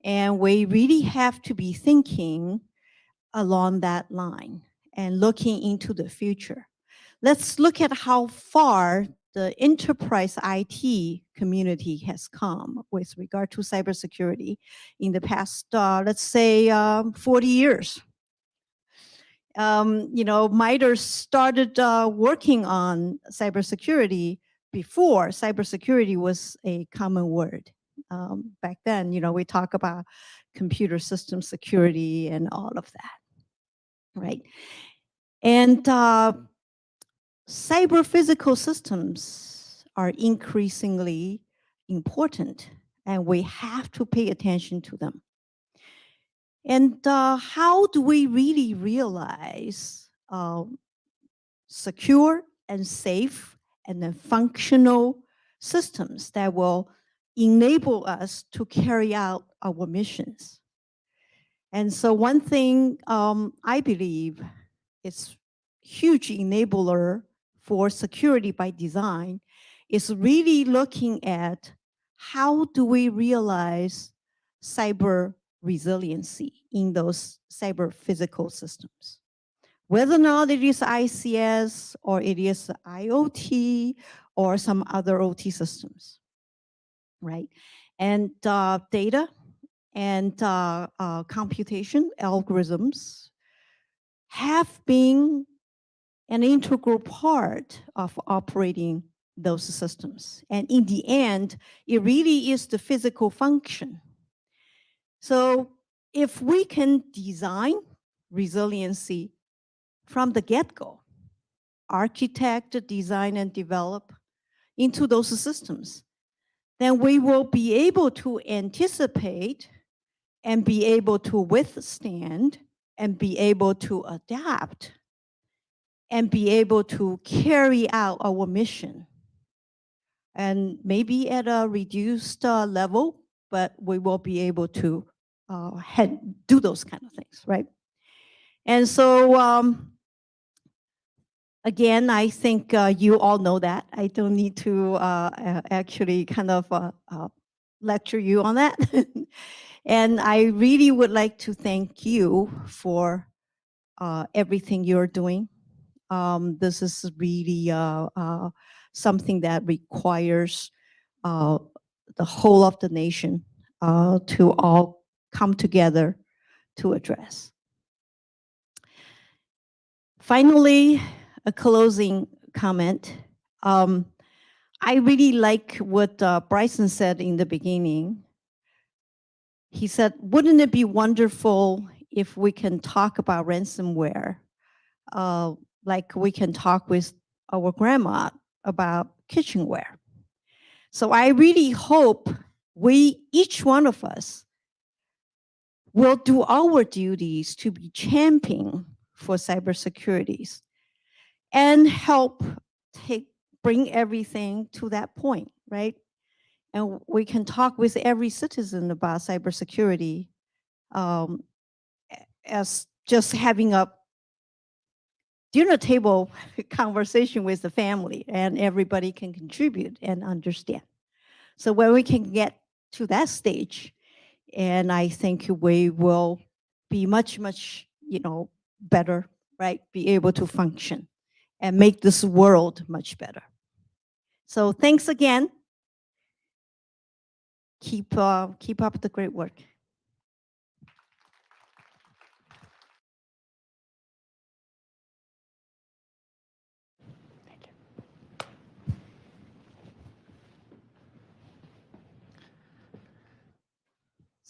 And we really have to be thinking along that line and looking into the future. Let's look at how far the enterprise IT community has come with regard to cybersecurity in the past, let's say, 40 years. You know, MITRE started working on cybersecurity before cybersecurity was a common word. Back then, you know, we talk about computer system security and all of that, right? And cyber physical systems are increasingly important, and we have to pay attention to them. And how do we really realize secure and safe and then functional systems that will enable us to carry out our missions? And so one thing I believe is huge enabler for security by design is really looking at how do we realize cyber resiliency in those cyber physical systems. Whether or not it is ICS or it is IoT or some other OT systems, right? And data and computation algorithms have been an integral part of operating those systems. And in the end, it really is the physical function. So if we can design resiliency from the get-go, architect, design, and develop into those systems, then we will be able to anticipate and be able to withstand and be able to adapt and be able to carry out our mission. And maybe at a reduced level, but we will be able to do those kind of things, right? And so, again, I think you all know that. I don't need to actually kind of lecture you on that. And I really would like to thank you for everything you're doing. This is really something that requires the whole of the nation to all come together to address. Finally, a closing comment. I really like what Bryson said in the beginning. he said, wouldn't it be wonderful if we can talk about ransomware like we can talk with our grandma about kitchenware? So I really hope each one of us, will do our duties to be champion for cybersecurity and help bring everything to that point, right? And we can talk with every citizen about cybersecurity as just having a dinner table conversation with the family, and everybody can contribute and understand. So when we can get to that stage, and I think we will be much, better, right? Be able to function and make this world much better. So thanks again. Keep up the great work.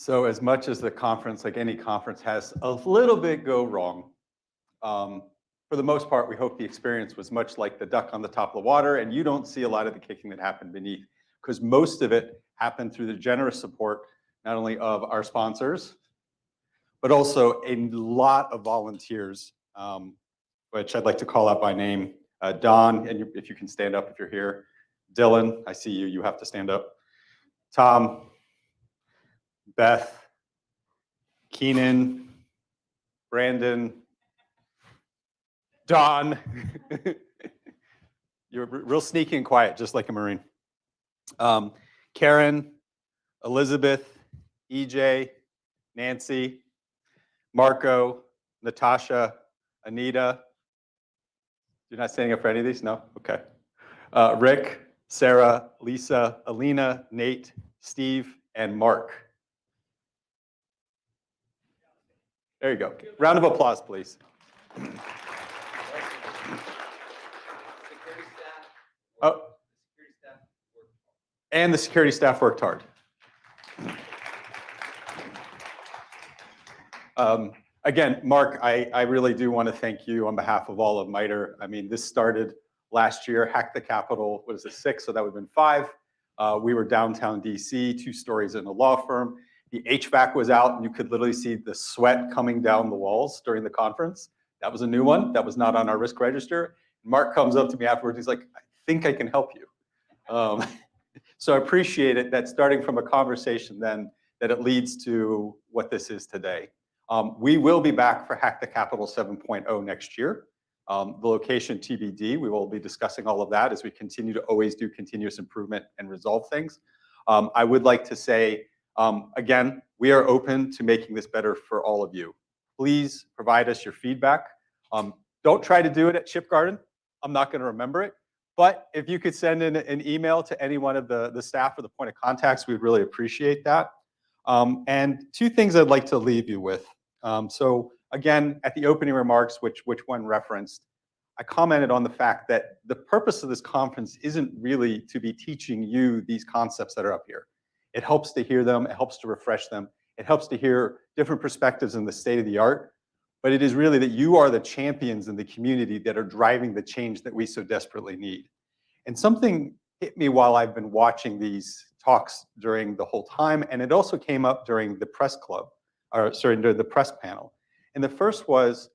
So as much as the conference, like any conference, has a little bit go wrong, for the most part, we hope the experience was much like the duck on the top of the water, and you don't see a lot of the kicking that happened beneath, because most of it happened through the generous support, not only of our sponsors, but also a lot of volunteers, which I'd like to call out by name. Don, and if you can stand up if you're here. Dylan, I see you, you have to stand up. Tom, Beth, Keenan, Brandon, Don. You're real sneaky and quiet, just like a Marine. Karen, Elizabeth, EJ, Nancy, Marco, Natasha, Anita. You're not standing up for any of these? No? Okay. Rick, Sarah, Lisa, Alina, Nate, Steve, and Mark. There you go. Round of applause, please. Oh, and the security staff worked hard. Again, Mark, I really do want to thank you on behalf of all of MITRE. I mean, this started last year, Hack the Capitol, what is it, 6? So that would have been 5. We were downtown DC, 2 stories in a law firm. The HVAC was out, and you could literally see the sweat coming down the walls during the conference. That was a new one. That was not on our risk register. Mark comes up to me afterwards. He's like, I think I can help you. So I appreciate it that starting from a conversation then, that it leads to what this is today. We will be back for Hack the Capitol 7.0 next year. The location TBD, we will be discussing all of that as we continue to always do continuous improvement and resolve things. I would like to say, again, we are open to making this better for all of you. Please provide us your feedback. Don't try to do it at Chip Garden. I'm not going to remember it. But if you could send in an email to any one of the staff or the point of contacts, we'd really appreciate that. And 2 things I'd like to leave you with. So again, at the opening remarks, which one referenced, I commented on the fact that the purpose of this conference isn't really to be teaching you these concepts that are up here. It helps to hear them, it helps to refresh them, it helps to hear different perspectives in the state of the art, but it is really that you are the champions in the community that are driving the change that we so desperately need. And something hit me while I've been watching these talks during the whole time, and it also came up during the press club, or sorry, during the press panel. And the first was,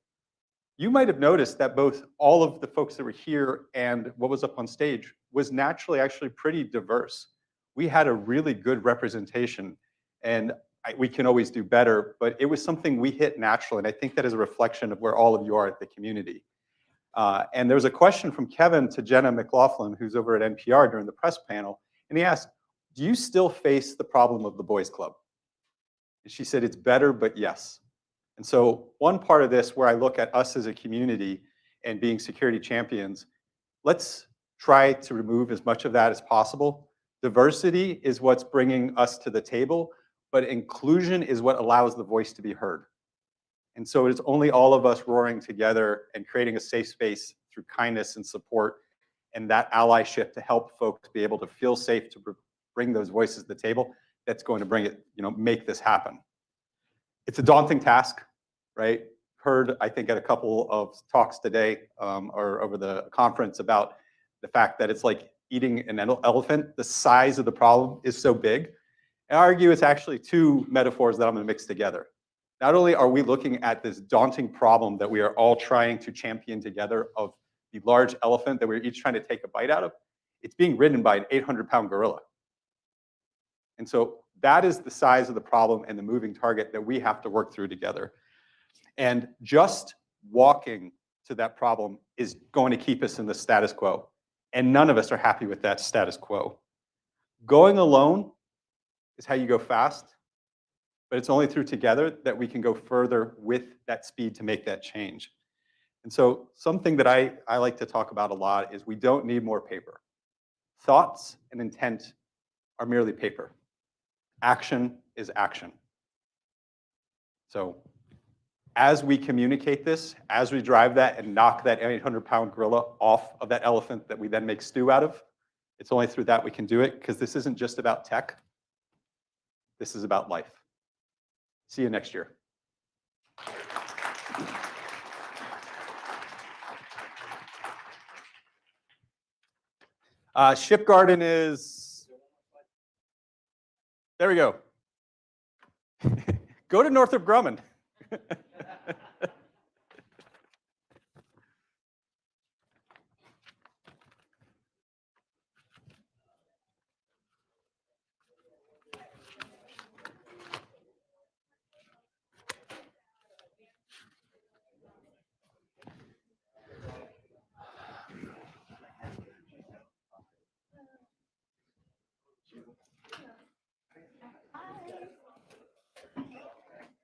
you might have noticed that both all of the folks that were here and what was up on stage was naturally actually pretty diverse. We had a really good representation, and we can always do better, but it was something we hit naturally, and I think that is a reflection of where all of you are at the community. And there was a question from Kevin to Jenna McLaughlin, who's over at NPR during the press panel, and he asked, do you still face the problem of the boys club? And she said, it's better, but yes. And so one part of this where I look at us as a community and being security champions, let's try to remove as much of that as possible. Diversity is what's bringing us to the table, but inclusion is what allows the voice to be heard. And so it's only all of us roaring together and creating a safe space through kindness and support and that allyship to help folks be able to feel safe to bring those voices to the table that's going to bring it, make this happen. It's a daunting task, right? Heard, I think, at a couple of talks today or over the conference about the fact that it's like eating an elephant. The size of the problem is so big. I argue it's actually two metaphors that I'm going to mix together. Not only are we looking at this daunting problem that we are all trying to champion together of the large elephant that we're each trying to take a bite out of, it's being ridden by an 800-pound gorilla. And so that is the size of the problem and the moving target that we have to work through together. And just walking to that problem is going to keep us in the status quo. And none of us are happy with that status quo. Going alone is how you go fast, but it's only through together that we can go further with that speed to make that change. And so something that I like to talk about a lot is we don't need more paper. Thoughts and intent are merely paper. Action is action. So as we communicate this, as we drive that and knock that 800-pound gorilla off of that elephant that we then make stew out of, it's only through that we can do it, because this isn't just about tech. This is about life. See you next year. Ship Garden is, there we go. Go to Northrop Grumman.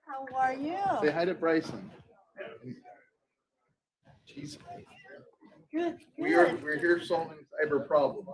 How are you? Say hi to Bryson. Jeez. Good. We're here solving cyber problems.